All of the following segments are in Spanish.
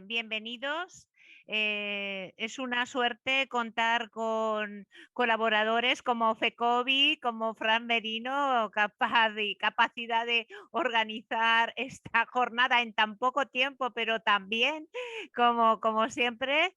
bienvenidos. Es una suerte contar con colaboradores como FECOBI, como Fran Merino, capacidad de organizar esta jornada en tan poco tiempo, pero también, como siempre.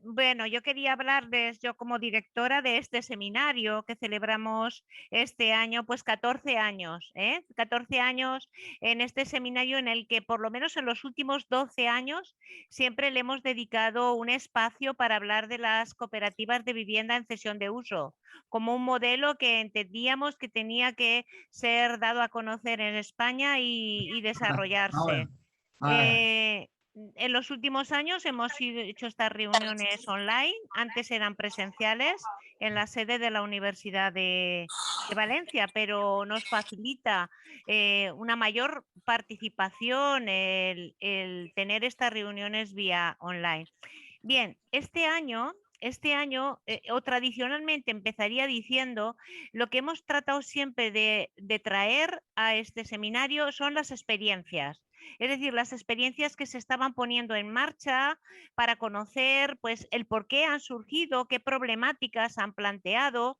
Bueno, yo quería hablarles, yo como directora de este seminario que celebramos este año, pues 14 años, 14 años en este seminario en el que por lo menos en los últimos 12 años siempre le hemos dedicado un espacio para hablar de las cooperativas de vivienda en cesión de uso, como un modelo que entendíamos que tenía que ser dado a conocer en España y desarrollarse. En los últimos años hemos hecho estas reuniones online, antes eran presenciales en la sede de la Universidad de Valencia, pero nos facilita una mayor participación el tener estas reuniones vía online. Bien, este año o tradicionalmente empezaría diciendo, lo que hemos tratado siempre de traer a este seminario son las experiencias. Es decir, las experiencias que se estaban poniendo en marcha para conocer pues, el por qué han surgido, qué problemáticas han planteado.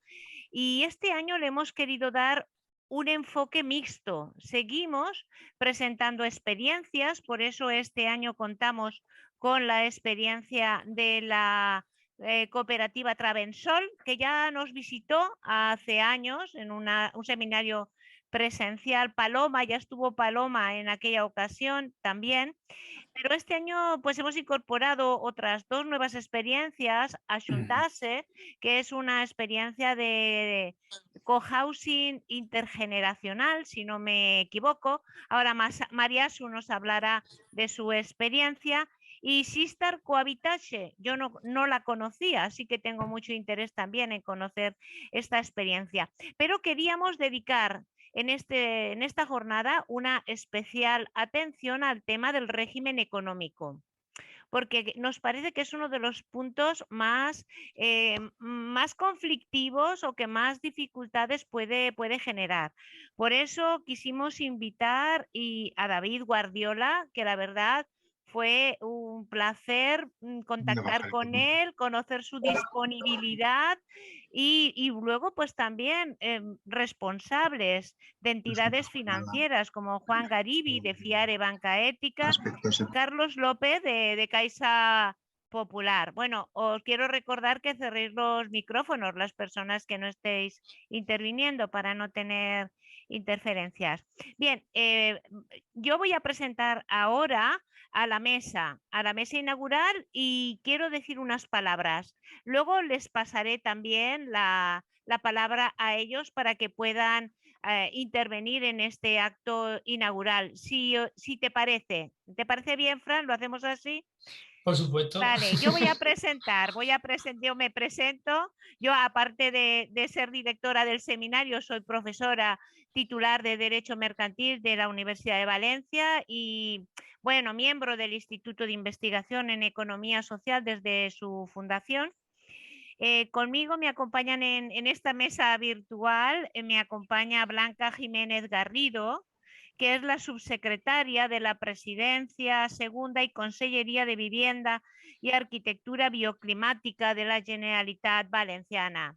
Y este año le hemos querido dar un enfoque mixto. Seguimos presentando experiencias, por eso este año contamos con la experiencia de la cooperativa Travensol, que ya nos visitó hace años en un seminario presencial. Paloma, ya estuvo Paloma en aquella ocasión también, pero este año pues hemos incorporado otras dos nuevas experiencias, a Xuntase, que es una experiencia de cohousing intergeneracional, si no me equivoco. Ahora Mariasu nos hablará de su experiencia. Y Sistar Cohabitage, yo no la conocía, así que tengo mucho interés también en conocer esta experiencia. Pero queríamos dedicar en esta jornada una especial atención al tema del régimen económico, porque nos parece que es uno de los puntos más conflictivos o que más dificultades puede generar. Por eso quisimos invitar a David Guardiola, que la verdad fue un placer contactar con él, conocer su disponibilidad y luego pues también responsables de entidades financieras como Juan Garibi de FIARE Banca Ética, Carlos López de Caixa Popular. Bueno, os quiero recordar que cerréis los micrófonos las personas que no estéis interviniendo para no tener interferencias. Bien, yo voy a presentar ahora a la mesa inaugural y quiero decir unas palabras. Luego les pasaré también la palabra a ellos para que puedan intervenir en este acto inaugural. Si te parece bien, Fran, lo hacemos así. Por supuesto. Vale, yo yo me presento. Yo, aparte de ser directora del seminario, soy profesora titular de Derecho Mercantil de la Universidad de Valencia y, bueno, miembro del Instituto de Investigación en Economía Social desde su fundación. Conmigo me acompañan en esta mesa virtual, me acompaña Blanca Jiménez Garrido, que es la subsecretaria de la Presidencia Segunda y Consellería de Vivienda y Arquitectura Bioclimática de la Generalitat Valenciana.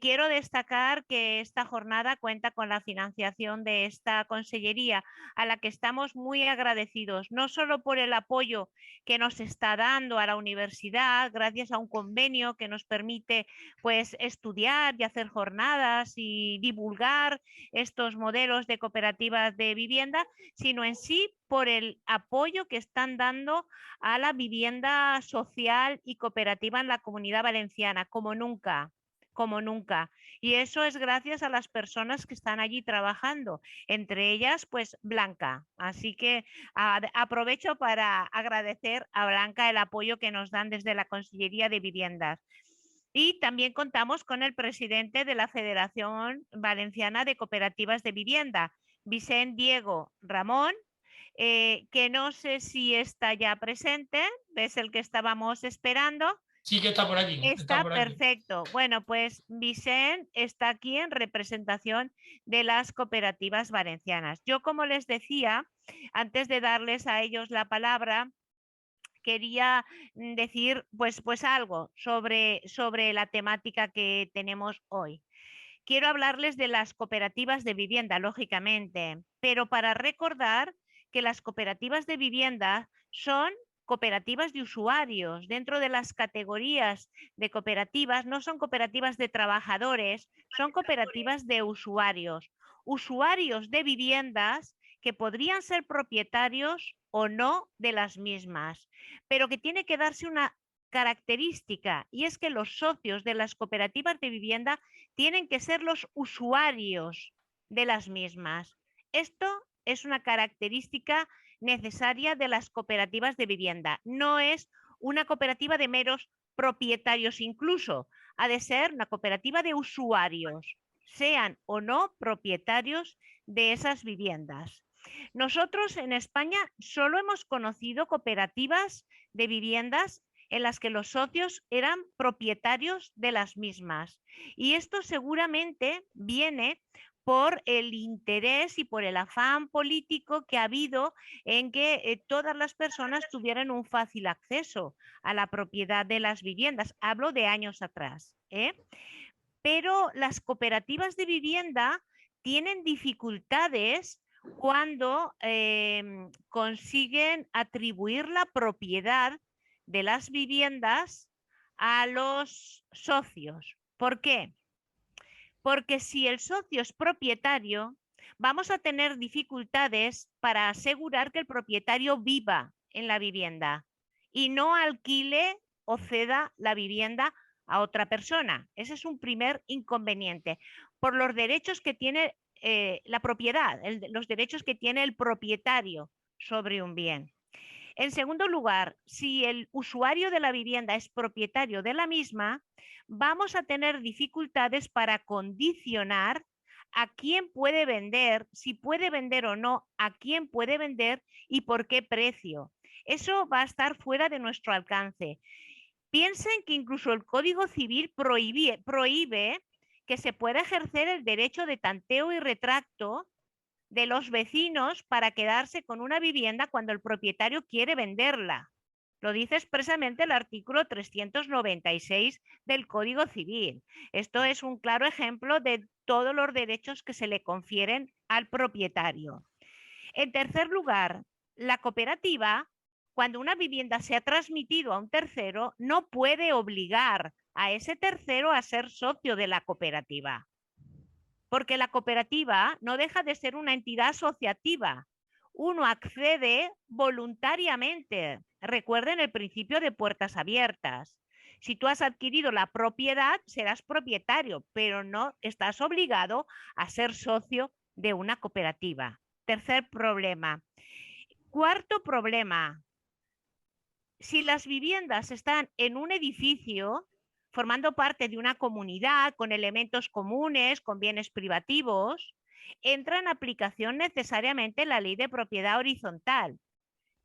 Quiero destacar que esta jornada cuenta con la financiación de esta consellería, a la que estamos muy agradecidos, no solo por el apoyo que nos está dando a la universidad, gracias a un convenio que nos permite pues estudiar y hacer jornadas y divulgar estos modelos de cooperativas de vivienda, sino en sí por el apoyo que están dando a la vivienda social y cooperativa en la Comunidad Valenciana, como nunca. Y eso es gracias a las personas que están allí trabajando, entre ellas pues Blanca. Así que aprovecho para agradecer a Blanca el apoyo que nos dan desde la Consellería de Viviendas. Y también contamos con el presidente de la Federación Valenciana de Cooperativas de Vivienda, Vicent Diego Ramón, que no sé si está ya presente, es el que estábamos esperando. Sí que está por aquí. Está perfecto. Bueno, pues Vicent está aquí en representación de las cooperativas valencianas. Yo, como les decía, antes de darles a ellos la palabra, quería decir pues algo sobre la temática que tenemos hoy. Quiero hablarles de las cooperativas de vivienda, lógicamente, pero para recordar que las cooperativas de vivienda son cooperativas de usuarios. Dentro de las categorías de cooperativas no son cooperativas de trabajadores, son cooperativas de usuarios. Usuarios de viviendas que podrían ser propietarios o no de las mismas, pero que tiene que darse una característica, y es que los socios de las cooperativas de vivienda tienen que ser los usuarios de las mismas. Esto es una característica necesaria de las cooperativas de vivienda. No es una cooperativa de meros propietarios incluso, ha de ser una cooperativa de usuarios, sean o no propietarios de esas viviendas. Nosotros en España solo hemos conocido cooperativas de viviendas en las que los socios eran propietarios de las mismas. Y esto seguramente viene por el interés y por el afán político que ha habido en que todas las personas tuvieran un fácil acceso a la propiedad de las viviendas. Hablo de años atrás. Pero las cooperativas de vivienda tienen dificultades cuando consiguen atribuir la propiedad de las viviendas a los socios. ¿Por qué? Porque si el socio es propietario, vamos a tener dificultades para asegurar que el propietario viva en la vivienda y no alquile o ceda la vivienda a otra persona. Ese es un primer inconveniente. Por los derechos que tiene la propiedad, los derechos que tiene el propietario sobre un bien. En segundo lugar, si el usuario de la vivienda es propietario de la misma, vamos a tener dificultades para condicionar a quién puede vender, si puede vender o no, a quién puede vender y por qué precio. Eso va a estar fuera de nuestro alcance. Piensen que incluso el Código Civil prohíbe que se pueda ejercer el derecho de tanteo y retracto de los vecinos para quedarse con una vivienda cuando el propietario quiere venderla. Lo dice expresamente el artículo 396 del Código Civil. Esto es un claro ejemplo de todos los derechos que se le confieren al propietario. En tercer lugar, la cooperativa, cuando una vivienda se ha transmitido a un tercero, no puede obligar a ese tercero a ser socio de la cooperativa, porque la cooperativa no deja de ser una entidad asociativa. Uno accede voluntariamente. Recuerden el principio de puertas abiertas. Si tú has adquirido la propiedad, serás propietario, pero no estás obligado a ser socio de una cooperativa. Tercer problema. Cuarto problema. Si las viviendas están en un edificio, formando parte de una comunidad con elementos comunes, con bienes privativos, entra en aplicación necesariamente la ley de propiedad horizontal.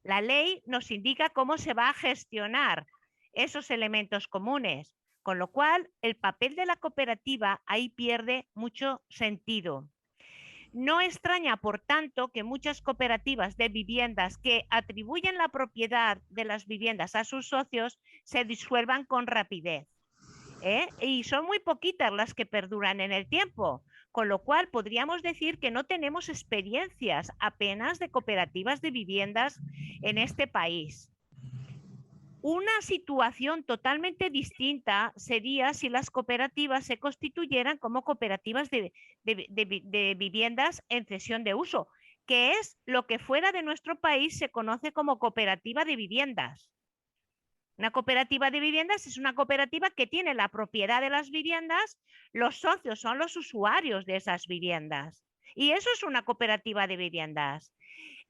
La ley nos indica cómo se va a gestionar esos elementos comunes, con lo cual el papel de la cooperativa ahí pierde mucho sentido. No extraña, por tanto, que muchas cooperativas de viviendas que atribuyen la propiedad de las viviendas a sus socios se disuelvan con rapidez. Y son muy poquitas las que perduran en el tiempo, con lo cual podríamos decir que no tenemos experiencias apenas de cooperativas de viviendas en este país. Una situación totalmente distinta sería si las cooperativas se constituyeran como cooperativas de viviendas en cesión de uso, que es lo que fuera de nuestro país se conoce como cooperativa de viviendas. Una cooperativa de viviendas es una cooperativa que tiene la propiedad de las viviendas, los socios son los usuarios de esas viviendas. Y eso es una cooperativa de viviendas.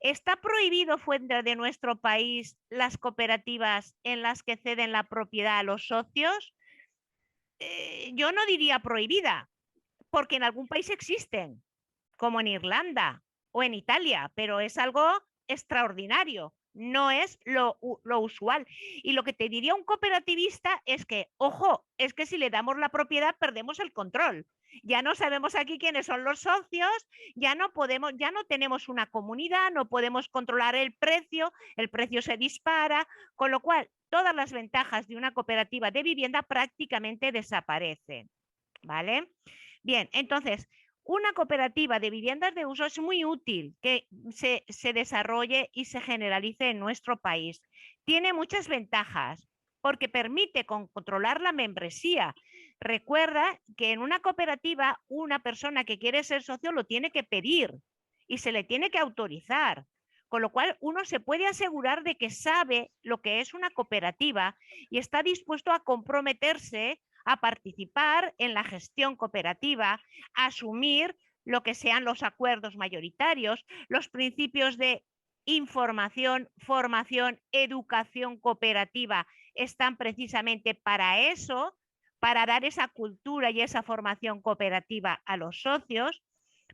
¿Está prohibido fuera de nuestro país las cooperativas en las que ceden la propiedad a los socios? Yo no diría prohibida, porque en algún país existen, como en Irlanda o en Italia, pero es algo extraordinario. no es lo usual. Y lo que te diría un cooperativista es que, ojo, es que si le damos la propiedad perdemos el control. Ya no sabemos aquí quiénes son los socios, ya no podemos, ya no tenemos una comunidad, no podemos controlar el precio se dispara, con lo cual todas las ventajas de una cooperativa de vivienda prácticamente desaparecen, ¿vale? Bien, entonces, una cooperativa de viviendas de uso es muy útil que se desarrolle y se generalice en nuestro país. Tiene muchas ventajas porque permite controlar la membresía. Recuerda que en una cooperativa una persona que quiere ser socio lo tiene que pedir y se le tiene que autorizar. Con lo cual uno se puede asegurar de que sabe lo que es una cooperativa y está dispuesto a comprometerse a participar en la gestión cooperativa, a asumir lo que sean los acuerdos mayoritarios, los principios de información, formación, educación cooperativa están precisamente para eso, para dar esa cultura y esa formación cooperativa a los socios,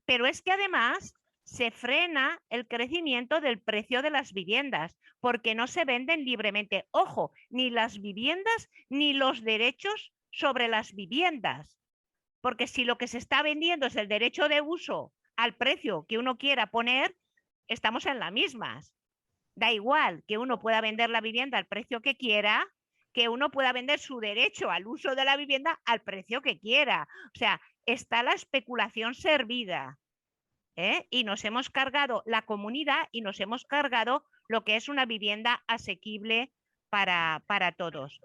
pero es que además se frena el crecimiento del precio de las viviendas porque no se venden libremente. Ojo, ni las viviendas ni los derechos sobre las viviendas, porque si lo que se está vendiendo es el derecho de uso al precio que uno quiera poner, estamos en las mismas. Da igual que uno pueda vender la vivienda al precio que quiera, que uno pueda vender su derecho al uso de la vivienda al precio que quiera. O sea, está la especulación servida. Y nos hemos cargado la comunidad y nos hemos cargado lo que es una vivienda asequible para todos.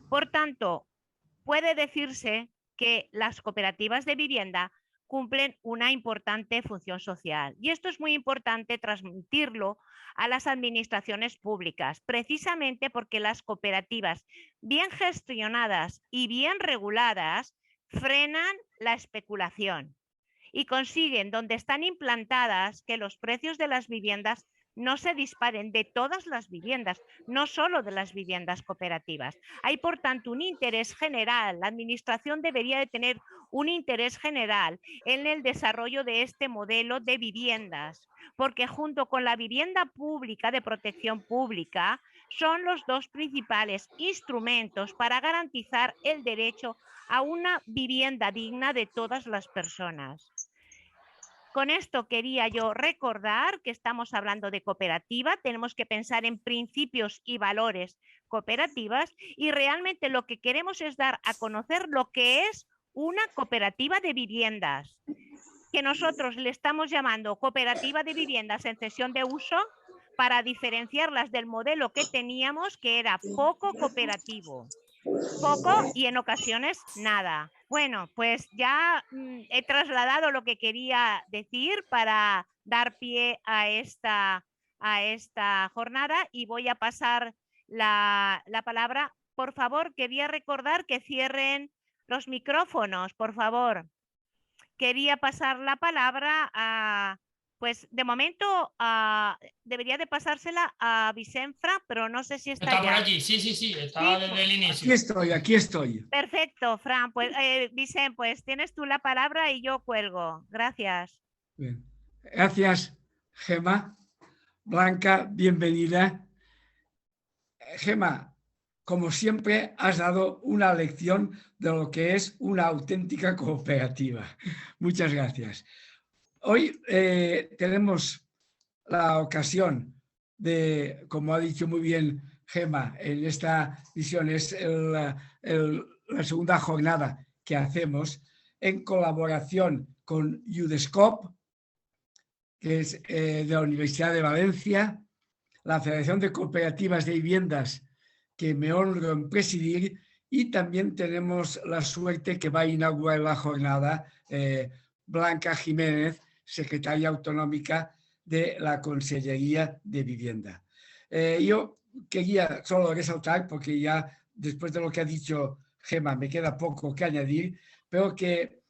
Por tanto, puede decirse que las cooperativas de vivienda cumplen una importante función social. Y esto es muy importante transmitirlo a las administraciones públicas, precisamente porque las cooperativas bien gestionadas y bien reguladas frenan la especulación y consiguen, donde están implantadas, que los precios de las viviendas no se disparen, de todas las viviendas, no solo de las viviendas cooperativas. Hay, por tanto, un interés general. La Administración debería de tener un interés general en el desarrollo de este modelo de viviendas, porque junto con la vivienda pública de protección pública son los dos principales instrumentos para garantizar el derecho a una vivienda digna de todas las personas. Con esto quería yo recordar que estamos hablando de cooperativa, tenemos que pensar en principios y valores cooperativas y realmente lo que queremos es dar a conocer lo que es una cooperativa de viviendas, que nosotros le estamos llamando cooperativa de viviendas en cesión de uso para diferenciarlas del modelo que teníamos, que era poco cooperativo. Poco y en ocasiones nada. Bueno, pues ya he trasladado lo que quería decir para dar pie a esta jornada y voy a pasar la palabra. Por favor, quería recordar que cierren los micrófonos, por favor. Quería pasar la palabra a, pues de momento debería de pasársela a Vicenfra, pero no sé si está Está ya. por allí, sí, está desde el inicio. Aquí estoy. Perfecto, Fran. Pues, Vicente, pues tienes tú la palabra y yo cuelgo. Gracias. Bien. Gracias, Gemma. Blanca, bienvenida. Gemma, como siempre, has dado una lección de lo que es una auténtica cooperativa. Muchas gracias. Hoy tenemos la ocasión de, como ha dicho muy bien Gemma, en esta visión es la segunda jornada que hacemos en colaboración con UDESCOP, que es de la Universidad de Valencia, la Federación de Cooperativas de Viviendas, que me honro en presidir, y también tenemos la suerte que va a inaugurar la jornada Blanca Jiménez, secretaria autonómica de la Consellería de Vivienda. Yo quería solo resaltar, porque ya después de lo que ha dicho Gemma me queda poco que añadir, pero que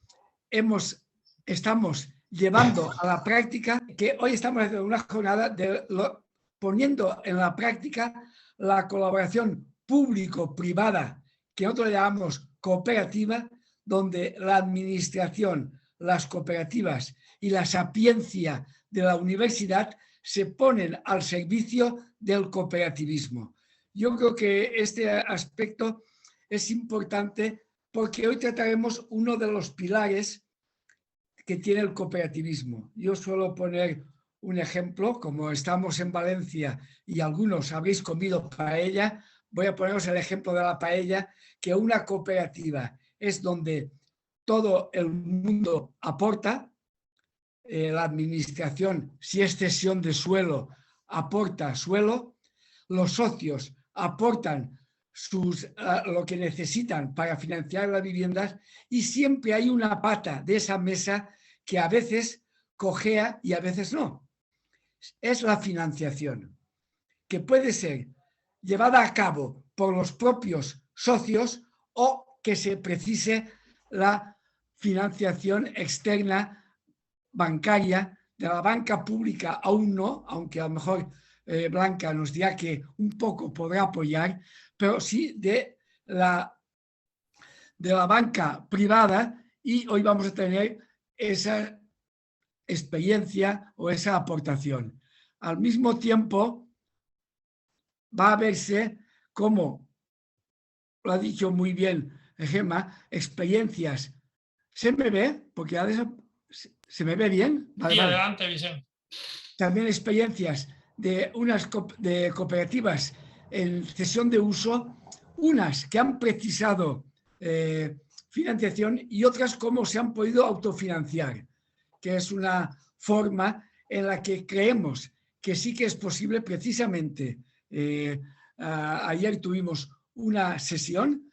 estamos llevando a la práctica, que hoy estamos haciendo una jornada poniendo en la práctica la colaboración público-privada, que nosotros llamamos cooperativa, donde la administración, las cooperativas y la sapiencia de la universidad se ponen al servicio del cooperativismo. Yo creo que este aspecto es importante porque hoy trataremos uno de los pilares que tiene el cooperativismo. Yo suelo poner un ejemplo, como estamos en Valencia y algunos habréis comido paella, voy a poneros el ejemplo de la paella, que una cooperativa es donde todo el mundo aporta, la administración, si es cesión de suelo, aporta suelo, los socios aportan lo que necesitan para financiar las viviendas y siempre hay una pata de esa mesa que a veces cojea y a veces no. Es la financiación, que puede ser llevada a cabo por los propios socios o que se precise la financiación externa bancaria. De la banca pública aún no, aunque a lo mejor Blanca nos dirá que un poco podrá apoyar, pero sí de la banca privada, y hoy vamos a tener esa experiencia o esa aportación. Al mismo tiempo, va a verse como, lo ha dicho muy bien Gemma, experiencias. ¿Se me ve? Porque ¿se me ve bien? Vale, sí, adelante, Vicente. También experiencias de unas de cooperativas en cesión de uso, unas que han precisado financiación y otras cómo se han podido autofinanciar, que es una forma en la que creemos que sí que es posible. Precisamente ayer tuvimos una sesión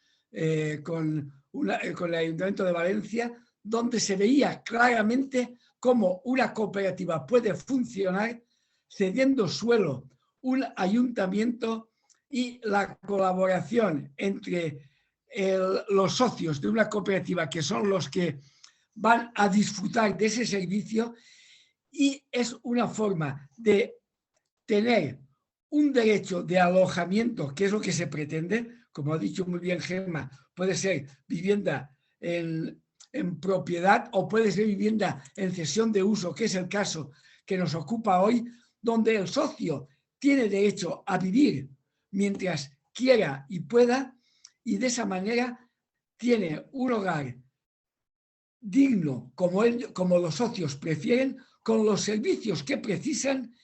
con el Ayuntamiento de Valencia donde se veía claramente cómo una cooperativa puede funcionar cediendo suelo, un ayuntamiento y la colaboración entre los socios de una cooperativa, que son los que van a disfrutar de ese servicio, y es una forma de tener un derecho de alojamiento, que es lo que se pretende. Como ha dicho muy bien Gemma, puede ser vivienda en propiedad o puede ser vivienda en cesión de uso, que es el caso que nos ocupa hoy, donde el socio tiene derecho a vivir mientras quiera y pueda, y de esa manera tiene un hogar digno, como los socios prefieren, con los servicios que precisan,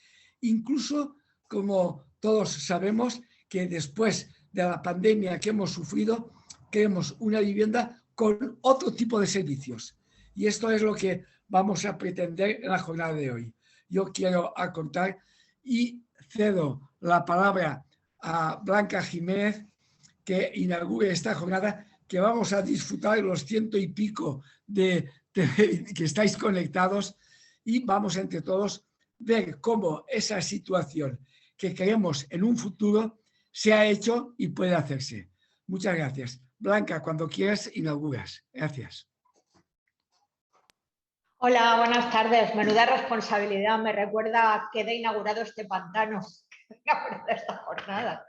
incluso como todos sabemos que después de la pandemia que hemos sufrido, queremos una vivienda con otro tipo de servicios. Y esto es lo que vamos a pretender en la jornada de hoy. Yo quiero acortar y cedo la palabra a Blanca Jiménez, que inaugure esta jornada, que vamos a disfrutar los 100 y pico que estáis conectados, y vamos entre todos ver cómo esa situación que queremos en un futuro se ha hecho y puede hacerse. Muchas gracias. Blanca, cuando quieras, inauguras. Gracias. Hola, buenas tardes. Menuda responsabilidad. Me recuerda a que he inaugurado este pantano, esta jornada.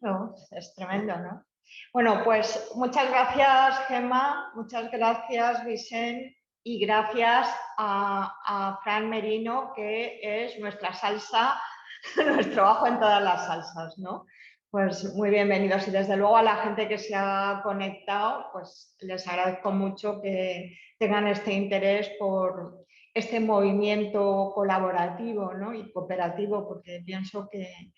No, es tremendo, ¿no? Bueno, pues muchas gracias, Gemma, muchas gracias, Vicente, y gracias a Fran Merino, que es nuestra salsa, nuestro bajo en todas las salsas, ¿no? Pues muy bienvenidos, y desde luego a la gente que se ha conectado, pues les agradezco mucho que tengan este interés por este movimiento colaborativo, ¿no? Y cooperativo, porque pienso que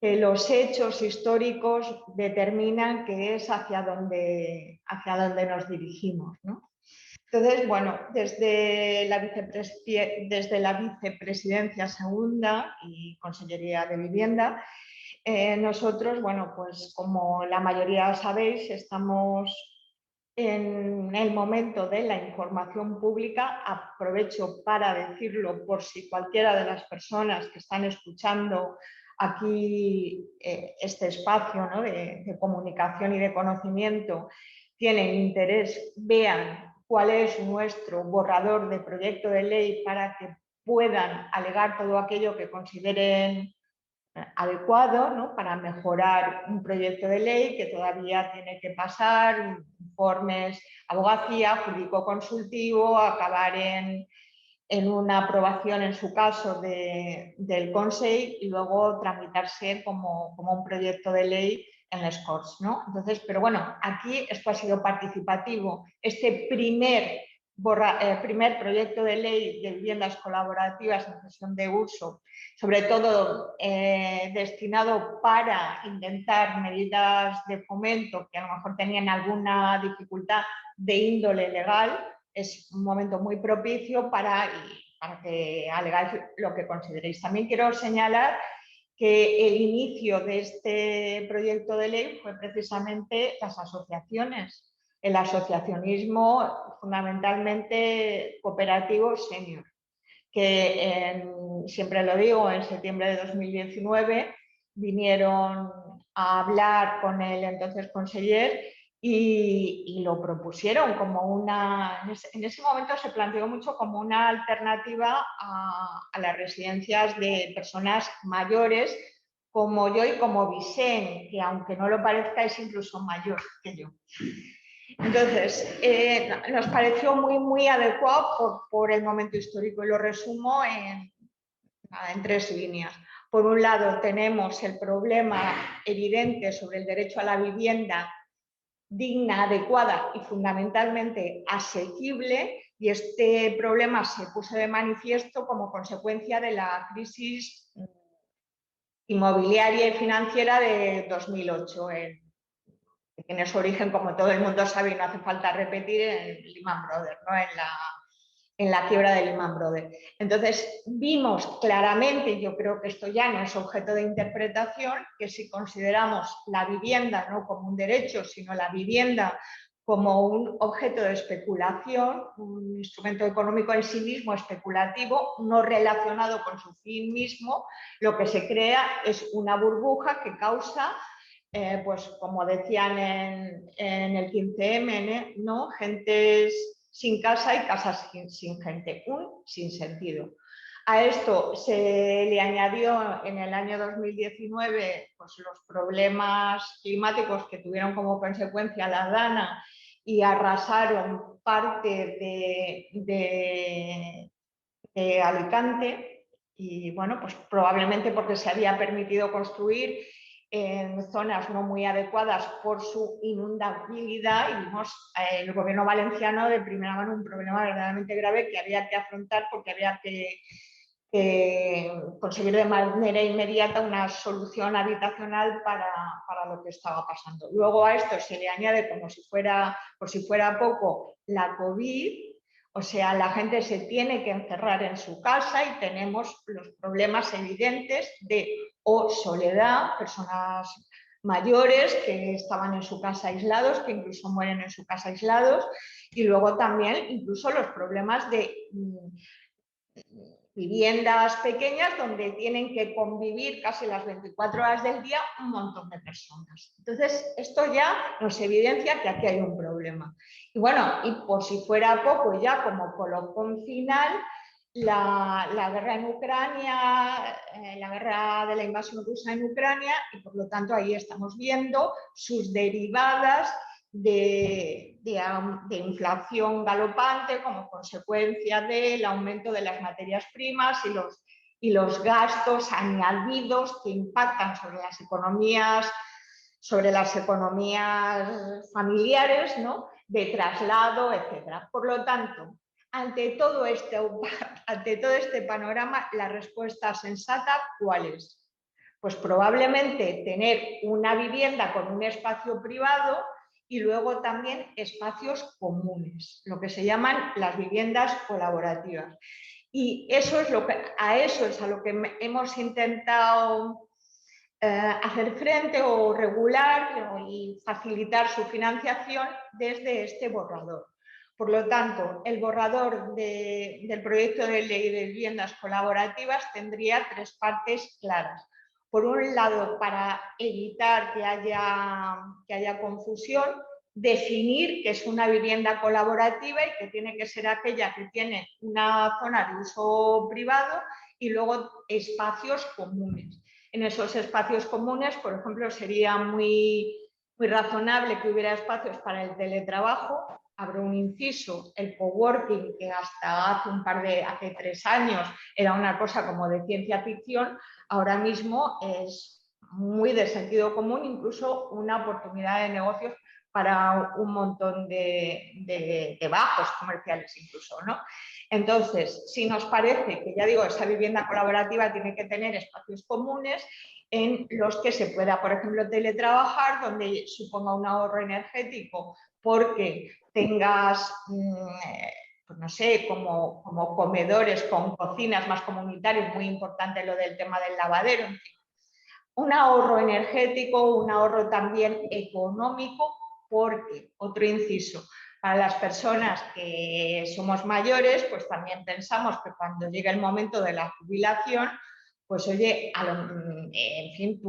los hechos históricos determinan que es hacia donde nos dirigimos, ¿no? Entonces, bueno, desde la Vicepresidencia Segunda y Consellería de Vivienda, nosotros, bueno, pues como la mayoría sabéis, estamos en el momento de la información pública. Aprovecho para decirlo por si cualquiera de las personas que están escuchando aquí este espacio, ¿no?, de comunicación y de conocimiento tienen interés, vean cuál es nuestro borrador de proyecto de ley para que puedan alegar todo aquello que consideren adecuado, ¿no?, para mejorar un proyecto de ley que todavía tiene que pasar informes, abogacía, jurídico consultivo, acabar en en una aprobación, en su caso, del Consejo y luego tramitarse como un proyecto de ley en las Corts, ¿no? Entonces, pero bueno, aquí esto ha sido participativo. Este primer proyecto de ley de viviendas colaborativas en cesión de uso, sobre todo destinado para intentar medidas de fomento que a lo mejor tenían alguna dificultad de índole legal, es un momento muy propicio para que alegáis lo que consideréis. También quiero señalar que el inicio de este proyecto de ley fue precisamente las asociaciones, el asociacionismo fundamentalmente cooperativo senior, que siempre lo digo, en septiembre de 2019 vinieron a hablar con el entonces conseller y lo propusieron como una, en ese momento se planteó mucho como una alternativa a las residencias de personas mayores como yo y como Vicente, que aunque no lo parezca es incluso mayor que yo. Entonces, nos pareció muy adecuado por el momento histórico y lo resumo en 3 líneas. Por un lado, tenemos el problema evidente sobre el derecho a la vivienda digna, adecuada y fundamentalmente asequible, y este problema se puso de manifiesto como consecuencia de la crisis inmobiliaria y financiera de 2008, que tiene su origen, como todo el mundo sabe y no hace falta repetir, en Lehman Brothers, ¿no? en la quiebra de Lehman Brothers. Entonces, vimos claramente, y yo creo que esto ya no es objeto de interpretación, que si consideramos la vivienda no como un derecho, sino la vivienda como un objeto de especulación, un instrumento económico en sí mismo especulativo, no relacionado con su fin mismo, lo que se crea es una burbuja que causa, pues como decían en el 15M, ¿no? Gentes sin casa y casas sin gente, un sinsentido. A esto se le añadió en el año 2019 pues, los problemas climáticos que tuvieron como consecuencia la DANA y arrasaron parte de Alicante, y bueno, pues probablemente porque se había permitido construir en zonas no muy adecuadas por su inundabilidad, y vimos el gobierno valenciano de primera mano un problema verdaderamente grave que había que afrontar porque había que conseguir de manera inmediata una solución habitacional para lo que estaba pasando. Luego a esto se le añade, como si fuera, por si fuera poco, la COVID. O sea, la gente se tiene que encerrar en su casa y tenemos los problemas evidentes de soledad, personas mayores que estaban en su casa aislados, que incluso mueren en su casa aislados, y luego también incluso los problemas de viviendas pequeñas donde tienen que convivir casi las 24 horas del día un montón de personas. Entonces, esto ya nos evidencia que aquí hay un problema. Y bueno, y por si fuera poco, ya como colofón final, la guerra en Ucrania, la guerra de la invasión rusa en Ucrania, y por lo tanto ahí estamos viendo sus derivadas de inflación galopante como consecuencia del aumento de las materias primas y los gastos añadidos que impactan sobre las economías familiares, ¿no? De traslado, etc. Por lo tanto, ante todo este panorama, la respuesta sensata, ¿cuál es? Pues probablemente tener una vivienda con un espacio privado y luego también espacios comunes, lo que se llaman las viviendas colaborativas. Y eso es a lo que hemos intentado hacer frente o regular y facilitar su financiación desde este borrador. Por lo tanto, el borrador del proyecto de ley de viviendas colaborativas tendría 3 partes claras. Por un lado, para evitar que haya confusión, definir qué es una vivienda colaborativa y que tiene que ser aquella que tiene una zona de uso privado y luego espacios comunes. En esos espacios comunes, por ejemplo, sería muy muy razonable que hubiera espacios para el teletrabajo. Abro un inciso, el coworking, que hasta hace 3 años era una cosa como de ciencia ficción, ahora mismo es muy de sentido común, incluso una oportunidad de negocios para un montón de bajos comerciales incluso, ¿no? Entonces, si nos parece que, ya digo, esa vivienda colaborativa tiene que tener espacios comunes en los que se pueda, por ejemplo, teletrabajar, donde suponga un ahorro energético porque tengas, pues no sé, como comedores con cocinas más comunitarios, muy importante lo del tema del lavadero, en fin. Un ahorro energético, un ahorro también económico, porque, otro inciso, para las personas que somos mayores, pues también pensamos que cuando llegue el momento de la jubilación, pues oye, en fin,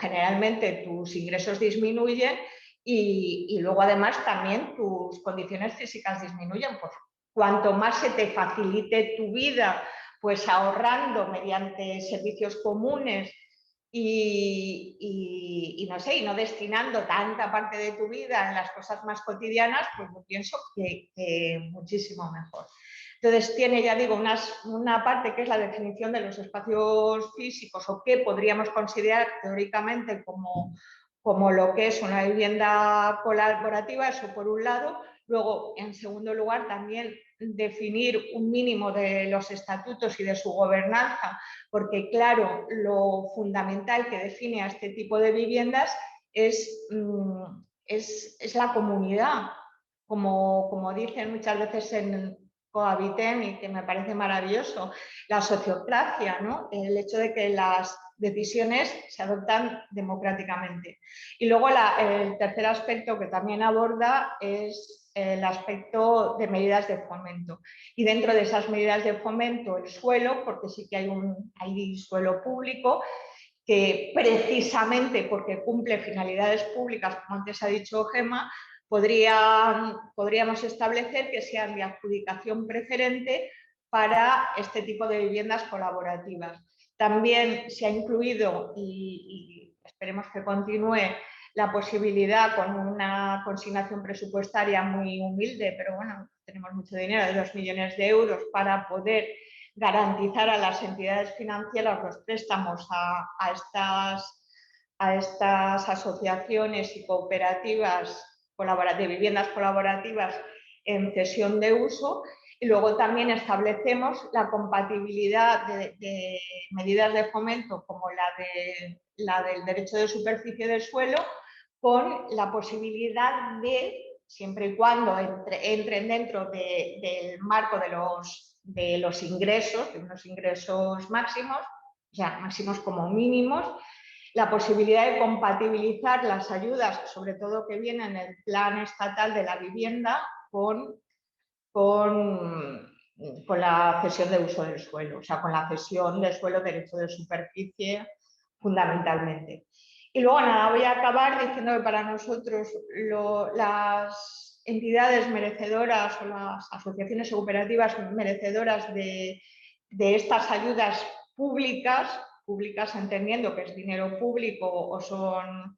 generalmente tus ingresos disminuyen y luego además también tus condiciones físicas disminuyen. Pues cuanto más se te facilite tu vida, pues ahorrando mediante servicios comunes y no sé, y no destinando tanta parte de tu vida en las cosas más cotidianas, pues yo pienso que muchísimo mejor. Entonces tiene, ya digo, una parte que es la definición de los espacios físicos o que podríamos considerar teóricamente como lo que es una vivienda colaborativa, eso por un lado. Luego, en segundo lugar, también definir un mínimo de los estatutos y de su gobernanza, porque claro, lo fundamental que define a este tipo de viviendas es la comunidad, como dicen muchas veces en Cohabitem, y que me parece maravilloso, la sociocracia, ¿no? El hecho de que las decisiones se adoptan democráticamente. Y luego el tercer aspecto que también aborda es el aspecto de medidas de fomento. Y dentro de esas medidas de fomento, el suelo, porque sí que hay suelo público, que precisamente porque cumple finalidades públicas, como antes ha dicho Gemma, podríamos establecer que sean de adjudicación preferente para este tipo de viviendas colaborativas. También se ha incluido, y esperemos que continúe, la posibilidad con una consignación presupuestaria muy humilde, pero bueno, tenemos mucho dinero, de 2 millones de euros, para poder garantizar a las entidades financieras los préstamos a estas asociaciones y cooperativas de viviendas colaborativas en cesión de uso. Y luego también establecemos la compatibilidad de medidas de fomento como la del derecho de superficie del suelo con la posibilidad de, siempre y cuando entren dentro del marco de los ingresos, de unos ingresos máximos, o sea, máximos como mínimos, la posibilidad de compatibilizar las ayudas, sobre todo que vienen en el plan estatal de la vivienda, con la cesión de uso del suelo, o sea, con la cesión del suelo, derecho de superficie, fundamentalmente. Y luego, nada, voy a acabar diciendo que para nosotros las entidades merecedoras o las asociaciones o cooperativas merecedoras de estas ayudas públicas entendiendo que es dinero público o son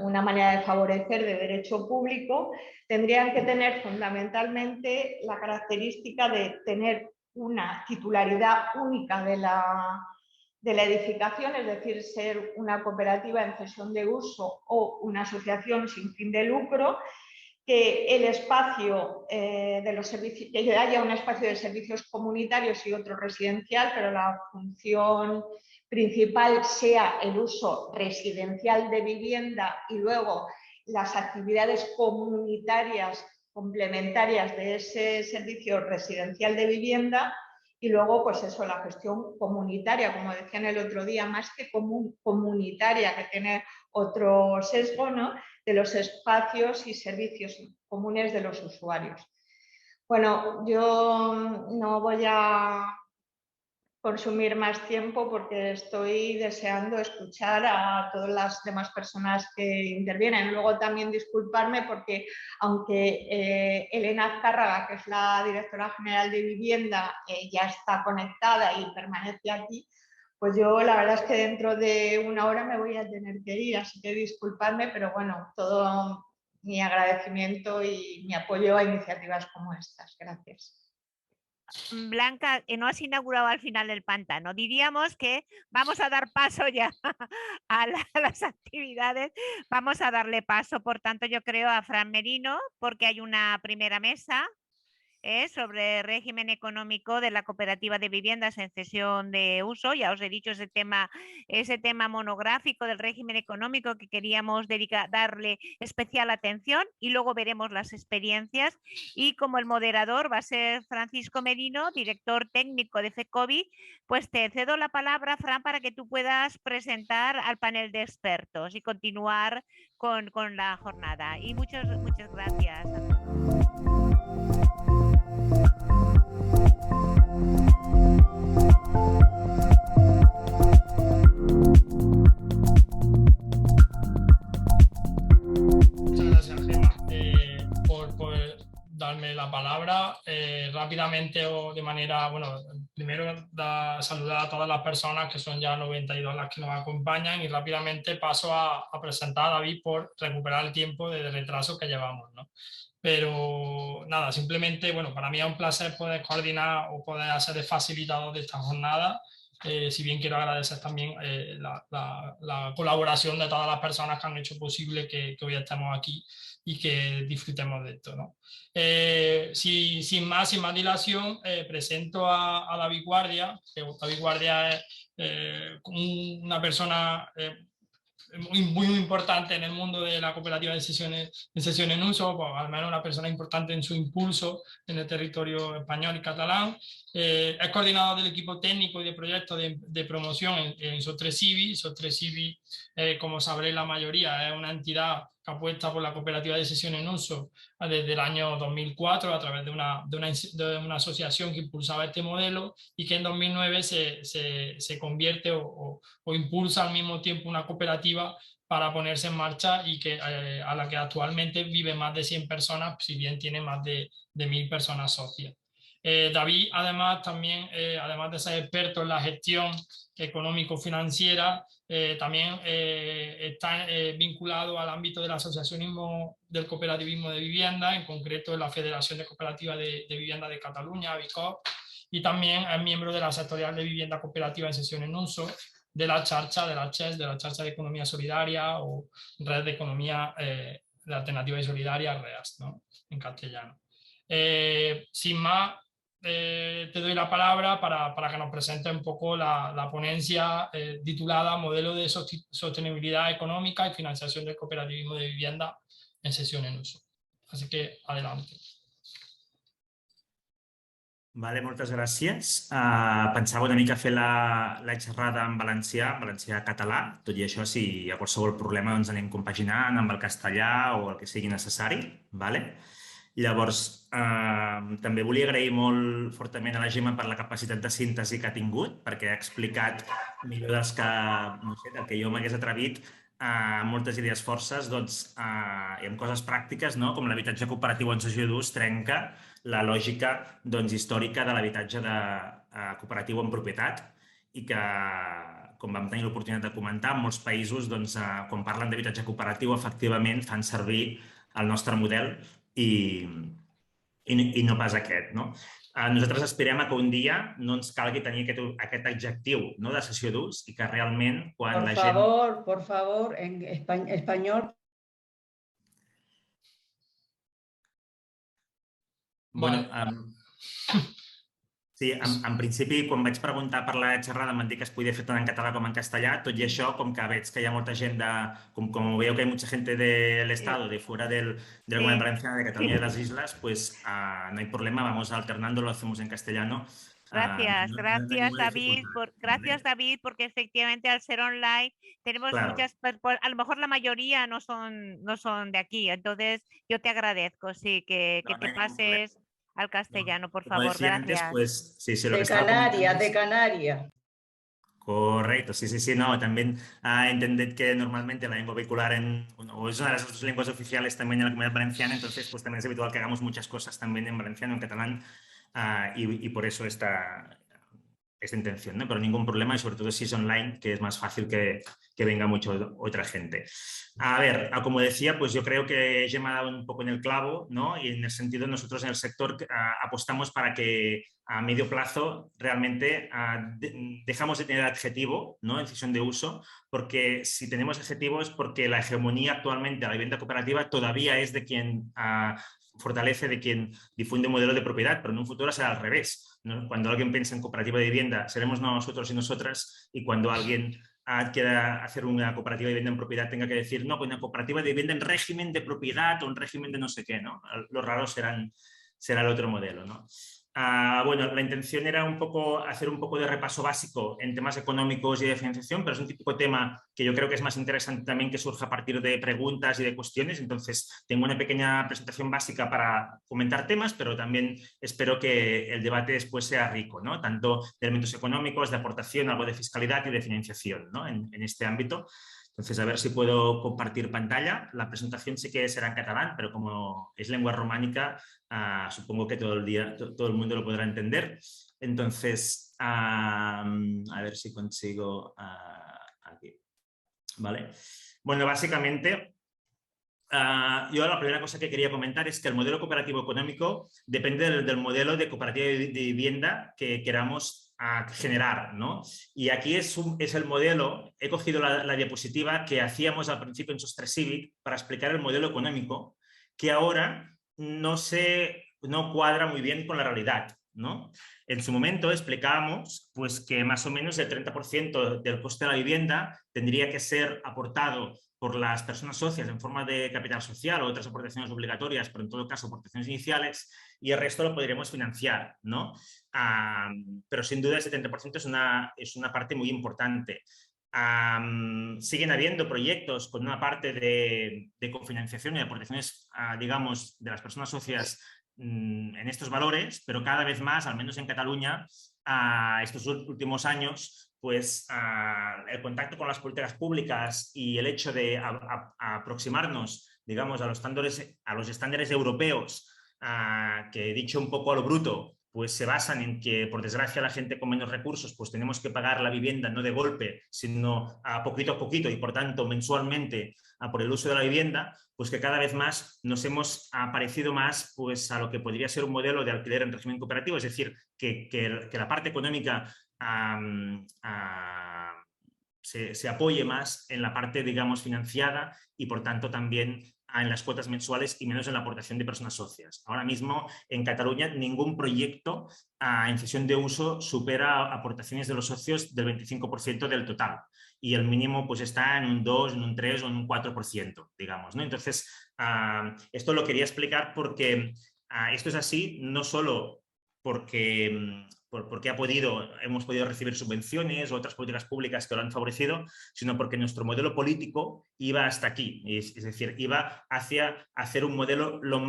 una manera de favorecer de derecho público, tendrían que tener fundamentalmente la característica de tener una titularidad única de la edificación, es decir, ser una cooperativa en cesión de uso o una asociación sin fin de lucro, que el espacio de los servicios, que haya un espacio de servicios comunitarios y otro residencial, pero la función principal sea el uso residencial de vivienda y luego las actividades comunitarias complementarias de ese servicio residencial de vivienda. Y luego, pues eso, la gestión comunitaria, como decían el otro día, más que comunitaria, que tiene otro sesgo, ¿no?, de los espacios y servicios comunes de los usuarios. Bueno, yo no voy a consumir más tiempo porque estoy deseando escuchar a todas las demás personas que intervienen. Luego también disculparme porque aunque Elena Azcárraga, que es la directora general de Vivienda, ya está conectada y permanece aquí, Pues yo la verdad es que dentro de una hora me voy a tener que ir, así que disculpadme, pero bueno, todo mi agradecimiento y mi apoyo a iniciativas como estas. Gracias. Blanca, no has inaugurado al final el pantano. Diríamos que vamos a dar paso ya a las actividades. Vamos a darle paso, por tanto, yo creo a Fran Merino, porque hay una primera mesa sobre régimen económico de la cooperativa de viviendas en cesión de uso. Ya os he dicho ese tema monográfico del régimen económico que queríamos darle especial atención, y luego veremos las experiencias. Y como el moderador va a ser Francisco Merino, director técnico de FECOBI, pues te cedo la palabra, Fran, para que tú puedas presentar al panel de expertos y continuar con la jornada. Y muchas gracias a todos. Muchas gracias, Gemma, por darme la palabra. Rápidamente o de manera, bueno, primero saludar a todas las personas, que son ya 92 las que nos acompañan, y rápidamente paso a presentar a David por recuperar el tiempo de retraso que llevamos, ¿no? Pero nada, simplemente, bueno, para mí es un placer poder coordinar o poder ser de facilitador de esta jornada. Si bien quiero agradecer también la colaboración de todas las personas que han hecho posible que hoy estemos aquí y que disfrutemos de esto, ¿no? Sin más dilación, presento a David Guardia. David Guardia es una persona muy importante en el mundo de la cooperativa de cesión en uso, pues, al menos una persona importante en su impulso en el territorio español y catalán. Es coordinador del equipo técnico y de proyectos de promoción en SOS3CIVI. SOS3CIVI, como sabréis la mayoría, es una entidad que apuesta por la cooperativa de cesión en uso desde el año 2004 a través de una asociación que impulsaba este modelo, y que en 2009 se convierte o impulsa al mismo tiempo una cooperativa para ponerse en marcha, y a la que actualmente viven más de 100 personas, si bien tiene más de 1000 personas socias. David, además de ser experto en la gestión económico-financiera, también está vinculado al ámbito del asociacionismo, del cooperativismo de vivienda, en concreto en la Federación de Cooperativas de Vivienda de Cataluña, AVICOP, y también es miembro de la sectorial de vivienda cooperativa en cesión en uso, de la Xarxa, de la CHES, de la Xarxa de Economía Solidaria, o Red de Economía de Alternativa y Solidaria, REAS, ¿no?, en castellano. Sin más, te doy la palabra para que nos presente un poco la ponencia titulada Modelo de Sostenibilidad Económica y Financiación del Cooperativismo de Vivienda en cesión en uso. Así que, adelante. Vale, moltes gràcies. Pensava una mica fer la xerrada en valencià català. Tot i això, si hi ha qualsevol problema, doncs anem compaginant amb el castellà o el que sigui necessari. Vale? Llavors, també volia agrair molt fortament a la Gemma per la capacitat de síntesi que ha tingut, perquè ha explicat millor del que jo m'hagués atrevit, moltes idees forces, doncs, i amb coses pràctiques, no?, com l'habitatge cooperatiu en cessió d'ús trenca la lògica, doncs, històrica de l'habitatge cooperatiu en propietat, i que, com vam tenir l'oportunitat de comentar, en molts països, doncs, quan parlen d'habitatge cooperatiu, efectivament fan servir el nostre model i no pas aquest, no? Nosaltres aspirem a que un dia no ens calgui tenir aquest adjectiu, no?, de cessió d'ús, i que realment quan la gent... Por favor, en español. Bueno, sí, en principi, quan vaig preguntar per la xerrada, em van dir que es podia fer tant en català com en castellà. Tot i això, com que veig que hi ha molta gent como veo que hay mucha gente del Estado, de fuera del Gobierno Valenciano, de Cataluña y de las islas, pues no hay problema, vamos alternando, lo hacemos en castellano. Gracias, gracias David, porque efectivamente al ser online tenemos muchas, a lo mejor la mayoría no son de aquí, entonces yo te agradezco, sí, que te pases al castellano, por favor, gracias. Pues, sí, lo de Canarias, de Canarias. Correcto, sí, no, también ha entendido que normalmente la lengua vehicular o es una de las dos lenguas oficiales también en la Comunidad Valenciana, entonces pues también es habitual que hagamos muchas cosas también en valenciano, en catalán, y por eso esta esta intención, ¿no? Pero ningún problema, y sobre todo si es online, que es más fácil que venga mucha otra gente. A ver, como decía, pues yo creo que Gemma ha dado un poco en el clavo, ¿no? Y en el sentido, nosotros en el sector apostamos para que a medio plazo realmente dejamos de tener adjetivo, ¿no? En decisión de uso, porque si tenemos adjetivo es porque la hegemonía actualmente de la vivienda cooperativa todavía es de quien fortalece, de quien difunde un modelo de propiedad, pero en un futuro será al revés, ¿no? Cuando alguien piensa en cooperativa de vivienda, seremos nosotros y nosotras, y cuando alguien quiera hacer una cooperativa de vivienda en propiedad tenga que decir, no, pues una cooperativa de vivienda en régimen de propiedad o en régimen de no sé qué, ¿no? Los raros será el otro modelo, ¿no? Bueno, la intención era hacer un poco de repaso básico en temas económicos y de financiación, pero es un típico tema que yo creo que es más interesante también que surja a partir de preguntas y de cuestiones. Entonces, tengo una pequeña presentación básica para comentar temas, pero también espero que el debate después sea rico, ¿no? Tanto de elementos económicos, de aportación, algo de fiscalidad y de financiación, ¿no? en este ámbito. Entonces, a ver si puedo compartir pantalla. La presentación sí que será en catalán, pero como es lengua románica, supongo que todo el mundo lo podrá entender. Entonces, a ver si consigo aquí. ¿Vale? Bueno, básicamente, yo la primera cosa que quería comentar es que el modelo cooperativo económico depende del modelo de cooperativa de vivienda que queramos generar, ¿no? Y aquí es el modelo, he cogido la diapositiva que hacíamos al principio en Sostres Civic para explicar el modelo económico, que ahora no cuadra muy bien con la realidad, ¿no? En su momento explicábamos pues, que más o menos el 30% del coste de la vivienda tendría que ser aportado por las personas socias en forma de capital social o otras aportaciones obligatorias, pero en todo caso aportaciones iniciales, y el resto lo podríamos financiar, ¿no? Pero sin duda ese 30% es una parte muy importante. Siguen habiendo proyectos con una parte de cofinanciación y de aportaciones, digamos, de las personas socias en estos valores, pero cada vez más, al menos en Cataluña, estos últimos años, pues el contacto con las políticas públicas y el hecho de aproximarnos, digamos, a los estándares europeos, que dicho un poco a lo bruto, pues se basan en que, por desgracia, la gente con menos recursos, pues tenemos que pagar la vivienda no de golpe, sino a poquito y, por tanto, mensualmente por el uso de la vivienda, pues que cada vez más nos hemos parecido más pues, a lo que podría ser un modelo de alquiler en régimen cooperativo, es decir, que la parte económica se apoye más en la parte, digamos, financiada y, por tanto, también en las cuotas mensuales y menos en la aportación de personas socias. Ahora mismo, en Cataluña, ningún proyecto en cesión de uso supera aportaciones de los socios del 25% del total. Y el mínimo pues, está en un 2, en un 3 o en un 4%, digamos, ¿no? Entonces, esto lo quería explicar porque esto es así no solo porque hemos podido recibir subvenciones o otras políticas públicas que lo han favorecido, sino porque nuestro modelo político iba hasta aquí, es decir, iba hacia hacer un modelo lo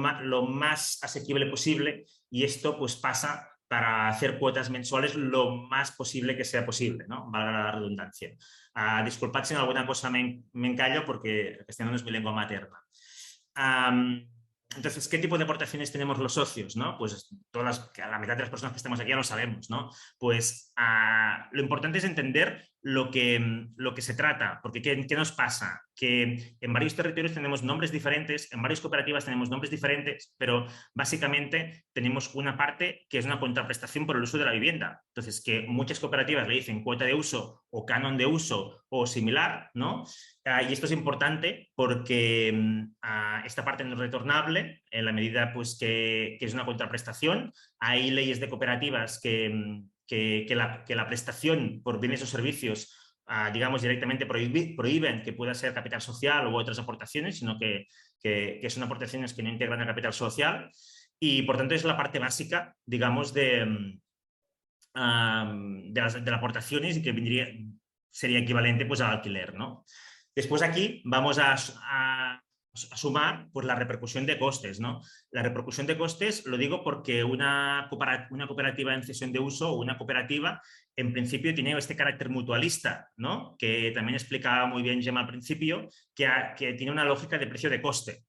más asequible posible, y esto pues pasa para hacer cuotas mensuales lo más posible que sea posible, ¿no? Valga la redundancia. Disculpad si en alguna cosa me encallo porque el castellano no es mi lengua materna. Entonces, ¿qué tipo de aportaciones tenemos los socios, ¿no? Pues la mitad de las personas que estamos aquí ya lo sabemos, ¿no? Pues lo importante es entender lo que se trata, porque ¿qué nos pasa? Que en varios territorios tenemos nombres diferentes, en varias cooperativas tenemos nombres diferentes, pero básicamente tenemos una parte que es una contraprestación por el uso de la vivienda. Entonces, que muchas cooperativas le dicen cuota de uso o canon de uso o similar, ¿no? Y esto es importante porque esta parte no es retornable en la medida pues, que es una contraprestación. Hay leyes de cooperativas que la prestación por bienes o servicios, digamos, directamente prohíben que pueda ser capital social u otras aportaciones, sino que son aportaciones que no integran el capital social, y por tanto es la parte básica, digamos, de las aportaciones, y que sería equivalente pues, al alquiler, ¿no? Después aquí vamos a sumar pues, la repercusión de costes, ¿no? La repercusión de costes lo digo porque una cooperativa en cesión de uso o una cooperativa en principio tiene este carácter mutualista, ¿no? Que también explicaba muy bien Gemma al principio, que tiene una lógica de precio de coste.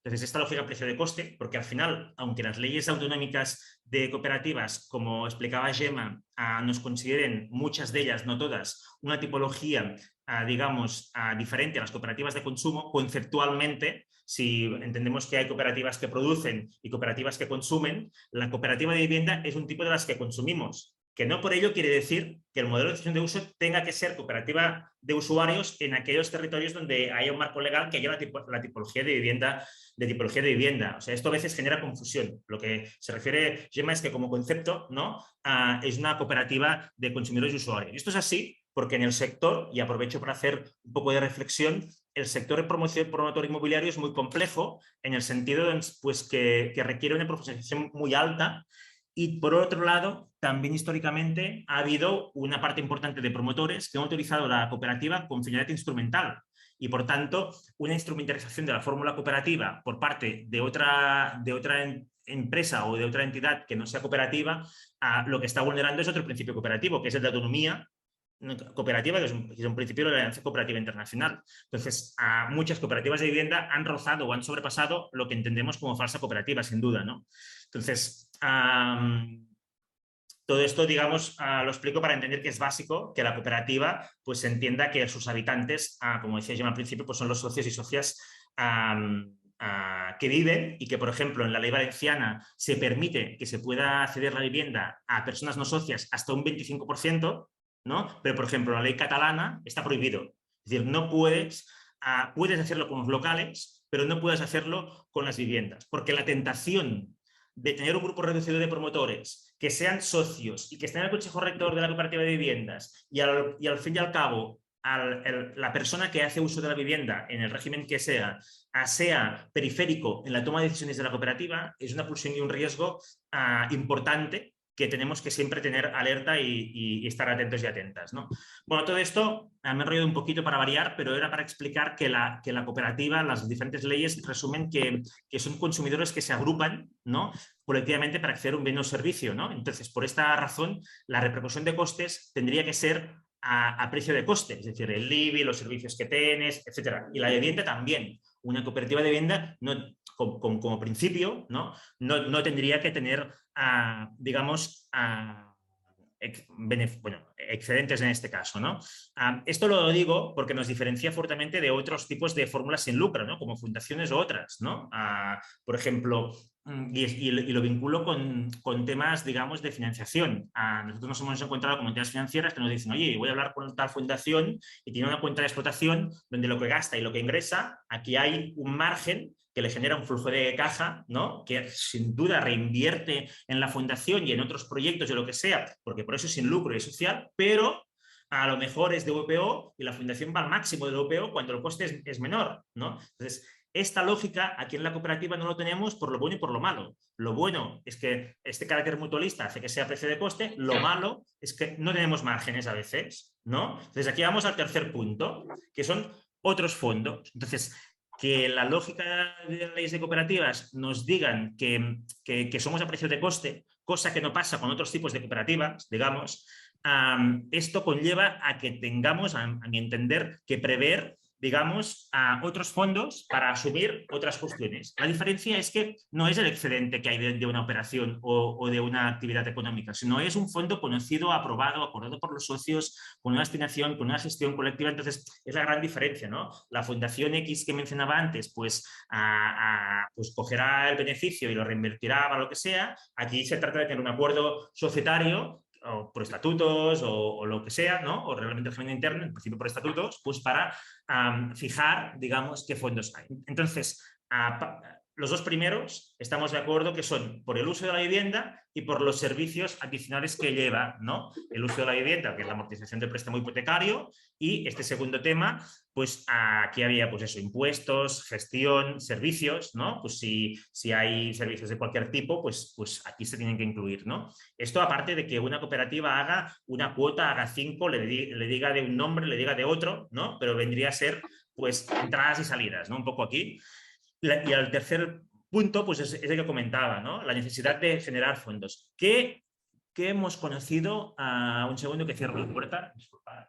Entonces, esta lógica precio de coste, porque al final, aunque las leyes autonómicas de cooperativas, como explicaba Gemma, nos consideren muchas de ellas, no todas, una tipología, digamos, diferente a las cooperativas de consumo, conceptualmente, si entendemos que hay cooperativas que producen y cooperativas que consumen, la cooperativa de vivienda es un tipo de las que consumimos, que no por ello quiere decir que el modelo de decisión de uso tenga que ser cooperativa de usuarios en aquellos territorios donde haya un marco legal que haya la tipología de vivienda, O sea, esto a veces genera confusión. Lo que se refiere, Gemma, es que como concepto, ¿no? Es una cooperativa de consumidores y usuarios. Y esto es así porque en el sector, y aprovecho para hacer un poco de reflexión, el sector de promotor inmobiliario es muy complejo en el sentido pues, que requiere una profesionalización muy alta. Y por otro lado, también históricamente ha habido una parte importante de promotores que han utilizado la cooperativa con finalidad instrumental y, por tanto, una instrumentalización de la fórmula cooperativa por parte de otra empresa o de otra entidad que no sea cooperativa, lo que está vulnerando es otro principio cooperativo, que es el de autonomía cooperativa, que es un principio de la Alianza Cooperativa Internacional. Entonces, muchas cooperativas de vivienda han rozado o han sobrepasado lo que entendemos como falsa cooperativa, sin duda, ¿no? Entonces, todo esto, digamos, lo explico para entender que es básico que la cooperativa pues entienda que sus habitantes, como decía yo al principio, pues son los socios y socias que viven y que, por ejemplo, en la ley valenciana se permite que se pueda ceder la vivienda a personas no socias hasta un 25%, ¿no? Pero, por ejemplo, en la ley catalana está prohibido. Es decir, no puedes hacerlo con los locales, pero no puedes hacerlo con las viviendas, porque la tentación de tener un grupo reducido de promotores que sean socios y que estén en el Consejo Rector de la cooperativa de viviendas y al fin y al cabo la persona que hace uso de la vivienda en el régimen que sea periférico en la toma de decisiones de la cooperativa es una pulsión y un riesgo importante que tenemos que siempre tener alerta y estar atentos y atentas, ¿no? Bueno, todo esto me he enrollado un poquito para variar, pero era para explicar que la cooperativa, las diferentes leyes resumen que son consumidores que se agrupan, ¿no? Colectivamente para acceder a un bien o servicio, ¿no? Entonces, por esta razón, la repercusión de costes tendría que ser a precio de coste, es decir, el IBI, los servicios que tienes, etcétera. Y la vivienda también. Una cooperativa de vivienda como principio no tendría que tener, digamos, excedentes en este caso, ¿no? Esto lo digo porque nos diferencia fuertemente de otros tipos de fórmulas sin lucro, ¿no? Como fundaciones u otras, ¿no? Por ejemplo, y lo vinculo con temas, digamos, de financiación. Nosotros nos hemos encontrado con entidades financieras que nos dicen, oye, voy a hablar con tal fundación y tiene una cuenta de explotación donde lo que gasta y lo que ingresa, aquí hay un margen que le genera un flujo de caja, ¿no? Que sin duda reinvierte en la fundación y en otros proyectos de lo que sea, porque por eso es sin lucro y es social, pero a lo mejor es de VPO y la fundación va al máximo de VPO cuando el coste es menor, ¿no? Entonces, esta lógica aquí en la cooperativa no lo tenemos por lo bueno y por lo malo. Lo bueno es que este carácter mutualista hace que sea precio de coste, lo malo es que no tenemos márgenes a veces, ¿no? Entonces, aquí vamos al tercer punto, que son otros fondos. Entonces, que la lógica de las leyes de cooperativas nos digan que somos a precio de coste, cosa que no pasa con otros tipos de cooperativas, digamos, esto conlleva a que tengamos, a mi entender, que prever, digamos, otros fondos para asumir otras cuestiones. La diferencia es que no es el excedente que hay de una operación o de una actividad económica, sino es un fondo conocido, aprobado, acordado por los socios, con una destinación, con una gestión colectiva. Entonces, es la gran diferencia, ¿no? La Fundación X que mencionaba antes, pues cogerá el beneficio y lo reinvertirá para lo que sea. Aquí se trata de tener un acuerdo societario o por estatutos o lo que sea, ¿no? O reglamento de régimen interno, en principio por estatutos, pues para fijar, digamos, qué fondos hay. Entonces, los dos primeros estamos de acuerdo que son por el uso de la vivienda y por los servicios adicionales que lleva, ¿no? El uso de la vivienda, que es la amortización del préstamo hipotecario, y este segundo tema, pues aquí había, pues eso, impuestos, gestión, servicios, ¿no? Pues si hay servicios de cualquier tipo, pues aquí se tienen que incluir, ¿no? Esto aparte de que una cooperativa haga una cuota, haga 5, le diga de un nombre, le diga de otro, ¿no? Pero vendría a ser, pues, entradas y salidas, ¿no? Un poco aquí. Y el tercer punto, pues es el que comentaba, ¿no? La necesidad de generar fondos. ¿Qué hemos conocido? Un segundo que cierro la puerta. Disculpad.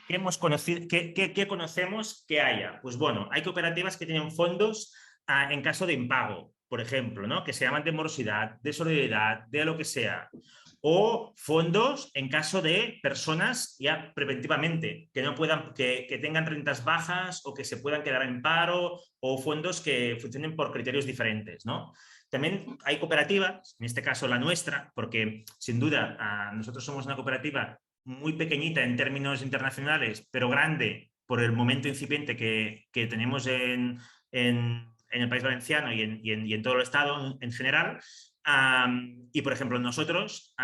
¿qué hemos conocido, qué conocemos que haya? Pues bueno, hay cooperativas que tienen fondos en caso de impago, por ejemplo, ¿no? Que se llaman de morosidad, de solidaridad, de lo que sea. O fondos en caso de personas ya preventivamente, que no puedan, que tengan rentas bajas o que se puedan quedar en paro, o fondos que funcionen por criterios diferentes, ¿no? También hay cooperativas, en este caso la nuestra, porque sin duda nosotros somos una cooperativa muy pequeñita en términos internacionales, pero grande por el momento incipiente que tenemos en el País Valenciano y en todo el Estado en general. Y, por ejemplo, nosotros,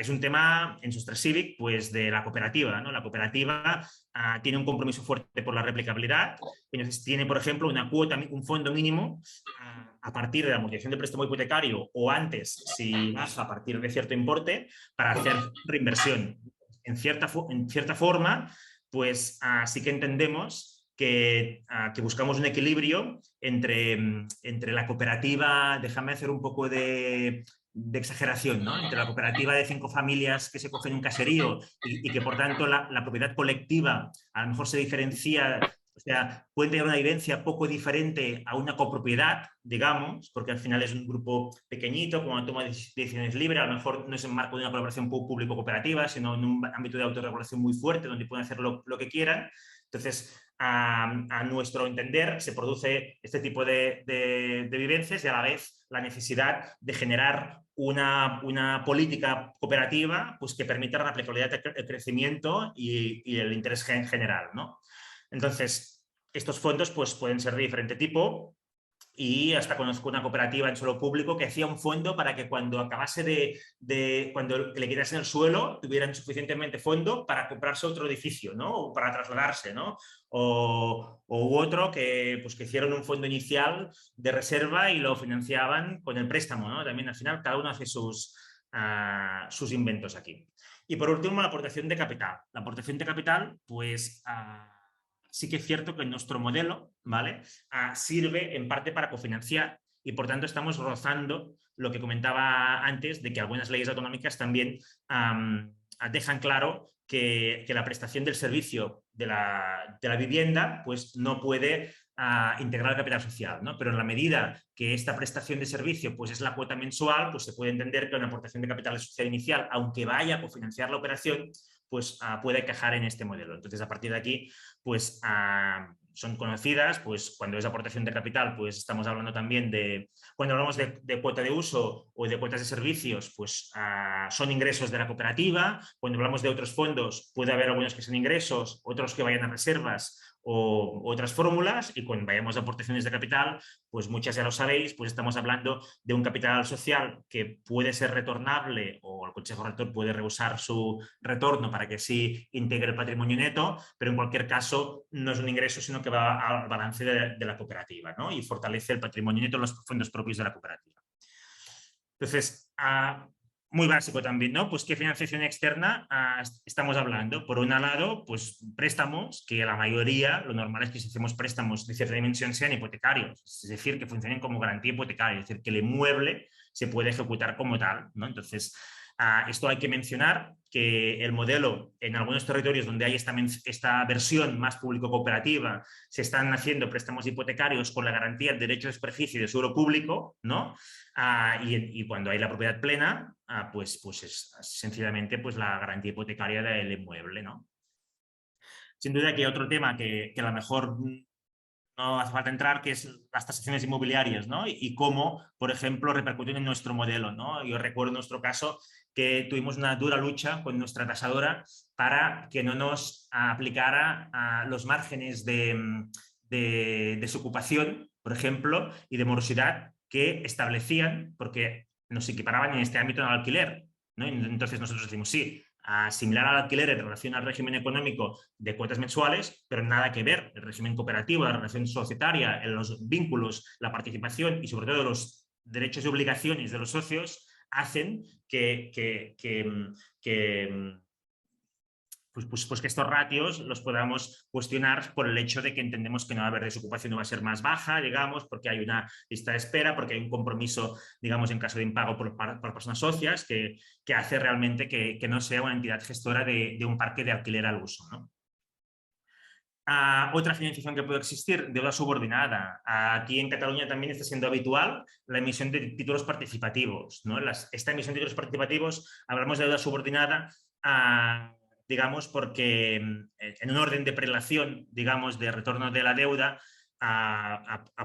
es un tema en Sostres Cívic, pues de la cooperativa, ¿no? La cooperativa tiene un compromiso fuerte por la replicabilidad, entonces tiene, por ejemplo, una cuota, un fondo mínimo a partir de la amortización del préstamo hipotecario o antes, si baja a partir de cierto importe, para hacer reinversión. En cierta forma, pues sí que entendemos que buscamos un equilibrio entre la cooperativa, déjame hacer un poco de exageración, ¿no? Entre la cooperativa de 5 familias que se cogen un caserío y que por tanto la propiedad colectiva a lo mejor se diferencia, o sea, puede tener una vivencia poco diferente a una copropiedad, digamos, porque al final es un grupo pequeñito, con una toma de decisiones libre, a lo mejor no es en marco de una colaboración público-cooperativa, sino en un ámbito de autorregulación muy fuerte, donde pueden hacer lo que quieran. Entonces, a nuestro entender, se produce este tipo de vivencias y a la vez la necesidad de generar una política cooperativa, pues, que permita la aplicabilidad, el crecimiento y el interés general, ¿no? Entonces, estos fondos pues, pueden ser de diferente tipo. Y hasta conozco una cooperativa en suelo público que hacía un fondo para que cuando acabase cuando le quitasen el suelo, tuvieran suficientemente fondo para comprarse otro edificio, ¿no? O para trasladarse, ¿no? O otro que, pues, que hicieron un fondo inicial de reserva y lo financiaban con el préstamo, ¿no? También al final cada uno hace sus inventos aquí. Y por último, la aportación de capital. La aportación de capital, pues... sí que es cierto que nuestro modelo, ¿vale? Sirve en parte para cofinanciar y por tanto estamos rozando lo que comentaba antes de que algunas leyes autonómicas también dejan claro que la prestación del servicio de la vivienda pues no puede integrar el capital social, ¿no? Pero en la medida que esta prestación de servicio pues es la cuota mensual, pues se puede entender que una aportación de capital social inicial, aunque vaya a cofinanciar la operación, pues puede encajar en este modelo. Entonces, a partir de aquí, pues son conocidas, pues cuando es aportación de capital, pues estamos hablando también cuando hablamos de cuota de uso o de cuotas de servicios, pues son ingresos de la cooperativa. Cuando hablamos de otros fondos, puede haber algunos que son ingresos, otros que vayan a reservas o otras fórmulas, y cuando vayamos a aportaciones de capital, pues muchas ya lo sabéis, pues estamos hablando de un capital social que puede ser retornable o el Consejo Rector puede rehusar su retorno para que sí integre el patrimonio neto, pero en cualquier caso no es un ingreso, sino que va al balance de la cooperativa, ¿no? Y fortalece el patrimonio neto en los fondos propios de la cooperativa. Entonces, muy básico también, ¿no? Pues qué financiación externa estamos hablando. Por un lado, pues préstamos, que la mayoría, lo normal es que si hacemos préstamos de cierta dimensión sean hipotecarios, es decir, que funcionen como garantía hipotecaria, es decir, que el inmueble se puede ejecutar como tal, ¿no? Entonces, esto hay que mencionar que el modelo en algunos territorios donde hay esta versión más público-cooperativa se están haciendo préstamos hipotecarios con la garantía del derecho de superficie y de suelo público, ¿no? Y cuando hay la propiedad plena, pues es sencillamente pues, la garantía hipotecaria del inmueble, ¿no? Sin duda que hay otro tema que a lo mejor no hace falta entrar, que es las tasaciones inmobiliarias, ¿no? Y cómo, por ejemplo, repercuten en nuestro modelo, ¿no? Yo recuerdo en nuestro caso que tuvimos una dura lucha con nuestra tasadora para que no nos aplicara los márgenes de desocupación, por ejemplo, y de morosidad que establecían, porque nos equiparaban en este ámbito al alquiler, ¿no? Entonces nosotros decimos, sí, similar al alquiler en relación al régimen económico de cuotas mensuales, pero nada que ver. El régimen cooperativo, la relación societaria, los vínculos, la participación y sobre todo los derechos y obligaciones de los socios hacen que estos ratios los podamos cuestionar por el hecho de que entendemos que no va a haber desocupación, no va a ser más baja, digamos, porque hay una lista de espera, porque hay un compromiso, digamos, en caso de impago por personas socias que hace realmente que no sea una entidad gestora de un parque de alquiler al uso, ¿no? Otra financiación que puede existir, deuda subordinada. Aquí en Cataluña también está siendo habitual la emisión de títulos participativos, ¿no? Esta emisión de títulos participativos, hablamos de deuda subordinada, digamos, porque en un orden de prelación, digamos, de retorno de la deuda,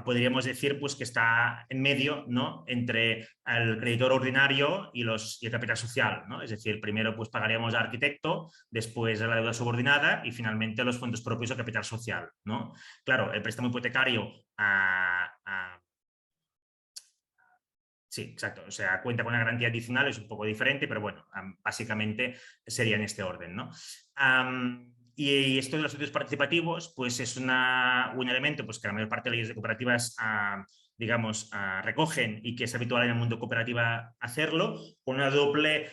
podríamos decir pues, que está en medio, ¿no? Entre el creditor ordinario y el capital social, ¿no? Es decir, primero pues, pagaríamos al arquitecto, después a la deuda subordinada y finalmente los fondos propios del capital social, ¿no? Claro, el préstamo hipotecario sí, exacto. O sea, cuenta con una garantía adicional, es un poco diferente, pero bueno, básicamente sería en este orden, ¿no? Y esto de los socios participativos, pues es un elemento pues, que la mayor parte de leyes de cooperativas, digamos, recogen y que es habitual en el mundo cooperativo hacerlo, con una doble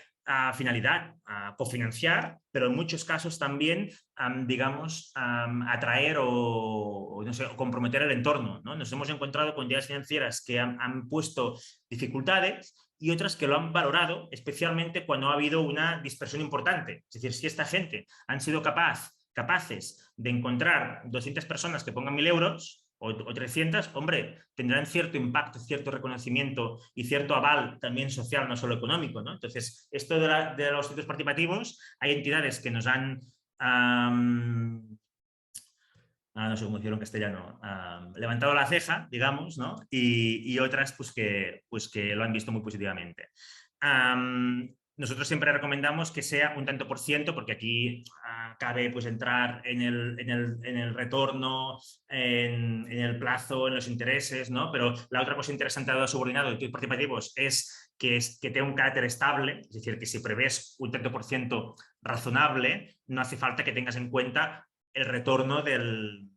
finalidad, cofinanciar, pero en muchos casos también, digamos, atraer o no sé, comprometer el entorno, ¿no? Nos hemos encontrado con entidades financieras que han puesto dificultades y otras que lo han valorado, especialmente cuando ha habido una dispersión importante. Es decir, si esta gente han sido capaces de encontrar 200 personas que pongan 1.000 euros o 300, hombre, tendrán cierto impacto, cierto reconocimiento y cierto aval también social, no solo económico, ¿no? Entonces, esto de los títulos participativos, hay entidades que nos han... no sé cómo decirlo en castellano, levantado la ceja, digamos, ¿no? Y otras pues que lo han visto muy positivamente. Nosotros siempre recomendamos que sea un tanto por ciento, porque aquí cabe pues, entrar en el retorno, en el plazo, en los intereses, ¿no? Pero la otra cosa interesante de los subordinados de títulos participativos es que tenga un carácter estable, es decir, que si prevés un tanto por ciento razonable, no hace falta que tengas en cuenta el retorno del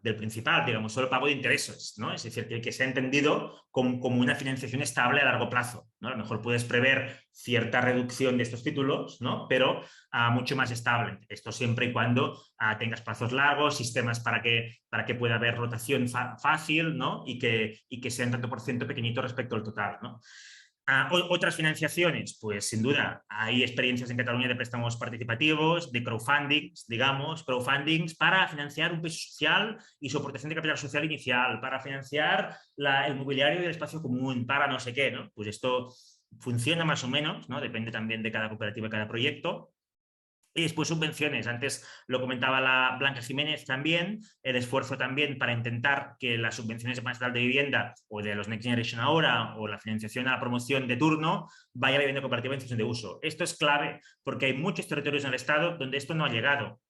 principal, digamos, solo pago de intereses, ¿no? Es decir, que se ha entendido como una financiación estable a largo plazo, ¿no? A lo mejor puedes prever cierta reducción de estos títulos, ¿no? Pero mucho más estable. Esto siempre y cuando tengas plazos largos, sistemas para que pueda haber rotación fácil, ¿no? Y que sea un tanto por ciento pequeñito respecto al total, ¿no? Otras financiaciones, pues sin duda hay experiencias en Cataluña de préstamos participativos, de crowdfundings, digamos, crowdfundings para financiar un piso social y su aportación de capital social inicial, para financiar el mobiliario del espacio común, para no sé qué, ¿no? Pues esto funciona más o menos, ¿no? Depende también de cada cooperativa, cada proyecto. Y después subvenciones, antes lo comentaba la Blanca Jiménez también, el esfuerzo también para intentar que las subvenciones de plan estatal de vivienda o de los Next Generation ahora o la financiación a la promoción de turno vaya a la vivienda cooperativa en situación de uso. Esto es clave porque hay muchos territorios en el Estado donde esto no ha llegado.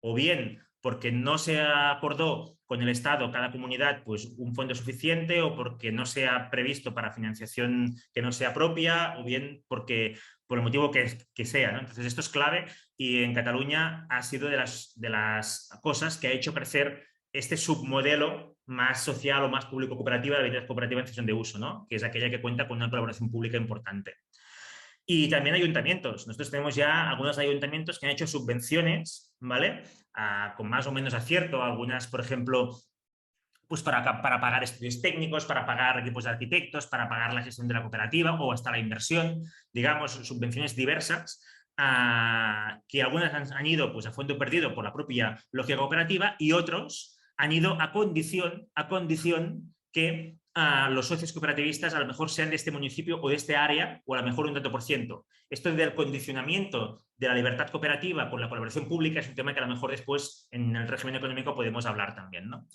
O bien porque no se acordó con el Estado, cada comunidad, pues un fondo suficiente o porque no se ha previsto para financiación que no sea propia o bien porque por el motivo que sea, ¿no? Entonces esto es clave y en Cataluña ha sido de las cosas que ha hecho crecer este submodelo más social o más público cooperativa de la vivienda cooperativa en cesión de uso, ¿no? Que es aquella que cuenta con una colaboración pública importante. Y también ayuntamientos. Nosotros tenemos ya algunos ayuntamientos que han hecho subvenciones, ¿vale? Con más o menos acierto. Algunas, por ejemplo, pues para pagar estudios técnicos, para pagar equipos de arquitectos, para pagar la gestión de la cooperativa o hasta la inversión, digamos, subvenciones diversas, que algunas han ido pues, a fondo perdido por la propia lógica cooperativa y otros han ido a condición que los socios cooperativistas a lo mejor sean de este municipio o de este área o a lo mejor un tanto por ciento. Esto del condicionamiento de la libertad cooperativa con la colaboración pública es un tema que a lo mejor después en el régimen económico podemos hablar también, ¿no?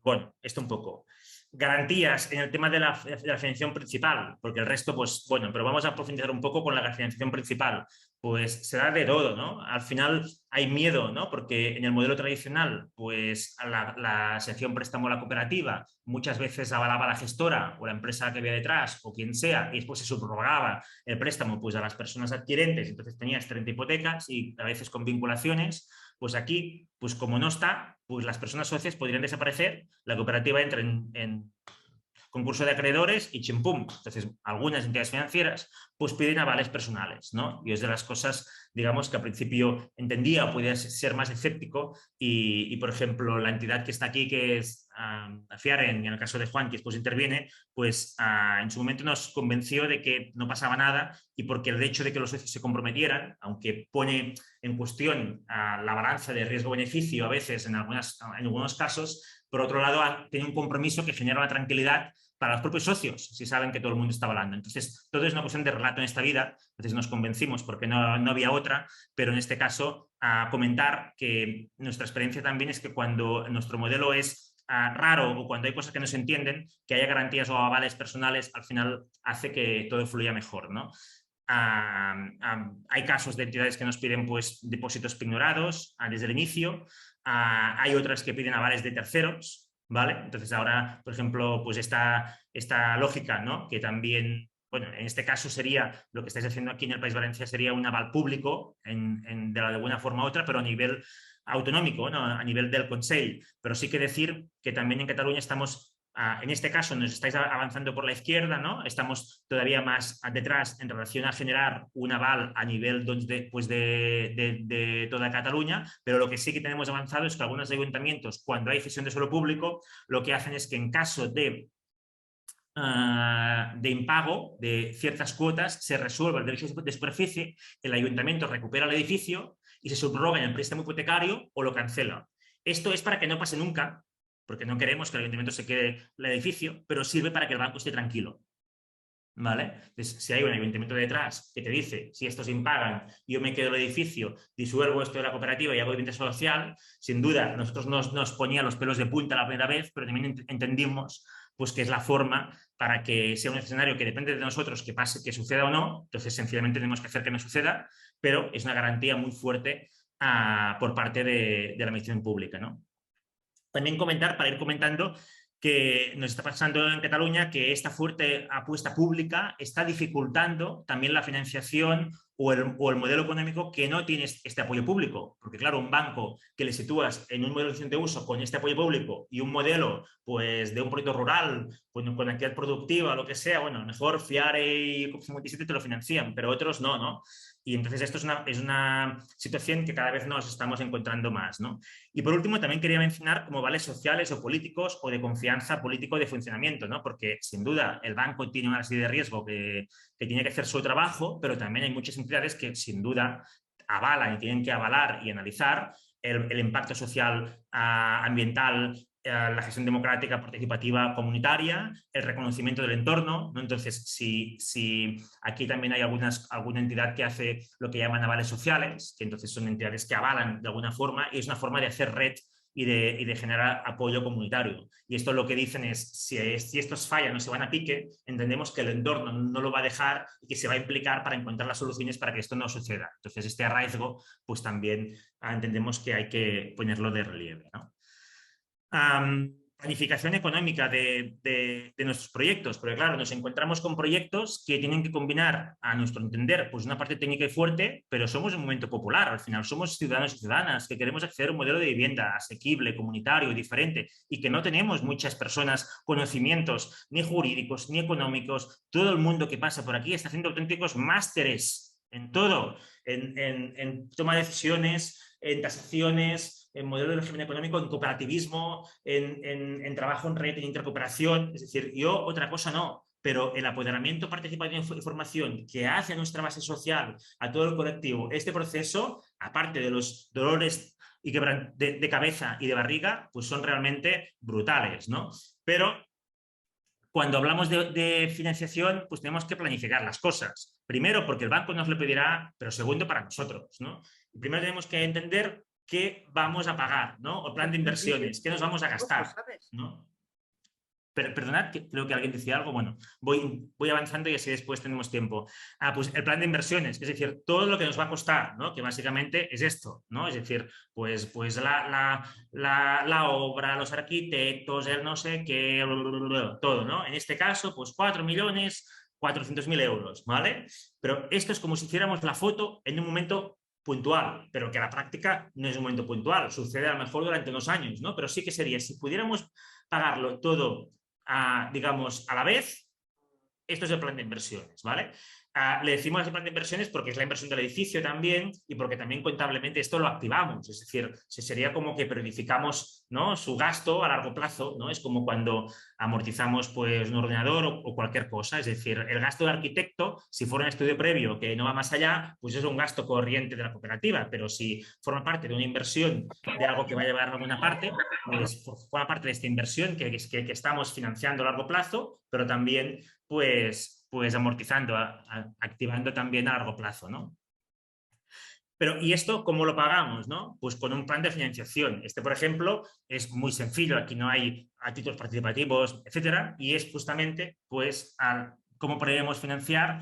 Bueno, esto un poco. Garantías en el tema de la financiación principal, porque el resto, pues bueno, pero vamos a profundizar un poco con la financiación principal. Pues se da de todo, ¿no? Al final hay miedo, ¿no? Porque en el modelo tradicional, pues la sección préstamo a la cooperativa muchas veces avalaba la gestora o la empresa que había detrás o quien sea y después se subrogaba el préstamo pues a las personas adquirentes, entonces tenías 30 hipotecas y a veces con vinculaciones. Pues aquí, pues como no está, pues las personas socias podrían desaparecer, la cooperativa entra en concurso de acreedores y chimpum. Entonces, algunas entidades financieras pues piden avales personales, ¿no? Y es de las cosas, digamos, que al principio entendía o podía ser más escéptico y, por ejemplo, la entidad que está aquí, que es Fiaren, y en el caso de Juan, que después interviene, pues en su momento nos convenció de que no pasaba nada y porque el hecho de que los socios se comprometieran, aunque pone en cuestión la balanza de riesgo-beneficio a veces en algunos casos. Por otro lado, tiene un compromiso que genera una tranquilidad para los propios socios, si saben que todo el mundo está avalando. Entonces, todo es una cuestión de relato en esta vida. Entonces nos convencimos porque no había otra, pero en este caso a comentar que nuestra experiencia también es que cuando nuestro modelo es raro o cuando hay cosas que no se entienden, que haya garantías o avales personales, al final hace que todo fluya mejor, ¿no? Hay casos de entidades que nos piden pues, depósitos pignorados desde el inicio, hay otras que piden avales de terceros, ¿vale? Entonces ahora, por ejemplo, pues esta lógica, ¿no? Que también, bueno, en este caso sería, lo que estáis haciendo aquí en el País Valencia sería un aval público de alguna forma u otra, pero a nivel autonómico, ¿no? A nivel del Consell. Pero sí que decir que también en Cataluña estamos, en este caso nos estáis avanzando por la izquierda, ¿no? Estamos todavía más detrás en relación a generar un aval a nivel de toda Cataluña, pero lo que sí que tenemos avanzado es que algunos ayuntamientos, cuando hay cesión de suelo público, lo que hacen es que en caso de impago de ciertas cuotas se resuelve el derecho de superficie, el ayuntamiento recupera el edificio y se subroga en el préstamo hipotecario o lo cancela. Esto es para que no pase nunca, porque no queremos que el ayuntamiento se quede el edificio, pero sirve para que el banco esté tranquilo, ¿vale? Entonces, si hay un ayuntamiento detrás que te dice, si estos impagan, yo me quedo el edificio, disuelvo esto de la cooperativa y hago vivienda social, sin duda, nosotros nos ponía los pelos de punta la primera vez, pero también entendimos pues que es la forma para que sea un escenario que depende de nosotros que pase, que suceda o no. Entonces, sencillamente tenemos que hacer que no suceda, pero es una garantía muy fuerte por parte de la administración pública, ¿no? También comentar, para ir comentando, que nos está pasando en Cataluña que esta fuerte apuesta pública está dificultando también la financiación o el modelo económico que no tiene este apoyo público. Porque claro, un banco que le sitúas en un modelo de uso con este apoyo público y un modelo pues, de un proyecto rural con actividad productiva o lo que sea, bueno, mejor Fiare y COP57 te lo financian, pero otros no, ¿no? Y entonces esto es una situación que cada vez nos estamos encontrando más, ¿no? Y por último, también quería mencionar como vales sociales o políticos o de confianza político de funcionamiento, ¿no? Porque sin duda el banco tiene una serie de riesgo que tiene que hacer su trabajo, pero también hay muchas entidades que sin duda avalan y tienen que avalar y analizar el impacto social, ambiental, la gestión democrática, participativa, comunitaria, el reconocimiento del entorno, ¿no? Entonces, si aquí también hay alguna entidad que hace lo que llaman avales sociales, que entonces son entidades que avalan de alguna forma y es una forma de hacer red y de generar apoyo comunitario. Y esto lo que dicen es, si estos fallan o se van a pique, entendemos que el entorno no lo va a dejar y que se va a implicar para encontrar las soluciones para que esto no suceda. Entonces, este arraigo, pues también entendemos que hay que ponerlo de relieve, ¿no? Planificación económica de nuestros proyectos, porque claro, nos encontramos con proyectos que tienen que combinar, a nuestro entender, pues una parte técnica y fuerte, pero somos un movimiento popular, al final somos ciudadanos y ciudadanas que queremos acceder a un modelo de vivienda asequible, comunitario, diferente, y que no tenemos muchas personas conocimientos ni jurídicos ni económicos. Todo el mundo que pasa por aquí está haciendo auténticos másteres en todo, en toma de decisiones, en tasaciones, en modelo de régimen económico, en cooperativismo, en trabajo en red, en intercooperación. Es decir, yo otra cosa no, pero el apoderamiento participativo y formación que hace a nuestra base social, a todo el colectivo, este proceso, aparte de los dolores de cabeza y de barriga, pues son realmente brutales, ¿no? Pero cuando hablamos de financiación, pues tenemos que planificar las cosas. Primero, porque el banco nos lo pedirá, pero segundo, para nosotros, ¿no? Primero tenemos que entender qué vamos a pagar, ¿no? O plan de inversiones, qué nos vamos a gastar, ¿no? Perdonad, creo que alguien decía algo. Bueno, voy avanzando y así después tenemos tiempo. Pues el plan de inversiones, es decir, todo lo que nos va a costar, ¿no? Que básicamente es esto, ¿no? Es decir, pues la obra, los arquitectos, el no sé qué, todo, ¿no? En este caso, pues 4.400.000 euros, ¿vale? Pero esto es como si hiciéramos la foto en un momento puntual, pero que la práctica no es un momento puntual, sucede a lo mejor durante 2 años, ¿no? Pero sí que sería, si pudiéramos pagarlo todo digamos, a la vez, esto es el plan de inversiones, ¿vale? le decimos ese plan de inversiones porque es la inversión del edificio también y porque también contablemente esto lo activamos. Es decir, sería como que periodificamos, ¿no?, su gasto a largo plazo, ¿no? Es como cuando amortizamos pues, un ordenador o cualquier cosa. Es decir, el gasto de arquitecto, si fuera un estudio previo que no va más allá, pues es un gasto corriente de la cooperativa. Pero si forma parte de una inversión de algo que va a llevar a alguna parte, pues forma parte de esta inversión que estamos financiando a largo plazo, pero también pues amortizando, activando también a largo plazo, ¿no? Pero, ¿y esto cómo lo pagamos, no? Pues con un plan de financiación. Este, por ejemplo, es muy sencillo. Aquí no hay títulos participativos, etcétera. Y es justamente, pues, cómo podemos financiar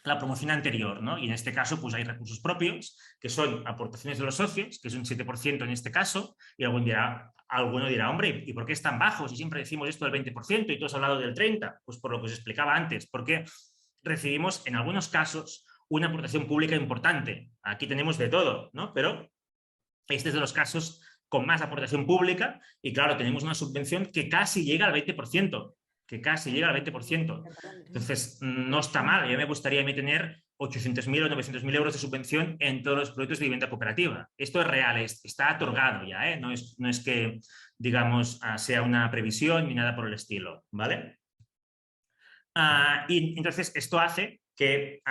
la promoción anterior, ¿no? Y en este caso, pues hay recursos propios, que son aportaciones de los socios, que es un 7% en este caso, y alguno dirá, hombre, ¿y por qué es tan bajo? Si siempre decimos esto del 20% y todos han hablado del 30%, pues por lo que os explicaba antes, porque recibimos en algunos casos una aportación pública importante. Aquí tenemos de todo, ¿no? Pero este es de los casos con más aportación pública y claro, tenemos una subvención que casi llega al 20%. Entonces, no está mal. Yo me gustaría tener 800.000 o 900.000 euros de subvención en todos los proyectos de vivienda cooperativa. Esto es real, está otorgado ya, ¿eh? No es que, digamos, sea una previsión ni nada por el estilo, ¿vale? Y entonces esto hace que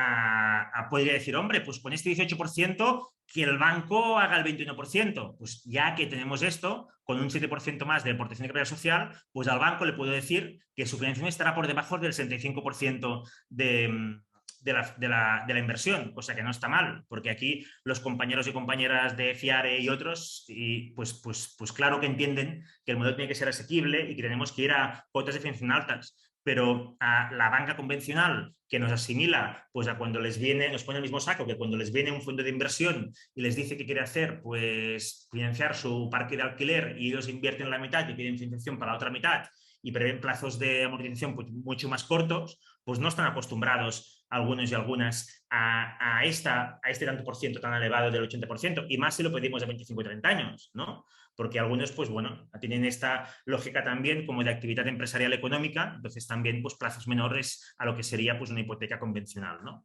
podría decir, hombre, pues con este 18% que el banco haga el 21%. Pues ya que tenemos esto, con un 7% más de aportación de capital social, pues al banco le puedo decir que su financiación estará por debajo del 65% de la inversión, cosa que no está mal, porque aquí los compañeros y compañeras de FIARE y otros, pues claro que entienden que el modelo tiene que ser asequible y que tenemos que ir a cuotas de financiación altas. Pero a la banca convencional que nos asimila pues a cuando les viene, nos pone el mismo saco que cuando les viene un fondo de inversión y les dice que quiere hacer, pues financiar su parque de alquiler y ellos invierten la mitad y piden financiación para la otra mitad y prevén plazos de amortización pues, mucho más cortos, pues no están acostumbrados algunos y algunas a este tanto por ciento tan elevado del 80%, y más si lo pedimos de 25 y 30 años, ¿no? Porque algunos, pues bueno, tienen esta lógica también como de actividad empresarial económica, entonces también pues plazos menores a lo que sería pues una hipoteca convencional, ¿no?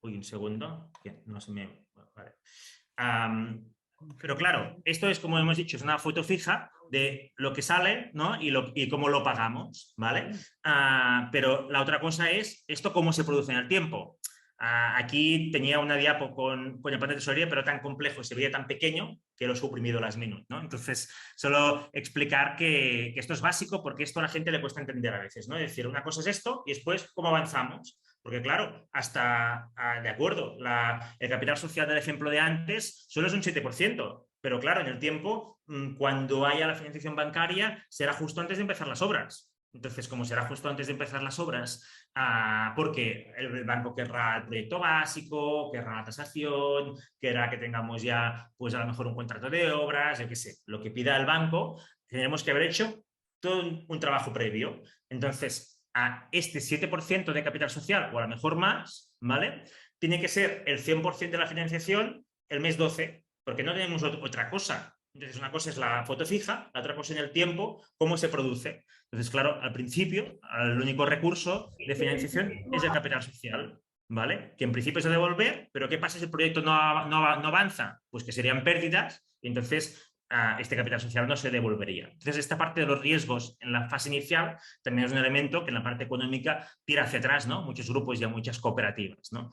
Uy, un segundo, que no se me... Vale. Pero claro, esto es, como hemos dicho, es una foto fija de lo que sale, ¿no? y cómo lo pagamos, ¿vale? Pero la otra cosa es esto cómo se produce en el tiempo. Aquí tenía una diapo con el plan de tesorería, pero tan complejo y se veía tan pequeño que lo he suprimido las minutes, ¿no? Entonces, solo explicar que esto es básico porque esto a la gente le cuesta entender a veces, ¿no? Es decir, una cosa es esto y después cómo avanzamos. Porque claro, de acuerdo, el capital social del ejemplo de antes solo es un 7%, pero claro, en el tiempo, cuando haya la financiación bancaria, será justo antes de empezar las obras. Entonces, como será justo antes de empezar las obras, porque el banco querrá el proyecto básico, querrá la tasación, querrá que tengamos ya, pues a lo mejor un contrato de obras, yo qué sé, lo que pida el banco, tendremos que haber hecho todo un trabajo previo. Entonces, a este 7% de capital social, o a lo mejor más, ¿vale? Tiene que ser el 100% de la financiación el mes 12, porque no tenemos otra cosa. Entonces, una cosa es la foto fija, la otra cosa en el tiempo, cómo se produce. Entonces, claro, al principio, el único recurso de financiación es el capital social, ¿vale? Que en principio se devolver, pero ¿qué pasa si el proyecto no avanza? Pues que serían pérdidas y entonces este capital social no se devolvería. Entonces, esta parte de los riesgos en la fase inicial también es un elemento que en la parte económica tira hacia atrás, ¿no? Muchos grupos y a muchas cooperativas, ¿no?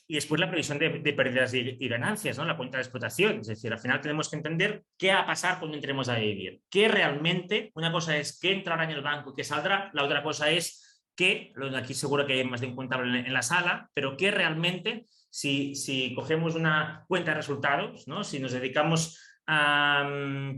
Y después la previsión de pérdidas y ganancias, ¿no? La cuenta de explotación. Es decir, al final tenemos que entender qué va a pasar cuando entremos a vivir. Que realmente, una cosa es qué entrará en el banco y qué saldrá, la otra cosa es que, aquí seguro que hay más de un contable en la sala, pero que realmente, si cogemos una cuenta de resultados, ¿no? Si nos dedicamos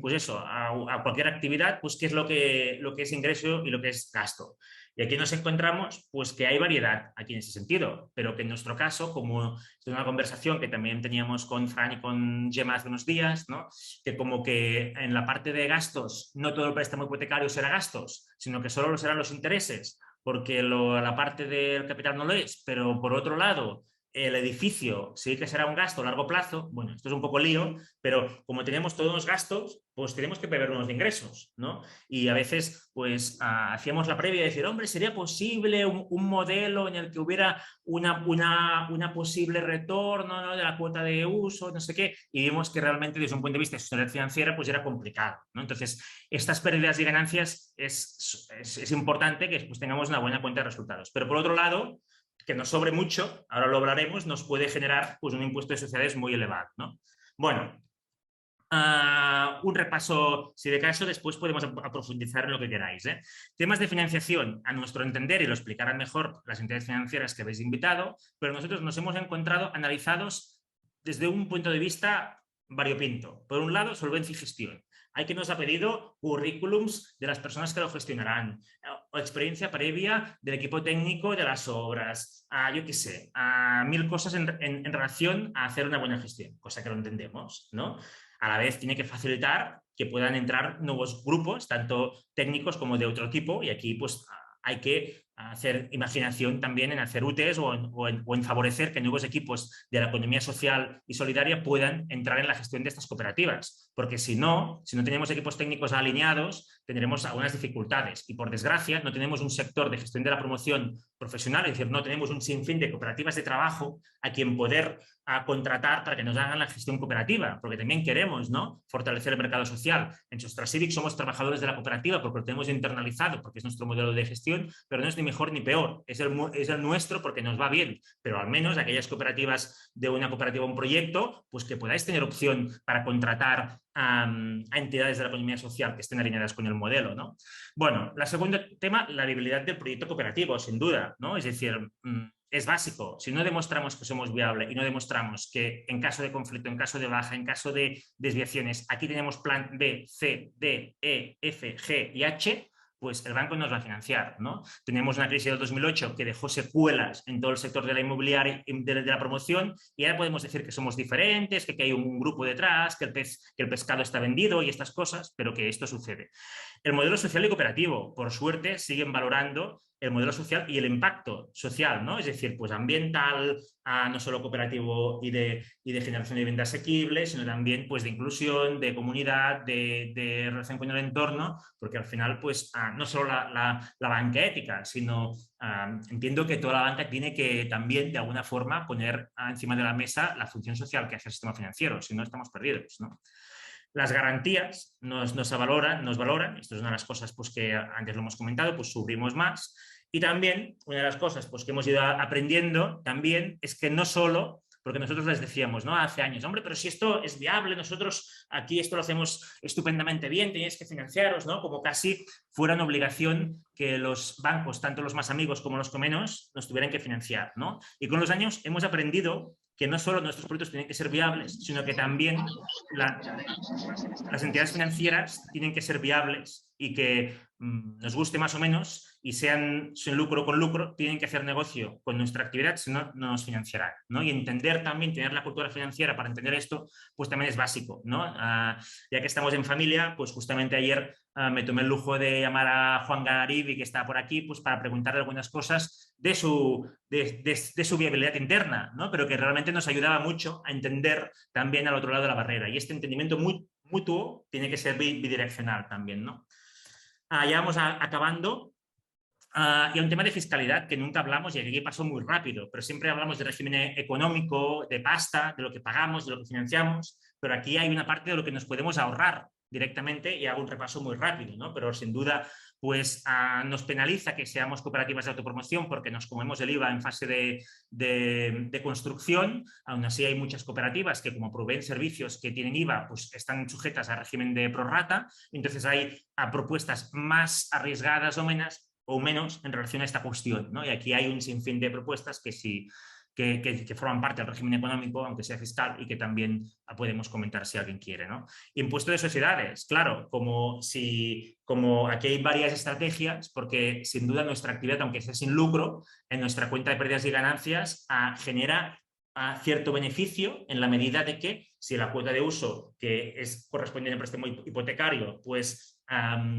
pues eso, a cualquier actividad, pues qué es lo que es ingreso y lo que es gasto. Y aquí nos encontramos pues que hay variedad aquí en ese sentido, pero que en nuestro caso, como es una conversación que también teníamos con Fran y con Gemma hace unos días, ¿no? Que como que en la parte de gastos no todo el préstamo hipotecario será gastos, sino que solo lo serán los intereses, porque la parte del capital no lo es, pero por otro lado el edificio sí que será un gasto a largo plazo. Bueno, esto es un poco lío, pero como tenemos todos los gastos, pues tenemos que prever unos ingresos, ¿no? Y a veces, pues, hacíamos la previa de decir, hombre, ¿sería posible un modelo en el que hubiera una posible retorno, ¿no?, de la cuota de uso, no sé qué? Y vimos que realmente desde un punto de vista de sostenibilidad financiera, pues era complicado, ¿no? Entonces, estas pérdidas y ganancias es importante que pues, tengamos una buena cuenta de resultados. Pero por otro lado, que nos sobre mucho, ahora lo hablaremos, nos puede generar pues, un impuesto de sociedades muy elevado, ¿no? Bueno, un repaso, si de caso, después podemos profundizar en lo que queráis, ¿eh? Temas de financiación, a nuestro entender, y lo explicarán mejor las entidades financieras que habéis invitado, pero nosotros nos hemos encontrado analizados desde un punto de vista variopinto. Por un lado, solvencia y gestión. Hay quien nos ha pedido currículums de las personas que lo gestionarán, o experiencia previa del equipo técnico de las obras, yo qué sé, mil cosas en relación a hacer una buena gestión, cosa que lo entendemos, ¿no? A la vez tiene que facilitar que puedan entrar nuevos grupos, tanto técnicos como de otro tipo, y aquí pues hay que hacer imaginación también en hacer UTEs o en favorecer que nuevos equipos de la economía social y solidaria puedan entrar en la gestión de estas cooperativas, porque si no tenemos equipos técnicos alineados, tendremos algunas dificultades y, por desgracia, no tenemos un sector de gestión de la promoción profesional, es decir, no tenemos un sinfín de cooperativas de trabajo a quien poder contratar para que nos hagan la gestión cooperativa, porque también queremos, ¿no?, fortalecer el mercado social. En Sostracivic somos trabajadores de la cooperativa porque lo tenemos internalizado, porque es nuestro modelo de gestión, pero no es ni mejor ni peor, es el nuestro porque nos va bien, pero al menos aquellas cooperativas de una cooperativa o un proyecto, pues que podáis tener opción para contratar a entidades de la economía social que estén alineadas con el modelo, ¿no? Bueno, el segundo tema, la viabilidad del proyecto cooperativo, sin duda, ¿no? Es decir, es básico. Si no demostramos que somos viables y no demostramos que en caso de conflicto, en caso de baja, en caso de desviaciones, aquí tenemos plan B, C, D, E, F, G y H, pues el banco nos va a financiar, ¿no? Tenemos una crisis del 2008 que dejó secuelas en todo el sector de la inmobiliaria, de la promoción, y ahora podemos decir que somos diferentes, que hay un grupo detrás, que el pescado está vendido y estas cosas, pero que esto sucede. El modelo social y cooperativo, por suerte, siguen valorando el modelo social y el impacto social, ¿no? Es decir, pues ambiental, no solo cooperativo y de generación de vivienda asequible, sino también pues de inclusión, de comunidad, de relación con el entorno, porque al final pues no solo la banca ética, sino entiendo que toda la banca tiene que también de alguna forma poner encima de la mesa la función social que hace el sistema financiero, si no estamos perdidos, ¿no? Las garantías nos valoran, esto es una de las cosas pues, que antes lo hemos comentado, pues subimos más. Y también una de las cosas pues, que hemos ido aprendiendo también es que no solo, porque nosotros les decíamos, ¿no?, hace años, hombre, pero si esto es viable, nosotros aquí esto lo hacemos estupendamente bien, tenéis que financiaros, ¿no?, como casi fuera una obligación que los bancos, tanto los más amigos como los que menos, nos tuvieran que financiar, ¿no? Y con los años hemos aprendido que no solo nuestros proyectos tienen que ser viables, sino que también las entidades financieras tienen que ser viables y que nos guste más o menos y sean sin lucro o con lucro, tienen que hacer negocio con nuestra actividad, si no, no nos financiarán, ¿no? Y entender también, tener la cultura financiera para entender esto, pues también es básico, ¿no? Ya que estamos en familia, pues justamente ayer me tomé el lujo de llamar a Juan Garibi, que está por aquí, pues para preguntarle algunas cosas de su viabilidad interna, ¿no? Pero que realmente nos ayudaba mucho a entender también al otro lado de la barrera. Y este entendimiento mutuo tiene que ser bidireccional también, ¿no? Ya vamos acabando. Y hay un tema de fiscalidad que nunca hablamos y aquí pasó muy rápido, pero siempre hablamos de régimen económico, de pasta, de lo que pagamos, de lo que financiamos, pero aquí hay una parte de lo que nos podemos ahorrar directamente y hago un repaso muy rápido, ¿no? Pero sin duda pues nos penaliza que seamos cooperativas de autopromoción porque nos comemos el IVA en fase de construcción. Aún así hay muchas cooperativas que, como proveen servicios que tienen IVA, pues están sujetas al régimen de prorrata. Entonces hay propuestas más arriesgadas o menos en relación a esta cuestión, ¿no? Y aquí hay un sinfín de propuestas que forman parte del régimen económico, aunque sea fiscal, y que también podemos comentar si alguien quiere, ¿no? Impuesto de sociedades, claro, como aquí hay varias estrategias, porque sin duda nuestra actividad, aunque sea sin lucro, en nuestra cuenta de pérdidas y ganancias genera cierto beneficio en la medida de que si la cuota de uso que es correspondiente al préstamo hipotecario, pues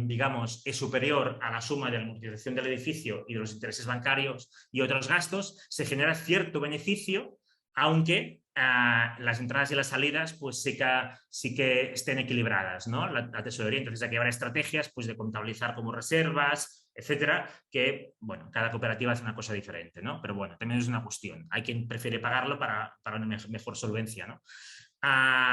digamos, es superior a la suma de la amortización del edificio y de los intereses bancarios y otros gastos, se genera cierto beneficio aunque las entradas y las salidas pues sí que estén equilibradas, ¿no? La tesorería. Entonces hay que haber estrategias pues, de contabilizar como reservas, etcétera, que, bueno, cada cooperativa hace una cosa diferente, ¿no? Pero bueno, también es una cuestión. Hay quien prefiere pagarlo para una mejor solvencia, ¿no?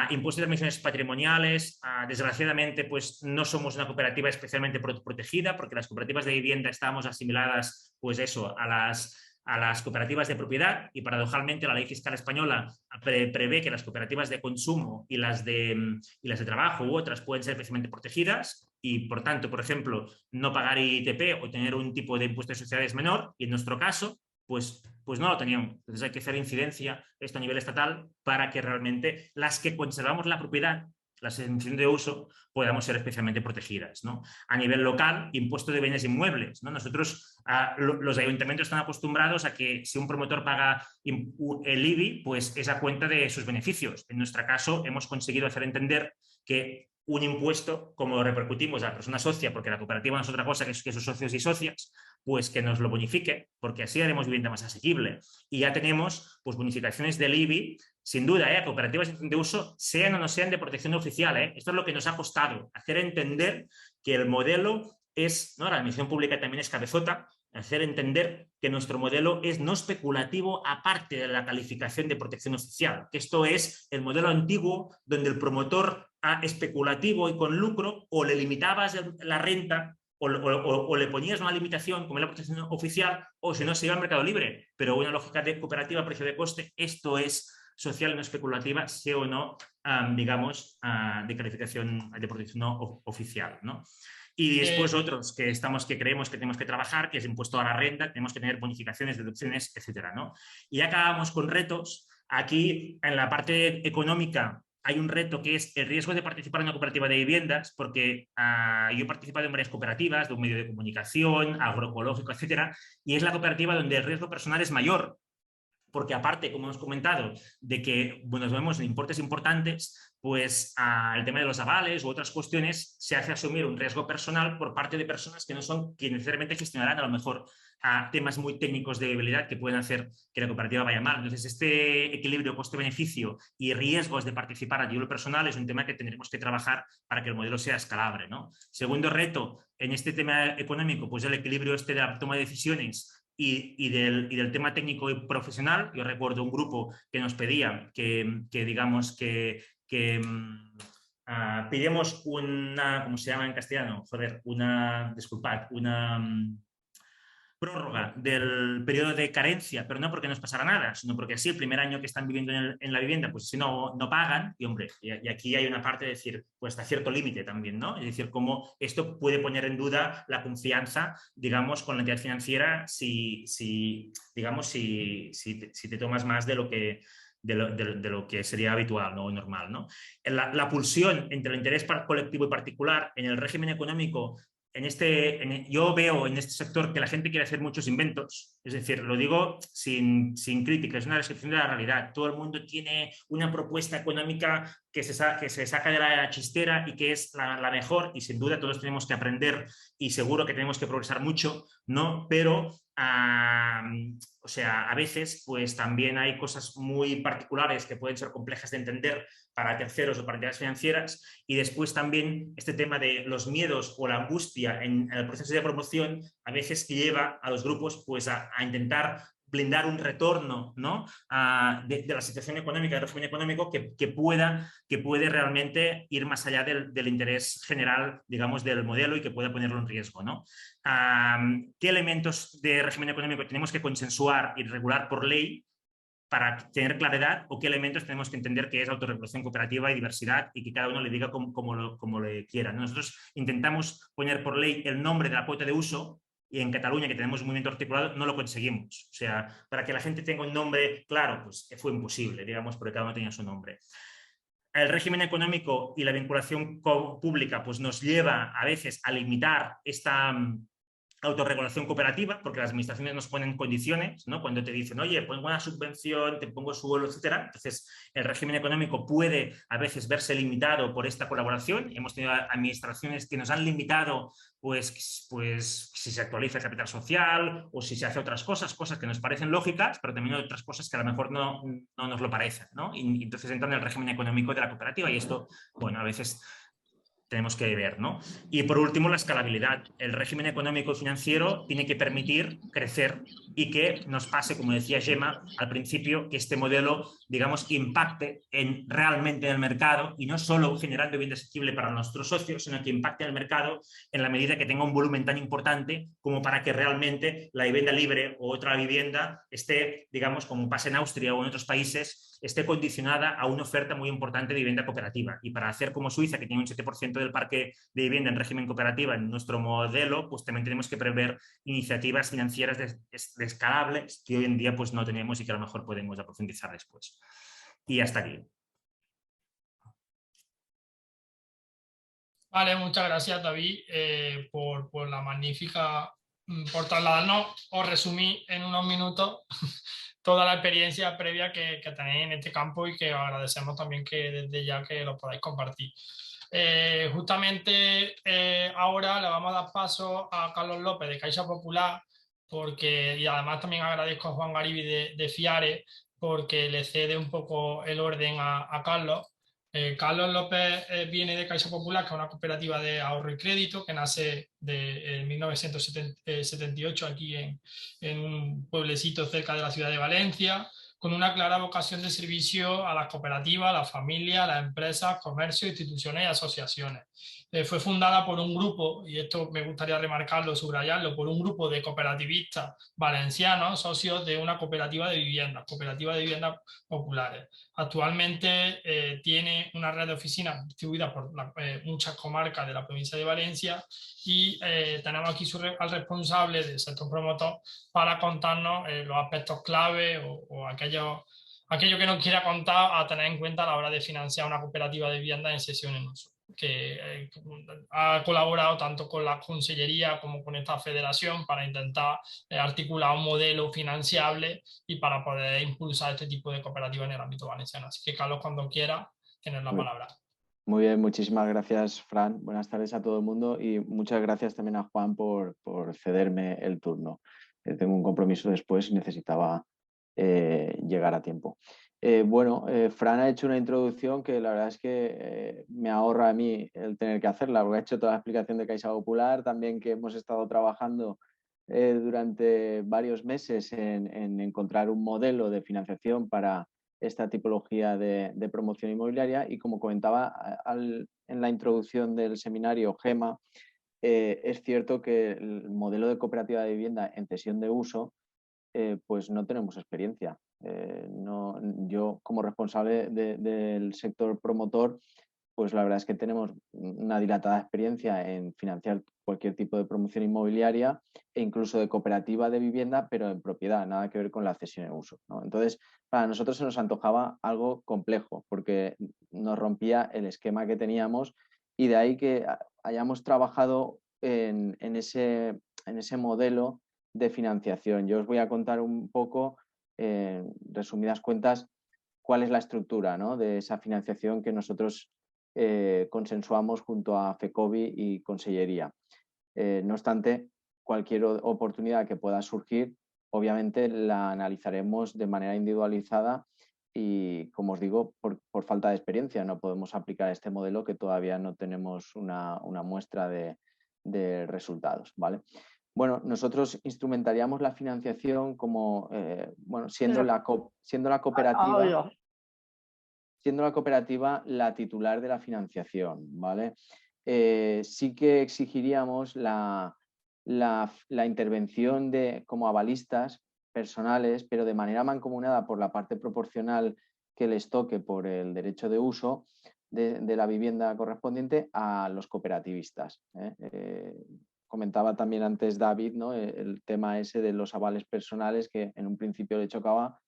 Impuestos de transmisiones patrimoniales, desgraciadamente pues no somos una cooperativa especialmente protegida, porque las cooperativas de vivienda estamos asimiladas pues eso a las cooperativas de propiedad, y paradojalmente la ley fiscal española prevé que las cooperativas de consumo y las de trabajo u otras pueden ser especialmente protegidas y, por tanto, por ejemplo, no pagar ITP o tener un tipo de impuesto de sociedades menor, y en nuestro caso pues no lo teníamos. Entonces hay que hacer incidencia esto a nivel estatal para que realmente las que conservamos la propiedad, las exenciones de uso, podamos ser especialmente protegidas, ¿no? A nivel local, impuesto de bienes inmuebles, ¿no? Nosotros, los ayuntamientos están acostumbrados a que si un promotor paga el IBI, pues es a cuenta de sus beneficios. En nuestro caso, hemos conseguido hacer entender que un impuesto, como lo repercutimos a la persona socia, porque la cooperativa no es otra cosa que sus socios y socias, pues que nos lo bonifique, porque así haremos vivienda más asequible. Y ya tenemos pues, bonificaciones del IBI, sin duda, cooperativas de uso, sean o no sean de protección oficial. Esto es lo que nos ha costado, hacer entender que el modelo es, ¿no? La administración pública también es cabezota, hacer entender que nuestro modelo es no especulativo aparte de la calificación de protección oficial, que esto es el modelo antiguo donde el promotor especulativo y con lucro o le limitabas la renta o le ponías una limitación como la protección oficial, o si no se iba al mercado libre. Pero una lógica de cooperativa, precio de coste, esto es social y no especulativa, sea o no, digamos, de calificación de protección oficial, ¿no? Y después otros que creemos que tenemos que trabajar, que es impuesto a la renta, tenemos que tener bonificaciones, deducciones, etcétera, ¿no? Y ya acabamos con retos. Aquí, en la parte económica, hay un reto que es el riesgo de participar en una cooperativa de viviendas, porque yo he participado en varias cooperativas de un medio de comunicación, agroecológico, etcétera, y es la cooperativa donde el riesgo personal es mayor, porque aparte, como hemos comentado, de que nos vemos en importes importantes, pues el tema de los avales u otras cuestiones se hace asumir un riesgo personal por parte de personas que no son quienes necesariamente gestionarán a lo mejor temas muy técnicos de viabilidad que pueden hacer que la cooperativa vaya mal. Entonces, este equilibrio coste-beneficio y riesgos de participar a nivel personal es un tema que tendremos que trabajar para que el modelo sea escalable, ¿no? Segundo reto, en este tema económico, pues el equilibrio de la toma de decisiones y del tema técnico y profesional. Yo recuerdo un grupo que nos pedía que digamos, que pidamos una, ¿cómo se llama en castellano? Joder, disculpad, una prórroga del periodo de carencia, pero no porque nos pasara nada, sino porque así el primer año que están viviendo en la vivienda, pues si no pagan, y hombre, y aquí hay una parte de decir, pues hasta cierto límite también, ¿no? Es decir, cómo esto puede poner en duda la confianza, digamos, con la entidad financiera si te tomas más de lo que sería habitual, ¿no? O normal, ¿no? La pulsión entre el interés colectivo y particular en el régimen económico. Yo veo en este sector que la gente quiere hacer muchos inventos, es decir, lo digo sin crítica, es una descripción de la realidad. Todo el mundo tiene una propuesta económica que se saca de la chistera y que es la mejor, y sin duda todos tenemos que aprender y seguro que tenemos que progresar mucho, ¿no? Pero o sea, a veces pues también hay cosas muy particulares que pueden ser complejas de entender para terceros o para entidades financieras, y después también este tema de los miedos o la angustia en el proceso de promoción a veces lleva a los grupos pues a intentar blindar un retorno, ¿no? de la situación económica, del régimen económico que puede realmente ir más allá del interés general, digamos, del modelo, y que pueda ponerlo en riesgo, ¿no? ¿Qué elementos de régimen económico tenemos que consensuar y regular por ley para tener claridad, o qué elementos tenemos que entender que es autorregulación cooperativa y diversidad, y que cada uno le diga como le quiera? Nosotros intentamos poner por ley el nombre de la cuota de uso, y en Cataluña, que tenemos un movimiento articulado, no lo conseguimos. O sea, para que la gente tenga un nombre claro, pues fue imposible, digamos, porque cada uno tenía su nombre. El régimen económico y la vinculación pública pues nos lleva a veces a limitar esta autorregulación cooperativa, porque las administraciones nos ponen condiciones, ¿no? Cuando te dicen, oye, pongo una subvención, te pongo suelo, etcétera. Entonces, el régimen económico puede a veces verse limitado por esta colaboración. Hemos tenido administraciones que nos han limitado, pues si se actualiza el capital social o si se hace otras cosas que nos parecen lógicas, pero también otras cosas que a lo mejor no nos lo parecen, ¿no? Y entonces entra en el régimen económico de la cooperativa y esto, bueno, a veces tenemos que ver, ¿no? Y por último, la escalabilidad. El régimen económico y financiero tiene que permitir crecer y que nos pase, como decía Gemma al principio, que este modelo, digamos, impacte realmente en el mercado y no solo generando vivienda asequible para nuestros socios, sino que impacte en el mercado en la medida que tenga un volumen tan importante como para que realmente la vivienda libre o otra vivienda esté, digamos, como pasa en Austria o en otros países, esté condicionada a una oferta muy importante de vivienda cooperativa. Y para hacer como Suiza, que tiene un 7% del parque de vivienda en régimen cooperativa en nuestro modelo, pues también tenemos que prever iniciativas financieras escalables que hoy en día pues no tenemos y que a lo mejor podemos profundizar después. Y hasta aquí. Vale, muchas gracias, David, por la magnífica, por trasladarnos o resumir en unos minutos toda la experiencia previa que tenéis en este campo y que os agradecemos también que desde ya que lo podáis compartir. Justamente ahora le vamos a dar paso a Carlos López de Caixa Popular, y además también agradezco a Juan Garibi de FIARE porque le cede un poco el orden a Carlos. Carlos López viene de Caixa Popular, que es una cooperativa de ahorro y crédito que nace en 1978 aquí en un pueblecito cerca de la ciudad de Valencia, con una clara vocación de servicio a las cooperativas, a las familias, a las empresas, comercios, instituciones y asociaciones. Fue fundada por un grupo, y esto me gustaría remarcarlo, subrayarlo, por un grupo de cooperativistas valencianos, socios de una cooperativa de viviendas populares. Actualmente tiene una red de oficinas distribuida por muchas comarcas de la provincia de Valencia y tenemos aquí al responsable del sector promotor para contarnos los aspectos clave o aquello que nos quiera contar a tener en cuenta a la hora de financiar una cooperativa de vivienda en cesión en uso, que ha colaborado tanto con la Consellería como con esta federación para intentar articular un modelo financiable y para poder impulsar este tipo de cooperativas en el ámbito valenciano. Así que, Carlos, cuando quiera, tienes la palabra. Muy bien, muchísimas gracias, Fran. Buenas tardes a todo el mundo y muchas gracias también a Juan por cederme el turno. Tengo un compromiso después y necesitaba llegar a tiempo. Fran ha hecho una introducción que la verdad es que me ahorra a mí el tener que hacerla, porque ha hecho toda la explicación de Caixa Popular, también que hemos estado trabajando durante varios meses en encontrar un modelo de financiación para esta tipología de promoción inmobiliaria y como comentaba en la introducción del seminario Gemma, es cierto que el modelo de cooperativa de vivienda en cesión de uso pues no tenemos experiencia. Yo como responsable del sector promotor, pues la verdad es que tenemos una dilatada experiencia en financiar cualquier tipo de promoción inmobiliaria e incluso de cooperativa de vivienda, pero en propiedad, nada que ver con la cesión en uso, ¿no? Entonces, para nosotros se nos antojaba algo complejo porque nos rompía el esquema que teníamos y de ahí que hayamos trabajado en ese modelo de financiación. Yo os voy a contar un poco, en resumidas cuentas, cuál es la estructura, ¿no?, de esa financiación que nosotros consensuamos junto a FECOBI y Consellería. No obstante, cualquier oportunidad que pueda surgir, obviamente la analizaremos de manera individualizada y, como os digo, por falta de experiencia no podemos aplicar este modelo que todavía no tenemos una muestra de resultados, ¿vale? Bueno, nosotros instrumentaríamos la financiación como, siendo la cooperativa... Siendo la cooperativa la titular de la financiación, ¿vale? Sí que exigiríamos la intervención como avalistas personales, pero de manera mancomunada por la parte proporcional que les toque por el derecho de uso de la vivienda correspondiente a los cooperativistas. Comentaba también antes David, ¿no?, el tema ese de los avales personales que en un principio le chocaba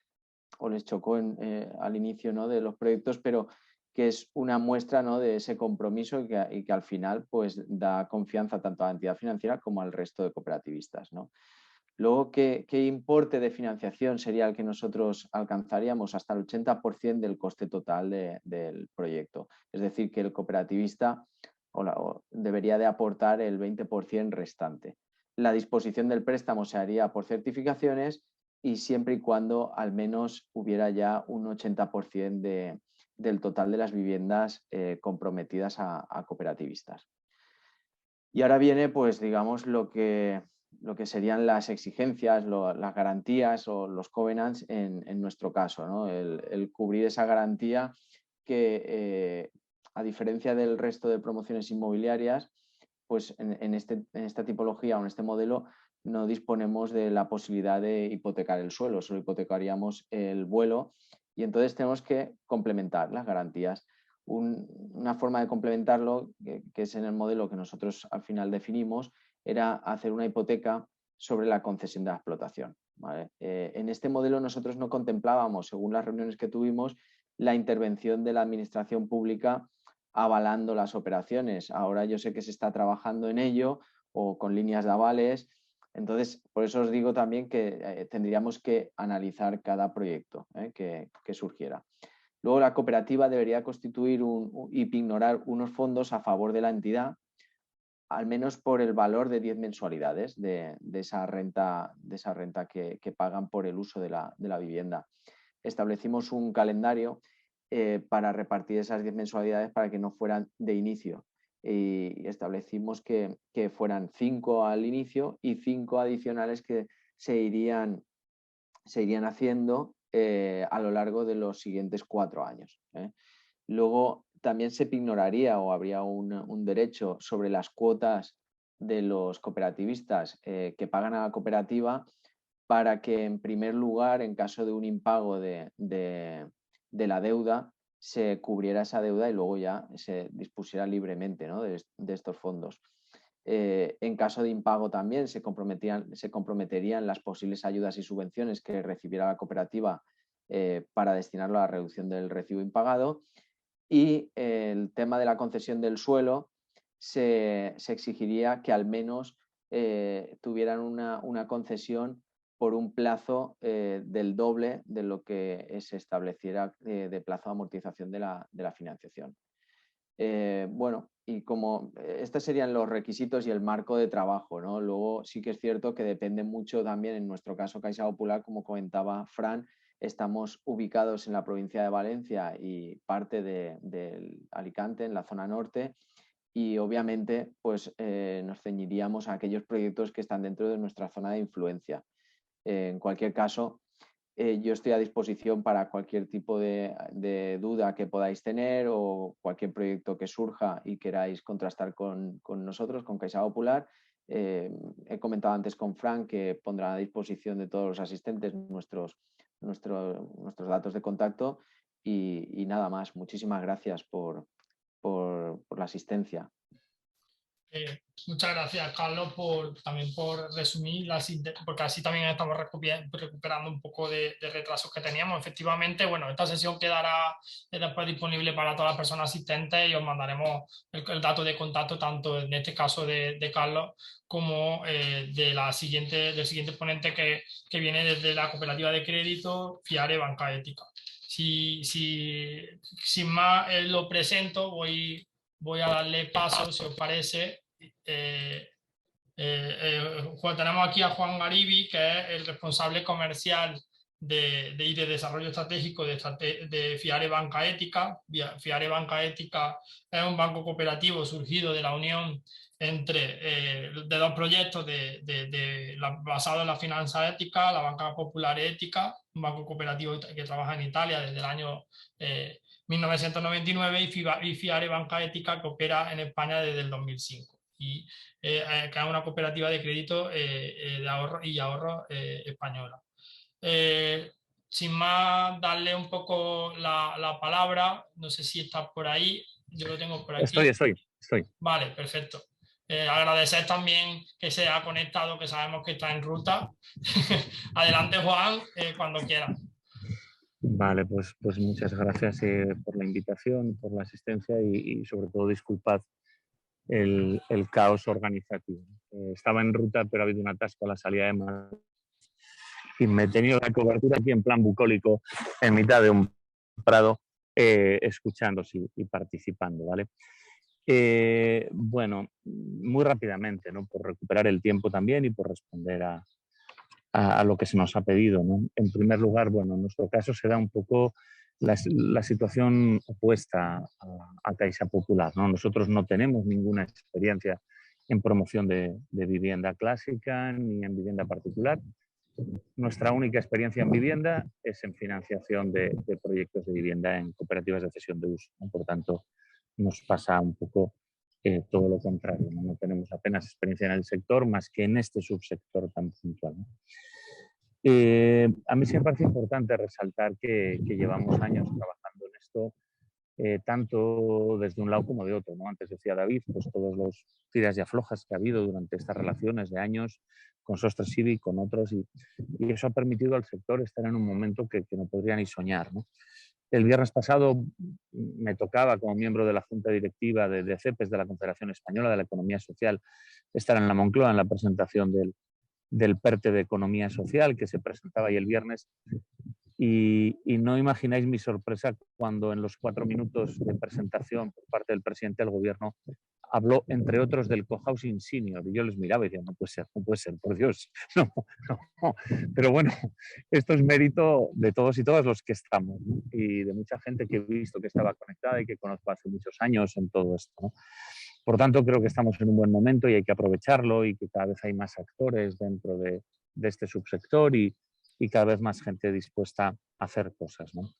o les chocó al inicio, ¿no?, de los proyectos, pero que es una muestra, ¿no?, de ese compromiso y que al final pues, da confianza tanto a la entidad financiera como al resto de cooperativistas, ¿no? Luego, ¿qué importe de financiación sería el que nosotros alcanzaríamos? Hasta el 80% del coste total del proyecto. Es decir, que el cooperativista debería de aportar el 20% restante. La disposición del préstamo se haría por certificaciones y siempre y cuando al menos hubiera ya un 80% del total de las viviendas comprometidas a cooperativistas. Y ahora viene, pues, digamos, lo que serían las exigencias, las garantías o los covenants en nuestro caso, ¿no? El cubrir esa garantía que, a diferencia del resto de promociones inmobiliarias, pues en esta tipología o en este modelo no disponemos de la posibilidad de hipotecar el suelo, solo hipotecaríamos el vuelo y entonces tenemos que complementar las garantías. Una forma de complementarlo, que es en el modelo que nosotros al final definimos, era hacer una hipoteca sobre la concesión de la explotación, ¿vale? En este modelo nosotros no contemplábamos, según las reuniones que tuvimos, la intervención de la administración pública avalando las operaciones. Ahora yo sé que se está trabajando en ello o con líneas de avales. Entonces, por eso os digo también que tendríamos que analizar cada proyecto que surgiera. Luego la cooperativa debería constituir y pignorar unos fondos a favor de la entidad, al menos por el valor de 10 mensualidades de esa renta que pagan por el uso de la vivienda. Establecimos un calendario para repartir esas 10 mensualidades para que no fueran de inicio. Y establecimos que fueran 5 al inicio y 5 adicionales que se irían haciendo a lo largo de los siguientes 4 años. Luego también se pignoraría o habría un derecho sobre las cuotas de los cooperativistas que pagan a la cooperativa para que en primer lugar, en caso de un impago de la deuda, se cubriera esa deuda y luego ya se dispusiera libremente, ¿no?, de estos fondos. En caso de impago también se comprometerían las posibles ayudas y subvenciones que recibiera la cooperativa para destinarlo a la reducción del recibo impagado. Y el tema de la concesión del suelo se exigiría que al menos tuvieran una concesión por un plazo del doble de lo que se estableciera de plazo de amortización de la financiación. Bueno, y como estos serían los requisitos y el marco de trabajo, ¿no? Luego sí que es cierto que depende mucho también, en nuestro caso Caixa Popular, como comentaba Fran, estamos ubicados en la provincia de Valencia y parte de Alicante, en la zona norte, y obviamente pues, nos ceñiríamos a aquellos proyectos que están dentro de nuestra zona de influencia. En cualquier caso, yo estoy a disposición para cualquier tipo de duda que podáis tener o cualquier proyecto que surja y queráis contrastar con nosotros, con Caixa Popular. He comentado antes con Fran que pondrá a disposición de todos los asistentes nuestros datos de contacto y nada más. Muchísimas gracias por la asistencia. Muchas gracias, Carlos, también por resumir, porque así también estamos recuperando un poco de retrasos que teníamos. Efectivamente, bueno, esta sesión quedará después disponible para todas las personas asistentes y os mandaremos el dato de contacto, tanto en este caso de Carlos como del siguiente ponente que viene desde la cooperativa de crédito Fiare Banca Ética. Sin más lo presento, voy a darle paso, si os parece. Tenemos aquí a Juan Garibi, que es el responsable comercial de desarrollo estratégico de Fiare Banca Ética. Fiare Banca Ética es un banco cooperativo surgido de la unión de dos proyectos basados en la finanza ética, la Banca Popular Ética, un banco cooperativo que trabaja en Italia desde el año 1999, y Fiare Banca Ética, que opera en España desde el 2005. Y que es una cooperativa de crédito de ahorro española. Sin más, darle un poco la palabra. No sé si está por ahí. Yo lo tengo por aquí. Estoy. Vale, perfecto. Agradecer también que se ha conectado, que sabemos que está en ruta. Adelante, Juan, cuando quiera. Vale, pues muchas gracias por la invitación, por la asistencia y sobre todo disculpad el caos organizativo. Estaba en ruta, pero ha habido un atasco a la salida de Madrid y me he tenido la cobertura aquí en plan bucólico en mitad de un prado, escuchándos y participando, ¿vale? Bueno, muy rápidamente, ¿no? Por recuperar el tiempo también y por responder a lo que se nos ha pedido, ¿no? En primer lugar, bueno, en nuestro caso se da un poco la situación opuesta a Caixa Popular, ¿no? Nosotros no tenemos ninguna experiencia en promoción de vivienda clásica ni en vivienda particular. Nuestra única experiencia en vivienda es en financiación de proyectos de vivienda en cooperativas de cesión de uso, ¿no? Por tanto, nos pasa un poco todo lo contrario, ¿no? No tenemos apenas experiencia en el sector más que en este subsector tan puntual, ¿no? A mí sí me parece importante resaltar que llevamos años trabajando en esto, tanto desde un lado como de otro, ¿no? Antes decía David, pues todos los tiras y aflojas que ha habido durante estas relaciones de años con Sostres Civi, con otros, y eso ha permitido al sector estar en un momento que no podría ni soñar, ¿no? El viernes pasado me tocaba, como miembro de la Junta Directiva de CEPES, de la Confederación Española de la Economía Social, estar en la Moncloa en la presentación del PERTE de Economía Social que se presentaba ahí el viernes. Y no imagináis mi sorpresa cuando en los 4 minutos de presentación por parte del presidente del gobierno habló, entre otros, del cohousing senior. Y yo les miraba y decía, no puede ser, por Dios. No. Pero bueno, esto es mérito de todos y todas los que estamos, ¿no? Y de mucha gente que he visto que estaba conectada y que conozco hace muchos años en todo esto, ¿no? Por tanto, creo que estamos en un buen momento y hay que aprovecharlo y que cada vez hay más actores dentro de este subsector y cada vez más gente dispuesta a hacer cosas, ¿no?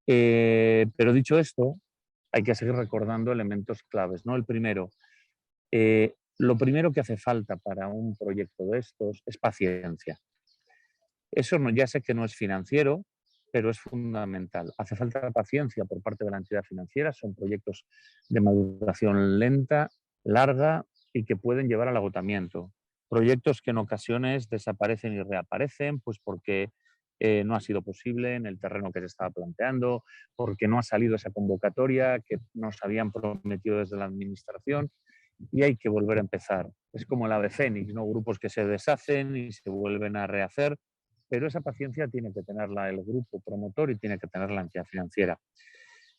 Pero dicho esto, hay que seguir recordando elementos claves, ¿no? El primero, lo primero que hace falta para un proyecto de estos es paciencia. Eso no, ya sé que no es financiero, pero es fundamental. Hace falta paciencia por parte de la entidad financiera. Son proyectos de maduración lenta, larga y que pueden llevar al agotamiento. Proyectos que en ocasiones desaparecen y reaparecen, pues porque no ha sido posible en el terreno que se estaba planteando, porque no ha salido esa convocatoria que nos habían prometido desde la administración y hay que volver a empezar. Es como el ave fénix, ¿no? Grupos que se deshacen y se vuelven a rehacer, pero esa paciencia tiene que tenerla el grupo promotor y tiene que tenerla la entidad financiera.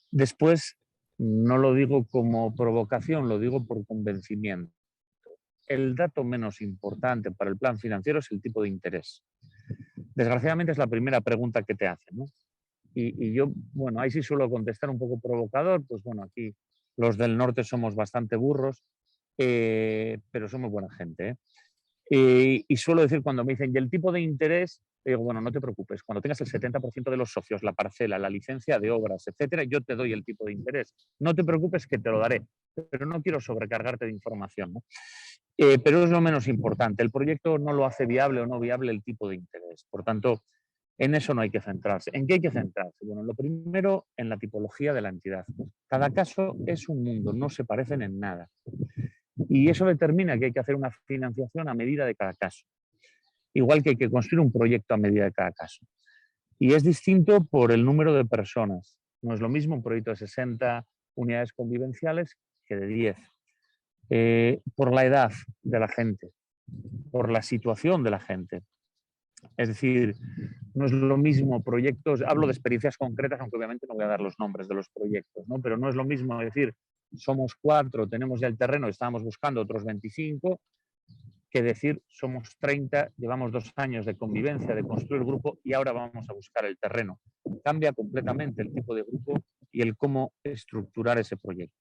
Después, no lo digo como provocación, lo digo por convencimiento. El dato menos importante para el plan financiero es el tipo de interés. Desgraciadamente es la primera pregunta que te hacen, ¿no? Y yo, bueno, ahí sí suelo contestar un poco provocador, pues bueno, aquí los del norte somos bastante burros, pero somos buena gente, ¿eh? Y suelo decir cuando me dicen, ¿y el tipo de interés? Digo, bueno, no te preocupes, cuando tengas el 70% de los socios, la parcela, la licencia de obras, etcétera, yo te doy el tipo de interés. No te preocupes que te lo daré, pero no quiero sobrecargarte de información, ¿no? Pero es lo menos importante. El proyecto no lo hace viable o no viable el tipo de interés. Por tanto, en eso no hay que centrarse. ¿En qué hay que centrarse? Bueno, lo primero, en la tipología de la entidad. Cada caso es un mundo, no se parecen en nada. Y eso determina que hay que hacer una financiación a medida de cada caso. Igual que hay que construir un proyecto a medida de cada caso. Y es distinto por el número de personas. No es lo mismo un proyecto de 60 unidades convivenciales que de 10. Por la edad de la gente, por la situación de la gente. Es decir, no es lo mismo proyectos, hablo de experiencias concretas, aunque obviamente no voy a dar los nombres de los proyectos, ¿no? Pero no es lo mismo decir, somos 4, tenemos ya el terreno, estábamos buscando otros 25, que decir, somos 30, llevamos 2 años de convivencia, de construir grupo y ahora vamos a buscar el terreno. Cambia completamente el tipo de grupo y el cómo estructurar ese proyecto.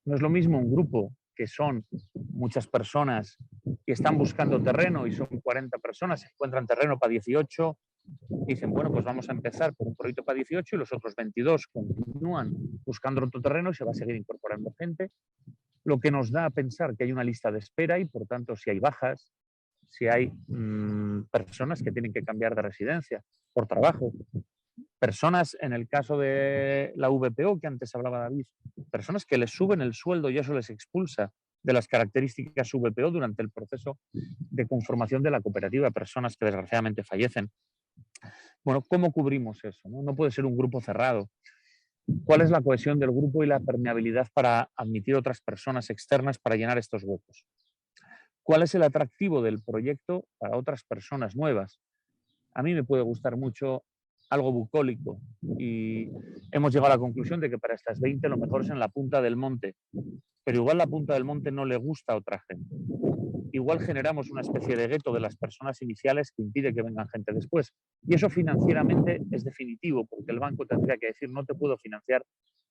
No es lo mismo un grupo que son muchas personas que están buscando terreno y son 40 personas, se encuentran terreno para 18, dicen, bueno, pues vamos a empezar por un proyecto para 18 y los otros 22 continúan buscando otro terreno y se va a seguir incorporando gente, lo que nos da a pensar que hay una lista de espera y, por tanto, si hay bajas, si hay personas que tienen que cambiar de residencia por trabajo, personas, en el caso de la VPO, que antes hablaba David, personas que les suben el sueldo y eso les expulsa de las características VPO durante el proceso de conformación de la cooperativa, personas que desgraciadamente fallecen. Bueno, ¿cómo cubrimos eso? No puede ser un grupo cerrado. ¿Cuál es la cohesión del grupo y la permeabilidad para admitir otras personas externas para llenar estos huecos? ¿Cuál es el atractivo del proyecto para otras personas nuevas? A mí me puede gustar mucho algo bucólico y hemos llegado a la conclusión de que para estas 20 lo mejor es en la punta del monte, pero igual la punta del monte no le gusta a otra gente. Igual generamos una especie de gueto de las personas iniciales que impide que vengan gente después. Y eso financieramente es definitivo, porque el banco tendría que decir no te puedo financiar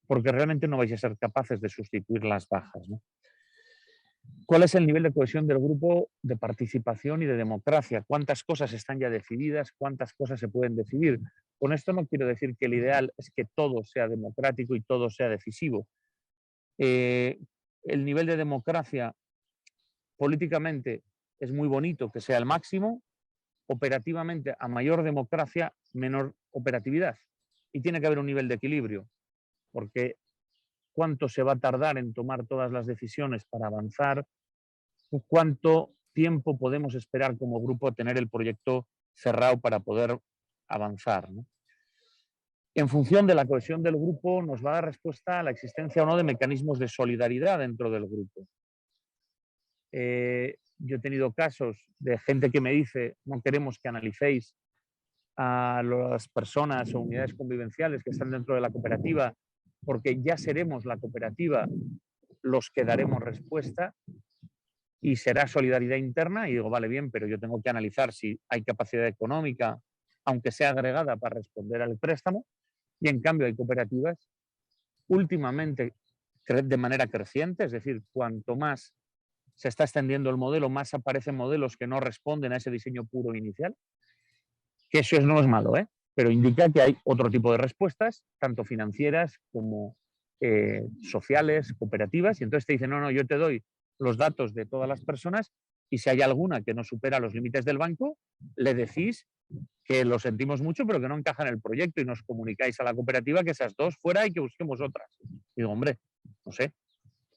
porque realmente no vais a ser capaces de sustituir las bajas, ¿no? ¿Cuál es el nivel de cohesión del grupo, de participación y de democracia? ¿Cuántas cosas están ya decididas? ¿Cuántas cosas se pueden decidir? Con esto no quiero decir que el ideal es que todo sea democrático y todo sea decisivo. El nivel de democracia políticamente es muy bonito que sea el máximo, operativamente a mayor democracia, menor operatividad. Y tiene que haber un nivel de equilibrio, porque cuánto se va a tardar en tomar todas las decisiones para avanzar, cuánto tiempo podemos esperar como grupo a tener el proyecto cerrado para poder avanzar, ¿no? En función de la cohesión del grupo nos va a dar respuesta a la existencia o no de mecanismos de solidaridad dentro del grupo. Yo he tenido casos de gente que me dice no queremos que analicéis a las personas o unidades convivenciales que están dentro de la cooperativa porque ya seremos la cooperativa los que daremos respuesta y será solidaridad interna. Y digo, vale, bien, pero yo tengo que analizar si hay capacidad económica, aunque sea agregada, para responder al préstamo. Y en cambio hay cooperativas últimamente de manera creciente, es decir, cuanto más se está extendiendo el modelo, más aparecen modelos que no responden a ese diseño puro inicial, que eso no es malo, pero indica que hay otro tipo de respuestas, tanto financieras como sociales, cooperativas, y entonces te dicen, no, yo te doy los datos de todas las personas y si hay alguna que no supera los límites del banco, le decís que lo sentimos mucho, pero que no encaja en el proyecto y nos comunicáis a la cooperativa que esas dos fuera y que busquemos otras. Y digo, hombre, no sé,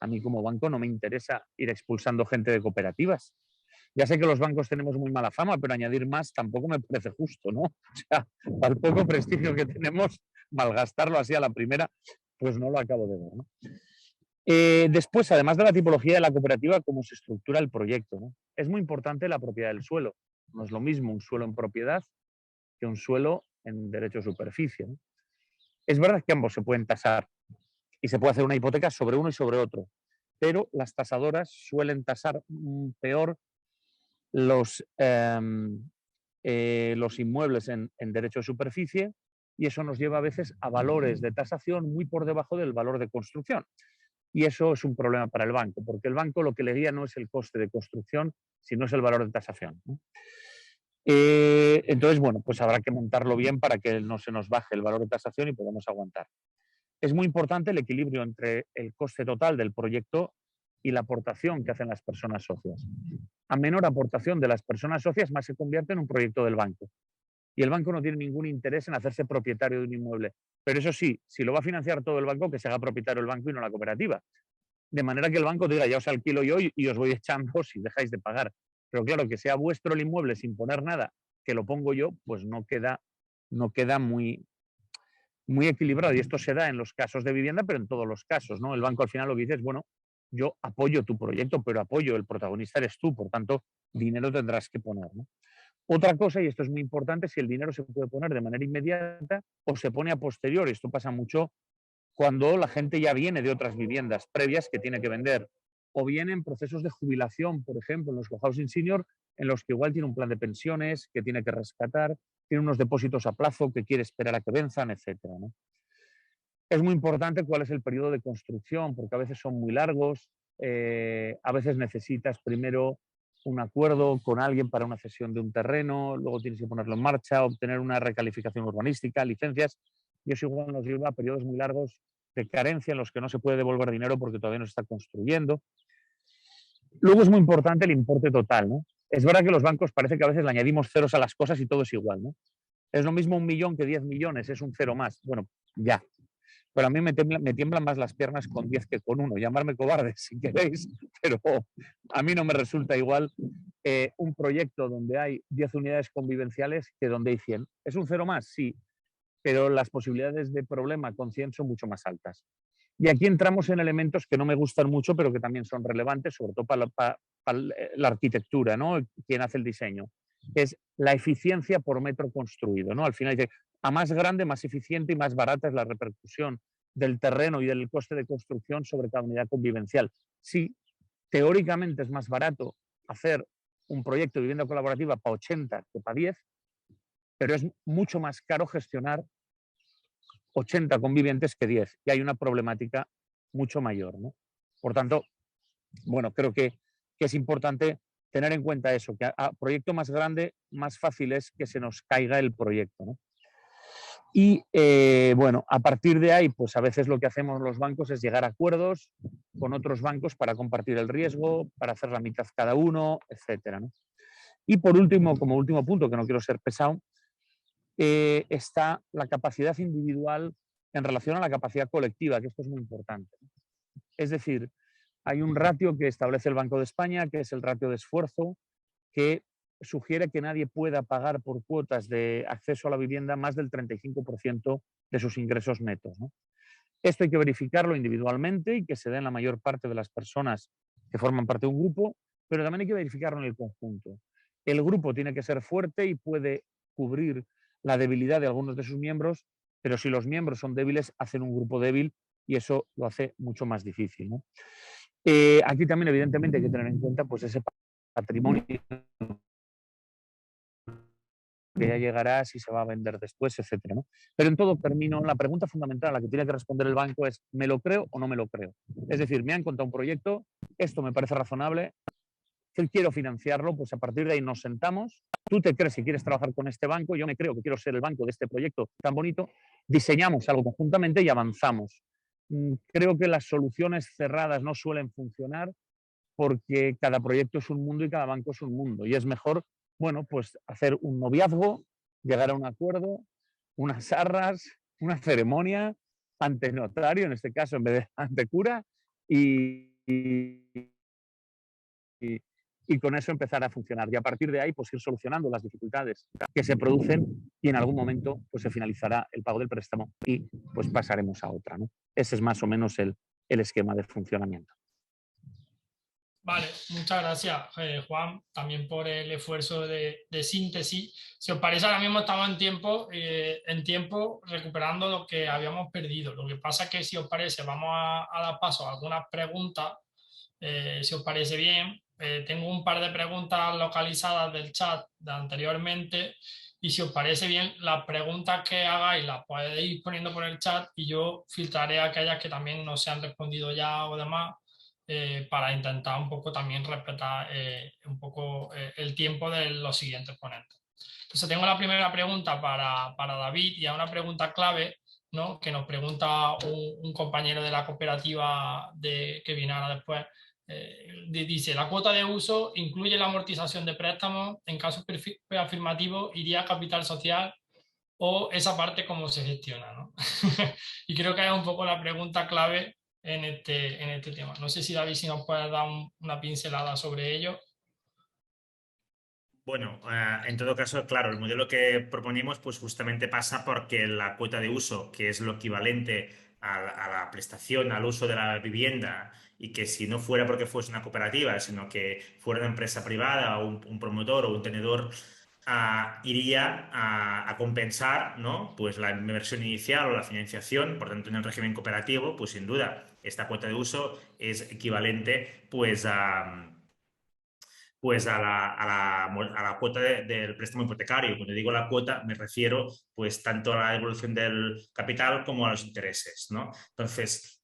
a mí como banco no me interesa ir expulsando gente de cooperativas. Ya sé que los bancos tenemos muy mala fama, pero añadir más tampoco me parece justo, ¿no? O sea, al poco prestigio que tenemos, malgastarlo así a la primera, pues no lo acabo de ver, ¿no? Después, además de la tipología de la cooperativa, cómo se estructura el proyecto, ¿no? Es muy importante la propiedad del suelo. No es lo mismo un suelo en propiedad que un suelo en derecho de superficie, ¿no? Es verdad que ambos se pueden tasar y se puede hacer una hipoteca sobre uno y sobre otro, pero las tasadoras suelen tasar peor los inmuebles en derecho de superficie y eso nos lleva a veces a valores de tasación muy por debajo del valor de construcción. Y eso es un problema para el banco, porque el banco lo que le guía no es el coste de construcción, sino es el valor de tasación, ¿no? Entonces, bueno, pues habrá que montarlo bien para que no se nos baje el valor de tasación y podamos aguantar. Es muy importante el equilibrio entre el coste total del proyecto y la aportación que hacen las personas socias. A menor aportación de las personas socias, más se convierte en un proyecto del banco. Y el banco no tiene ningún interés en hacerse propietario de un inmueble. Pero eso sí, si lo va a financiar todo el banco, que se haga propietario el banco y no la cooperativa. De manera que el banco diga, ya os alquilo yo y os voy echando si dejáis de pagar. Pero claro, que sea vuestro el inmueble sin poner nada, que lo pongo yo, pues no queda muy equilibrado. Y esto se da en los casos de vivienda, pero en todos los casos, ¿no? El banco al final lo que dice es, bueno, yo apoyo tu proyecto, pero el protagonista eres tú, por tanto, dinero tendrás que poner, ¿no? Otra cosa, y esto es muy importante, si el dinero se puede poner de manera inmediata o se pone a posteriori. Esto pasa mucho cuando la gente ya viene de otras viviendas previas que tiene que vender o viene en procesos de jubilación, por ejemplo, en los cohousing senior, en los que igual tiene un plan de pensiones que tiene que rescatar, tiene unos depósitos a plazo que quiere esperar a que venzan, etcétera, ¿no? Es muy importante cuál es el periodo de construcción, porque a veces son muy largos, a veces necesitas primero un acuerdo con alguien para una cesión de un terreno, luego tienes que ponerlo en marcha, obtener una recalificación urbanística, licencias, y eso igual nos lleva a periodos muy largos de carencia en los que no se puede devolver dinero porque todavía no se está construyendo. Luego es muy importante el importe total, ¿no? Es verdad que los bancos parece que a veces le añadimos ceros a las cosas y todo es igual, ¿no? Es lo mismo 1 millón que 10 millones, es un cero más. Bueno, ya. Pero a mí me tiemblan más las piernas con 10 que con 1. Llamarme cobarde si queréis, pero a mí no me resulta igual un proyecto donde hay 10 unidades convivenciales que donde hay 100. ¿Es un cero más? Sí, pero las posibilidades de problema con 100 son mucho más altas. Y aquí entramos en elementos que no me gustan mucho, pero que también son relevantes, sobre todo para la arquitectura, ¿no? Quien hace el diseño, que es la eficiencia por metro construido, ¿no? Al final dice, a más grande, más eficiente y más barata es la repercusión del terreno y del coste de construcción sobre cada unidad convivencial. Sí, teóricamente es más barato hacer un proyecto de vivienda colaborativa para 80 que para 10, pero es mucho más caro gestionar 80 convivientes que 10, y hay una problemática mucho mayor, ¿no? Por tanto, bueno, creo que es importante tener en cuenta eso, que a proyecto más grande, más fácil es que se nos caiga el proyecto, ¿no? Y bueno, a partir de ahí, pues a veces lo que hacemos los bancos es llegar a acuerdos con otros bancos para compartir el riesgo, para hacer la mitad cada uno, etcétera, ¿no? Y por último, como último punto, que no quiero ser pesado, está la capacidad individual en relación a la capacidad colectiva, que esto es muy importante. Es decir, hay un ratio que establece el Banco de España, que es el ratio de esfuerzo, que sugiere que nadie pueda pagar por cuotas de acceso a la vivienda más del 35% de sus ingresos netos, ¿no? Esto hay que verificarlo individualmente y que se dé en la mayor parte de las personas que forman parte de un grupo, pero también hay que verificarlo en el conjunto. El grupo tiene que ser fuerte y puede cubrir la debilidad de algunos de sus miembros, pero si los miembros son débiles, hacen un grupo débil y eso lo hace mucho más difícil, ¿no? Aquí también, evidentemente, hay que tener en cuenta pues, ese patrimonio que ya llegará, si se va a vender después, etcétera, ¿no? Pero en todo término, la pregunta fundamental a la que tiene que responder el banco es ¿me lo creo o no me lo creo? Es decir, me han contado un proyecto, esto me parece razonable, quiero financiarlo, pues a partir de ahí nos sentamos, tú te crees que quieres trabajar con este banco, yo me creo que quiero ser el banco de este proyecto tan bonito, diseñamos algo conjuntamente y avanzamos. Creo que las soluciones cerradas no suelen funcionar porque cada proyecto es un mundo y cada banco es un mundo. Y es mejor, bueno, pues hacer un noviazgo, llegar a un acuerdo, unas arras, una ceremonia ante notario, en este caso en vez de ante cura, y con eso empezar a funcionar. Y a partir de ahí, pues ir solucionando las dificultades que se producen y en algún momento pues se finalizará el pago del préstamo y pues pasaremos a otra, ¿no? Ese es más o menos el esquema de funcionamiento. Vale, muchas gracias, Juan, también por el esfuerzo de síntesis. Si os parece, ahora mismo estamos en tiempo recuperando lo que habíamos perdido. Lo que pasa es que, si os parece, vamos a dar paso a algunas preguntas, si os parece bien. Tengo un par de preguntas localizadas del chat de anteriormente, y si os parece bien, las preguntas que hagáis las podéis ir poniendo por el chat y yo filtraré aquellas que también no se han respondido ya o demás, para intentar un poco también respetar un poco el tiempo de los siguientes ponentes. Entonces tengo la primera pregunta para David, y es una pregunta clave, ¿no? Que nos pregunta un compañero de la cooperativa que viene ahora después. Dice, ¿la cuota de uso incluye la amortización de préstamos? En caso afirmativo, ¿iría a capital social? ¿O esa parte cómo se gestiona, ¿no? Y creo que es un poco la pregunta clave en este tema. No sé si David, si nos puedes dar una pincelada sobre ello. Bueno, en todo caso, claro, el modelo que proponemos pues justamente pasa porque la cuota de uso, que es lo equivalente a la prestación, al uso de la vivienda, y que si no fuera porque fuese una cooperativa, sino que fuera una empresa privada o un promotor o un tenedor, iría a compensar, ¿no? Pues la inversión inicial o la financiación. Por tanto, en el régimen cooperativo, pues sin duda, esta cuota de uso es equivalente pues a la cuota del préstamo hipotecario. Cuando digo la cuota, me refiero pues tanto a la evolución del capital como a los intereses, ¿no? Entonces,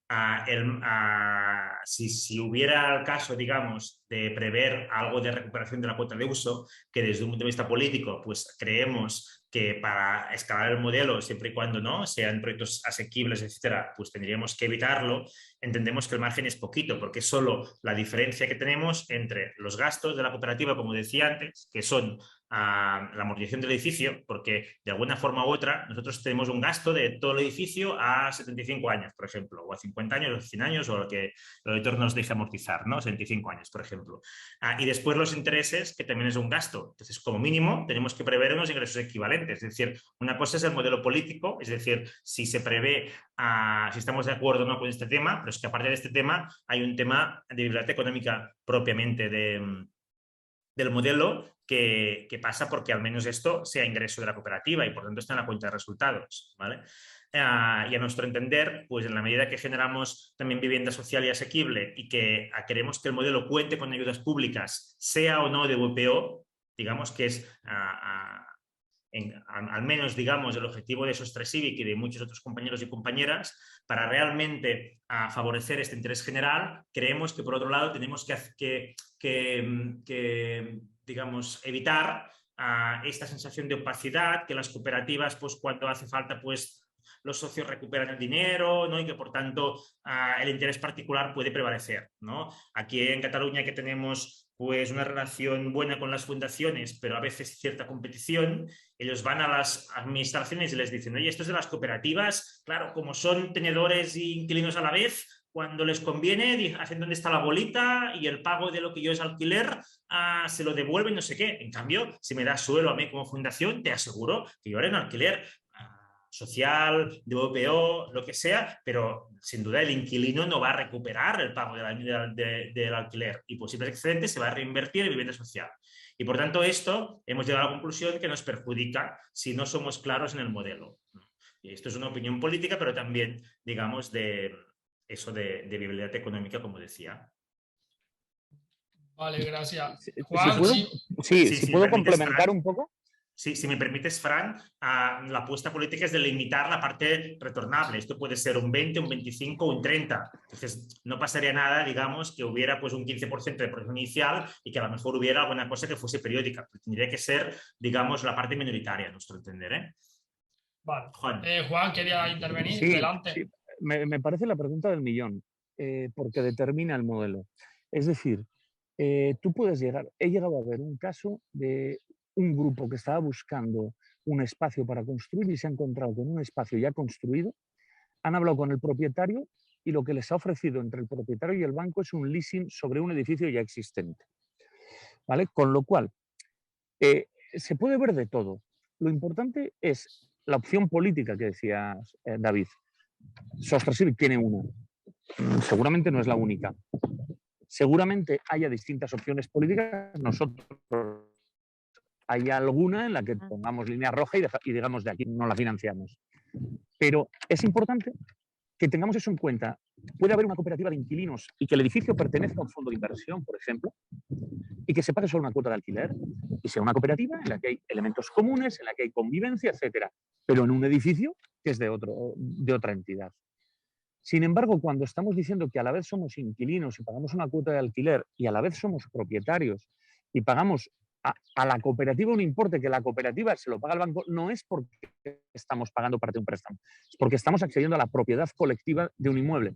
si hubiera el caso, digamos, de prever algo de recuperación de la cuota de uso, que desde un punto de vista político, pues creemos que para escalar el modelo, siempre y cuando no sean proyectos asequibles, etcétera, pues tendríamos que evitarlo. Entendemos que el margen es poquito, porque es solo la diferencia que tenemos entre los gastos de la cooperativa, como decía antes, que son la amortización del edificio, porque de alguna forma u otra nosotros tenemos un gasto de todo el edificio a 75 años, por ejemplo, o a 50 años, o a 100 años, o lo que el auditor nos deje amortizar, ¿no? 75 años, por ejemplo. Y después los intereses, que también es un gasto. Entonces, como mínimo, tenemos que prever unos ingresos equivalentes. Es decir, una cosa es el modelo político, es decir, si se prevé, si estamos de acuerdo o no con este tema, pero es que aparte de este tema hay un tema de viabilidad económica propiamente del modelo que pasa porque al menos esto sea ingreso de la cooperativa y por tanto está en la cuenta de resultados, ¿vale? Y a nuestro entender, pues en la medida que generamos también vivienda social y asequible y que queremos que el modelo cuente con ayudas públicas, sea o no de VPO, digamos que es al menos, digamos, el objetivo de SOS3Civic y de muchos otros compañeros y compañeras, para realmente favorecer este interés general, creemos que por otro lado tenemos que digamos, evitar esta sensación de opacidad, que las cooperativas, pues cuando hace falta, pues los socios recuperan el dinero, ¿no? Y que por tanto el interés particular puede prevalecer, ¿no? Aquí en Cataluña que tenemos pues una relación buena con las fundaciones, pero a veces cierta competición, ellos van a las administraciones y les dicen, oye, estos de las cooperativas, claro, como son tenedores e inquilinos a la vez, cuando les conviene, hacen dónde está la bolita y el pago de lo que yo es alquiler se lo devuelven, no sé qué. En cambio, si me das suelo a mí como fundación, te aseguro que yo haré un alquiler social, de VPO, lo que sea, pero sin duda el inquilino no va a recuperar el pago del alquiler y posibles excedentes se va a reinvertir en vivienda social. Y por tanto esto hemos llegado a la conclusión que nos perjudica si no somos claros en el modelo. Y esto es una opinión política, pero también, digamos, de viabilidad económica, como decía. Vale, gracias. Juan, si puedo complementar un poco. Sí, si me permites, Fran, la apuesta política es de limitar la parte retornable. Esto puede ser un 20, un 25, un 30. Entonces, no pasaría nada, digamos, que hubiera pues un 15% de proyecto inicial y que a lo mejor hubiera alguna cosa que fuese periódica. Pero tendría que ser, digamos, la parte minoritaria, a nuestro entender, ¿eh? Vale. Juan, quería intervenir. Sí, Delante. Sí. Me parece la pregunta del millón, porque determina el modelo. Es decir, tú puedes he llegado a ver un caso de un grupo que estaba buscando un espacio para construir y se ha encontrado con un espacio ya construido, han hablado con el propietario y lo que les ha ofrecido entre el propietario y el banco es un leasing sobre un edificio ya existente. ¿Vale? Con lo cual, se puede ver de todo. Lo importante es la opción política que decías, David. SOS3Civic tiene una. Seguramente no es la única. Seguramente haya distintas opciones políticas. Nosotros hay alguna en la que pongamos línea roja y digamos de aquí no la financiamos. Pero es importante que tengamos eso en cuenta. Puede haber una cooperativa de inquilinos y que el edificio pertenezca a un fondo de inversión, por ejemplo, y que se pague solo una cuota de alquiler y sea una cooperativa en la que hay elementos comunes, en la que hay convivencia, etcétera, pero en un edificio que es de otra entidad. Sin embargo, cuando estamos diciendo que a la vez somos inquilinos y pagamos una cuota de alquiler y a la vez somos propietarios y pagamos a la cooperativa un importe que la cooperativa se lo paga al banco, no es porque estamos pagando parte de un préstamo, es porque estamos accediendo a la propiedad colectiva de un inmueble.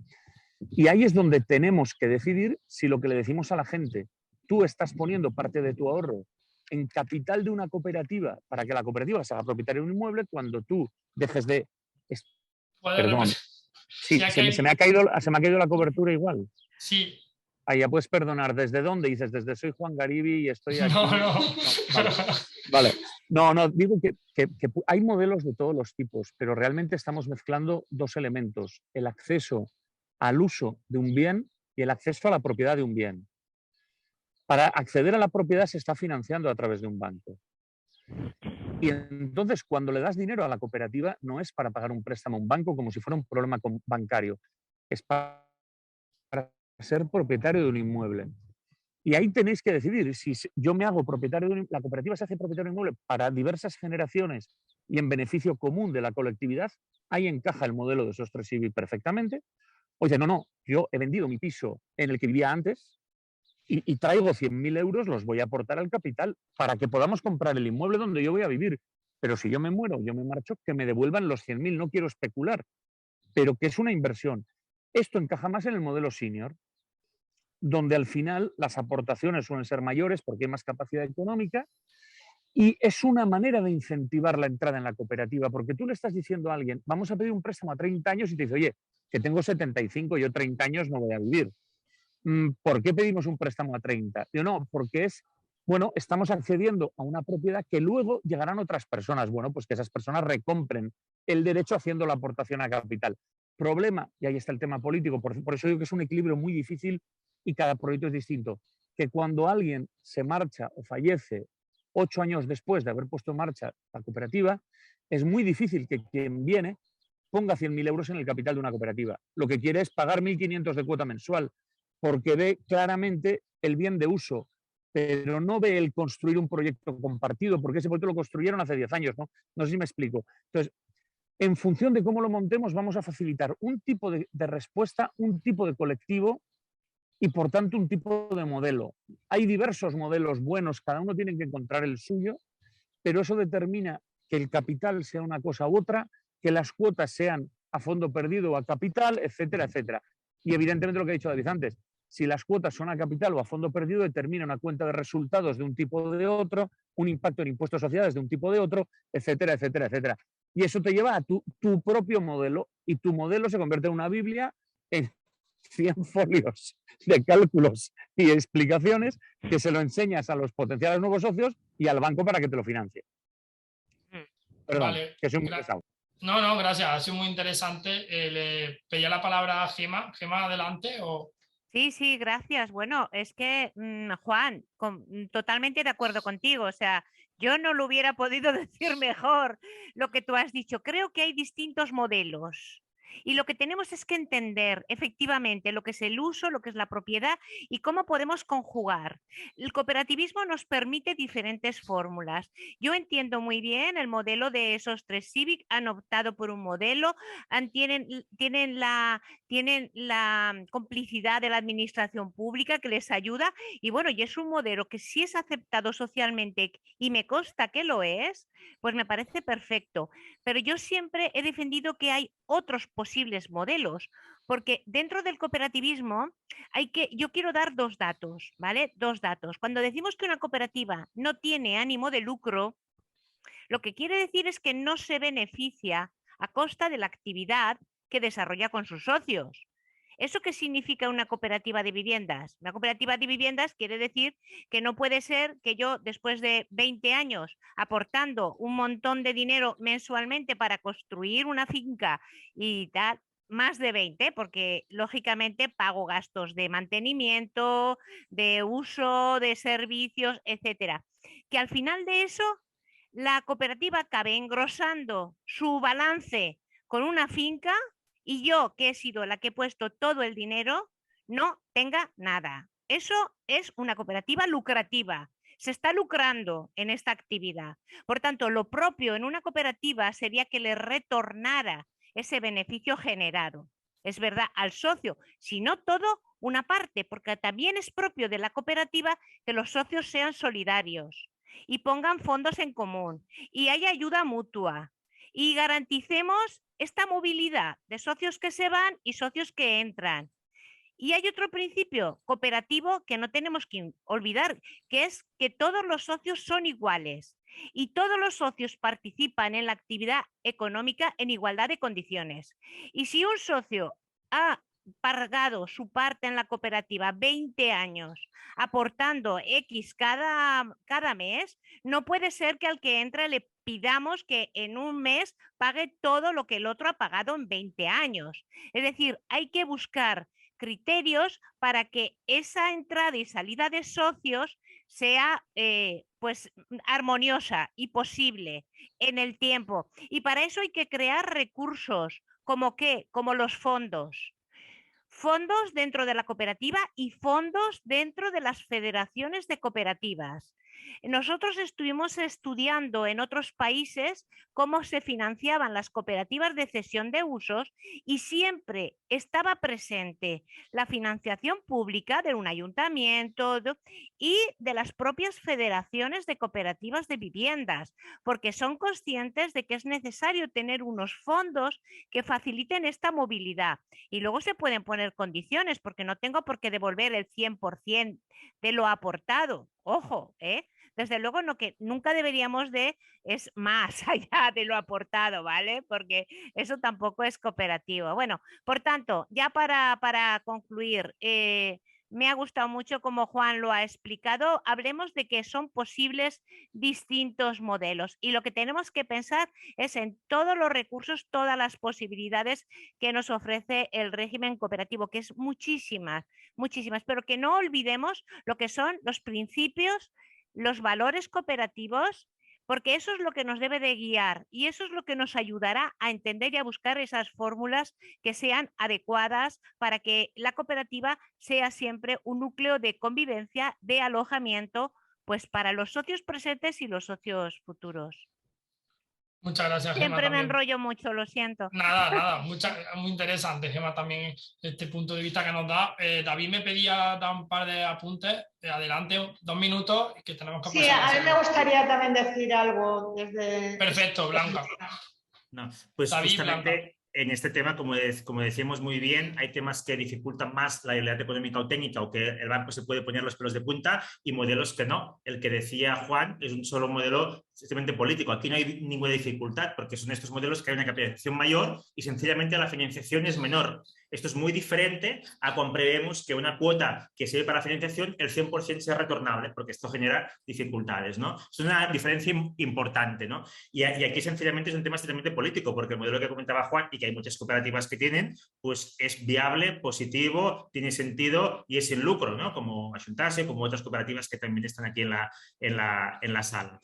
Y ahí es donde tenemos que decidir si lo que le decimos a la gente, tú estás poniendo parte de tu ahorro en capital de una cooperativa para que la cooperativa se haga propietaria de un inmueble, cuando tú dejes de... Perdón. Sí, se me ha caído la cobertura igual. Sí. Ahí ya puedes perdonar. ¿Desde dónde? Dices, desde soy Juan Garibi y estoy aquí. No. Vale. No, digo que hay modelos de todos los tipos, pero realmente estamos mezclando dos elementos. El acceso al uso de un bien y el acceso a la propiedad de un bien. Para acceder a la propiedad se está financiando a través de un banco. Y entonces, cuando le das dinero a la cooperativa, no es para pagar un préstamo a un banco como si fuera un problema bancario. Es para ser propietario de un inmueble. Y ahí tenéis que decidir si yo me hago propietario de la cooperativa se hace propietario de un inmueble para diversas generaciones y en beneficio común de la colectividad. Ahí encaja el modelo de SOS3Civic perfectamente. Oye, no, yo he vendido mi piso en el que vivía antes y traigo 100.000 euros, los voy a aportar al capital para que podamos comprar el inmueble donde yo voy a vivir. Pero si yo me muero, yo me marcho, que me devuelvan los 100.000, no quiero especular, pero que es una inversión. Esto encaja más en el modelo senior, donde al final las aportaciones suelen ser mayores porque hay más capacidad económica Y es una manera de incentivar la entrada en la cooperativa, porque tú le estás diciendo a alguien, vamos a pedir un préstamo a 30 años y te dice, oye, que tengo 75, yo 30 años no voy a vivir. ¿Por qué pedimos un préstamo a 30? Yo no, porque bueno, estamos accediendo a una propiedad que luego llegarán otras personas. Bueno, pues que esas personas recompren el derecho haciendo la aportación a capital. Problema, y ahí está el tema político, por eso digo que es un equilibrio muy difícil y cada proyecto es distinto, que cuando alguien se marcha o fallece 8 años después de haber puesto en marcha la cooperativa, es muy difícil que quien viene ponga 100.000 euros en el capital de una cooperativa. Lo que quiere es pagar 1.500 de cuota mensual, porque ve claramente el bien de uso, pero no ve el construir un proyecto compartido, porque ese proyecto lo construyeron hace 10 años, ¿no? No sé si me explico. Entonces, en función de cómo lo montemos, vamos a facilitar un tipo de respuesta, un tipo de colectivo y, por tanto, un tipo de modelo. Hay diversos modelos buenos, cada uno tiene que encontrar el suyo, pero eso determina que el capital sea una cosa u otra, que las cuotas sean a fondo perdido o a capital, etcétera, etcétera. Y, evidentemente, lo que ha dicho David antes, si las cuotas son a capital o a fondo perdido, determina una cuenta de resultados de un tipo o de otro, un impacto en impuestos de sociedades de un tipo o de otro, etcétera, etcétera, etcétera. Y eso te lleva a tu propio modelo, y tu modelo se convierte en una Biblia en 100 folios de cálculos y explicaciones que se lo enseñas a los potenciales nuevos socios y al banco para que te lo financie. Perdón, Vale. que soy muy pesado. No, gracias. Ha sido muy interesante. Le pedía la palabra a Gemma. Gemma, adelante. Sí, gracias. Bueno, es que, Juan, totalmente de acuerdo contigo. O sea, yo no lo hubiera podido decir mejor lo que tú has dicho. Creo que hay distintos modelos. Y lo que tenemos es que entender efectivamente lo que es el uso, lo que es la propiedad y cómo podemos conjugar. El cooperativismo nos permite diferentes fórmulas. Yo entiendo muy bien el modelo de esos 3 Civic, han optado por un modelo, tienen la complicidad de la administración pública que les ayuda y bueno, y es un modelo que si es aceptado socialmente y me consta que lo es, pues me parece perfecto. Pero yo siempre he defendido que hay otros posibles modelos, porque dentro del cooperativismo yo quiero dar 2 datos, ¿vale? 2 datos. Cuando decimos que una cooperativa no tiene ánimo de lucro, lo que quiere decir es que no se beneficia a costa de la actividad que desarrolla con sus socios. ¿Eso qué significa una cooperativa de viviendas? Una cooperativa de viviendas quiere decir que no puede ser que yo, después de 20 años aportando un montón de dinero mensualmente para construir una finca y tal, más de 20, porque lógicamente pago gastos de mantenimiento, de uso, de servicios, etcétera, que al final de eso la cooperativa acabe engrosando su balance con una finca y yo, que he sido la que he puesto todo el dinero, no tenga nada. Eso es una cooperativa lucrativa. Se está lucrando en esta actividad. Por tanto, lo propio en una cooperativa sería que le retornara ese beneficio generado. Es verdad, al socio, si no todo, una parte, porque también es propio de la cooperativa que los socios sean solidarios y pongan fondos en común y haya ayuda mutua y garanticemos esta movilidad de socios que se van y socios que entran. Y hay otro principio cooperativo que no tenemos que olvidar, que es que todos los socios son iguales y todos los socios participan en la actividad económica en igualdad de condiciones. Y si un socio ha pagado su parte en la cooperativa 20 años, aportando X cada mes, no puede ser que al que entra le pidamos que en un mes pague todo lo que el otro ha pagado en 20 años. Es decir, hay que buscar criterios para que esa entrada y salida de socios sea pues armoniosa y posible en el tiempo. Y para eso hay que crear recursos como los fondos. Fondos dentro de la cooperativa y fondos dentro de las federaciones de cooperativas. Nosotros estuvimos estudiando en otros países cómo se financiaban las cooperativas de cesión de usos y siempre estaba presente la financiación pública de un ayuntamiento y de las propias federaciones de cooperativas de viviendas, porque son conscientes de que es necesario tener unos fondos que faciliten esta movilidad. Y luego se pueden poner condiciones, porque no tengo por qué devolver el 100% de lo aportado. Ojo, desde luego lo que nunca deberíamos de es más allá de lo aportado, ¿vale? Porque eso tampoco es cooperativo. Bueno, por tanto, ya para concluir, me ha gustado mucho como Juan lo ha explicado. Hablemos de que son posibles distintos modelos y lo que tenemos que pensar es en todos los recursos, todas las posibilidades que nos ofrece el régimen cooperativo, que es muchísimas, muchísimas, pero que no olvidemos lo que son los principios, los valores cooperativos, porque eso es lo que nos debe de guiar y eso es lo que nos ayudará a entender y a buscar esas fórmulas que sean adecuadas para que la cooperativa sea siempre un núcleo de convivencia, de alojamiento, pues para los socios presentes y los socios futuros. Muchas gracias, Gemma. Siempre me También. enrollo mucho, lo siento. Nada, muy interesante, Gemma, también este punto de vista que nos da. David me pedía dar un par de apuntes. Adelante, 2 minutos, que tenemos que pasar. Sí, a mí me gustaría también decir algo desde... Perfecto, Blanca. No, pues David, justamente Blanca. en este tema, como decíamos muy bien, hay temas que dificultan más la realidad económica o técnica o que el banco se puede poner los pelos de punta y modelos que no. El que decía Juan es un solo modelo estrictamente político. Aquí no hay ninguna dificultad porque son estos modelos que hay una capitalización mayor y sencillamente la financiación es menor. Esto es muy diferente a cuando prevemos que una cuota que sirve para la financiación el 100% sea retornable, porque esto genera dificultades, ¿no? Es una diferencia importante, ¿no? Y aquí sencillamente es un tema extremadamente político, porque el modelo que comentaba Juan y que hay muchas cooperativas que tienen, pues es viable, positivo, tiene sentido y es sin lucro, ¿no? Como Axuntase, como otras cooperativas que también están aquí en la sala.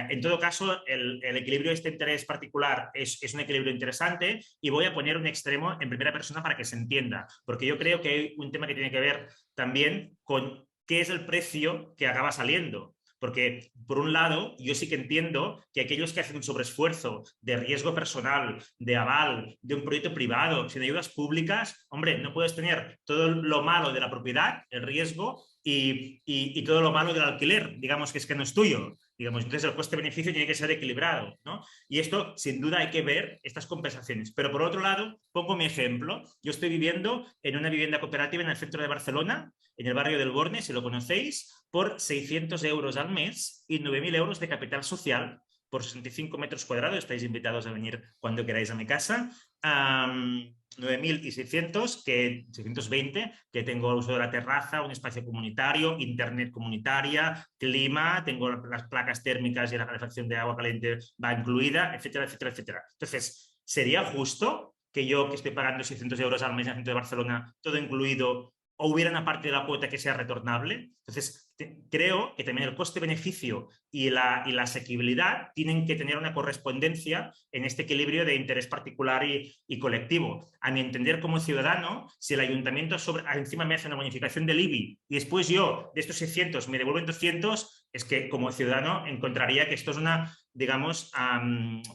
En todo caso, el equilibrio de este interés particular es un equilibrio interesante y voy a poner un extremo en primera persona para que se entienda, porque yo creo que hay un tema que tiene que ver también con qué es el precio que acaba saliendo. Porque, por un lado, yo sí que entiendo que aquellos que hacen un sobreesfuerzo de riesgo personal, de aval, de un proyecto privado, sin ayudas públicas, hombre, no puedes tener todo lo malo de la propiedad, el riesgo, y todo lo malo del alquiler, digamos que es que no es tuyo. Digamos, entonces el coste-beneficio tiene que ser equilibrado, ¿no? Y esto, sin duda, hay que ver estas compensaciones. Pero, por otro lado, pongo mi ejemplo. Yo estoy viviendo en una vivienda cooperativa en el centro de Barcelona, en el barrio del Borne, si lo conocéis, por 600 euros al mes y 9.000 euros de capital social por 65 metros cuadrados. Estáis invitados a venir cuando queráis a mi casa. 9.600, 620, que tengo uso de la terraza, un espacio comunitario, internet comunitaria, clima, tengo las placas térmicas y la calefacción de agua caliente va incluida, etcétera, etcétera, etcétera. Entonces, ¿sería justo que yo, que estoy pagando 600 euros al mes en el centro de Barcelona, todo incluido, o hubiera una parte de la cuota que sea retornable? Entonces, creo que también el coste-beneficio y la asequibilidad tienen que tener una correspondencia en este equilibrio de interés particular y colectivo. A mi entender, como ciudadano, si el ayuntamiento encima me hace una bonificación del IBI y después yo de estos 600 me devuelven 200, es que como ciudadano encontraría que esto es digamos,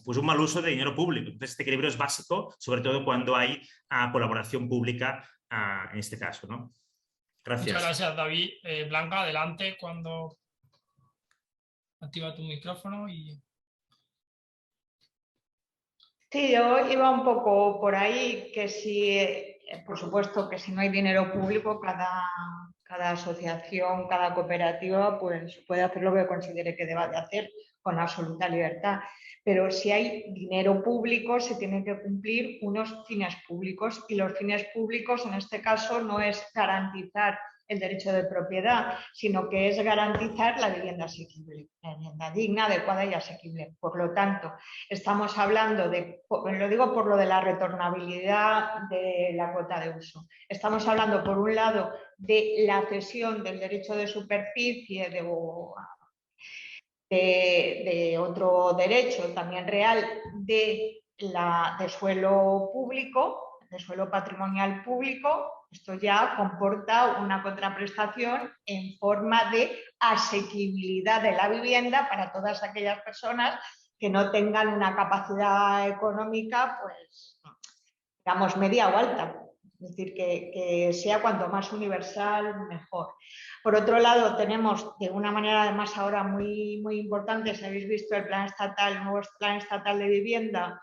pues un mal uso de dinero público. Entonces, este equilibrio es básico, sobre todo cuando hay colaboración pública en este caso, ¿no? Gracias. Muchas gracias, David. Blanca, adelante cuando activa tu micrófono. Sí, yo iba un poco por ahí, que si, por supuesto, que si no hay dinero público, cada asociación, cada cooperativa, pues puede hacer lo que considere que deba de hacer con absoluta libertad. Pero si hay dinero público, se tienen que cumplir unos fines públicos y los fines públicos, en este caso, no es garantizar el derecho de propiedad, sino que es garantizar la vivienda asequible, la vivienda digna, adecuada y asequible. Por lo tanto, estamos hablando lo digo por lo de la retornabilidad de la cuota de uso. Estamos hablando, por un lado, de la cesión del derecho de superficie de otro derecho también real de suelo público, de suelo patrimonial público. Esto ya comporta una contraprestación en forma de asequibilidad de la vivienda para todas aquellas personas que no tengan una capacidad económica, pues, digamos, media o alta. Es decir, que sea cuanto más universal, mejor. Por otro lado, tenemos de una manera además ahora muy, muy importante, si habéis visto el nuevo plan estatal de vivienda,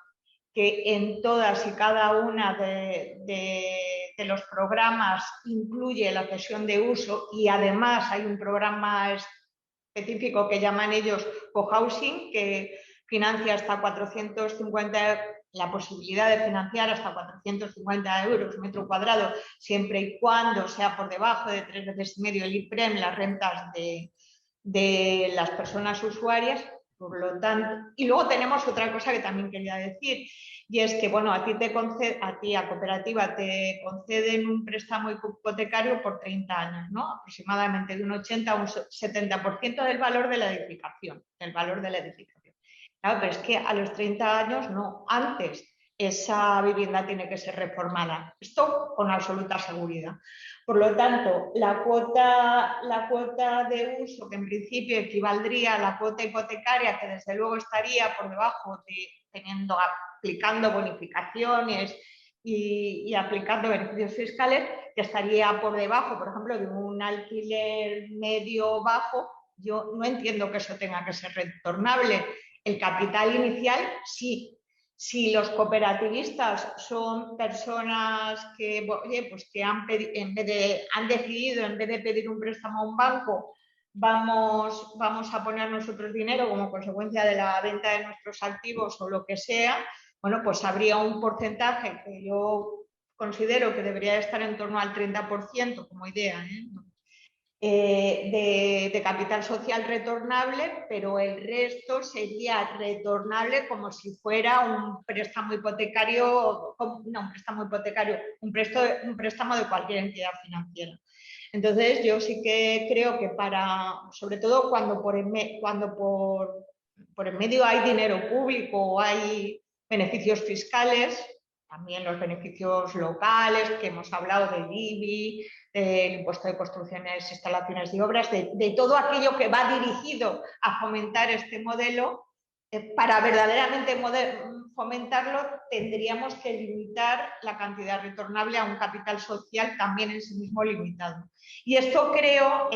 que en todas y cada una de los programas incluye la cesión de uso y además hay un programa específico que llaman ellos cohousing, que financia hasta 450, la posibilidad de financiar hasta 450 euros metro cuadrado, siempre y cuando sea por debajo de 3,5 veces el IPREM, las rentas de las personas usuarias. Por lo tanto, y luego tenemos otra cosa que también quería decir, y es que, bueno, a cooperativa te conceden un préstamo hipotecario por 30 años, ¿no? Aproximadamente de un 80 a un 70% del valor de la edificación, Claro, pero es que a los 30 años no, antes esa vivienda tiene que ser reformada. Esto con absoluta seguridad. Por lo tanto, la cuota de uso, que en principio equivaldría a la cuota hipotecaria, que desde luego estaría por debajo aplicando bonificaciones y aplicando beneficios fiscales, que estaría por debajo, por ejemplo, de un alquiler medio bajo, yo no entiendo que eso tenga que ser retornable. El capital inicial, sí. Si los cooperativistas son personas que, oye, pues que han decidido, en vez de pedir un préstamo a un banco, vamos a poner nosotros dinero como consecuencia de la venta de nuestros activos o lo que sea, bueno, pues habría un porcentaje que yo considero que debería estar en torno al 30% como idea, de capital social retornable, pero el resto sería retornable como si fuera un préstamo hipotecario, un préstamo de cualquier entidad financiera. Entonces, yo sí que creo que sobre todo cuando por el medio hay dinero público o hay beneficios fiscales, también los beneficios locales, que hemos hablado del IBI, del impuesto de construcciones, instalaciones y obras, de todo aquello que va dirigido a fomentar este modelo, para verdaderamente fomentarlo tendríamos que limitar la cantidad retornable a un capital social también en sí mismo limitado. Y esto creo,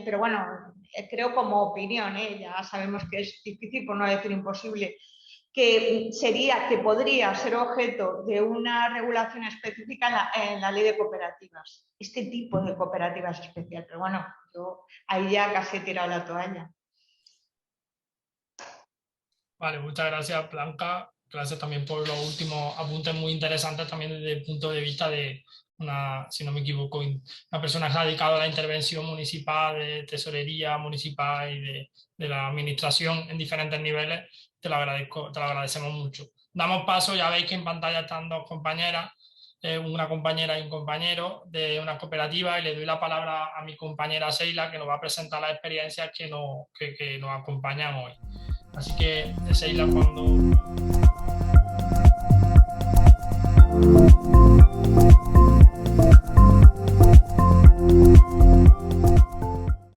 pero bueno, creo como opinión, ya sabemos que es difícil, por no decir imposible, que podría ser objeto de una regulación específica en la ley de cooperativas, este tipo de cooperativas especial. Pero bueno, yo ahí ya casi he tirado la toalla. Vale, muchas gracias, Blanca. Gracias también por los últimos apuntes muy interesantes también desde el punto de vista de si no me equivoco, una persona que se ha dedicado a la intervención municipal, de tesorería municipal y de la administración en diferentes niveles. Te lo agradecemos mucho. Damos paso, ya veis que en pantalla están dos compañeras, una compañera y un compañero de una cooperativa, y le doy la palabra a mi compañera Seila, que nos va a presentar las experiencias que nos acompañan hoy. Así que, Seila, cuando...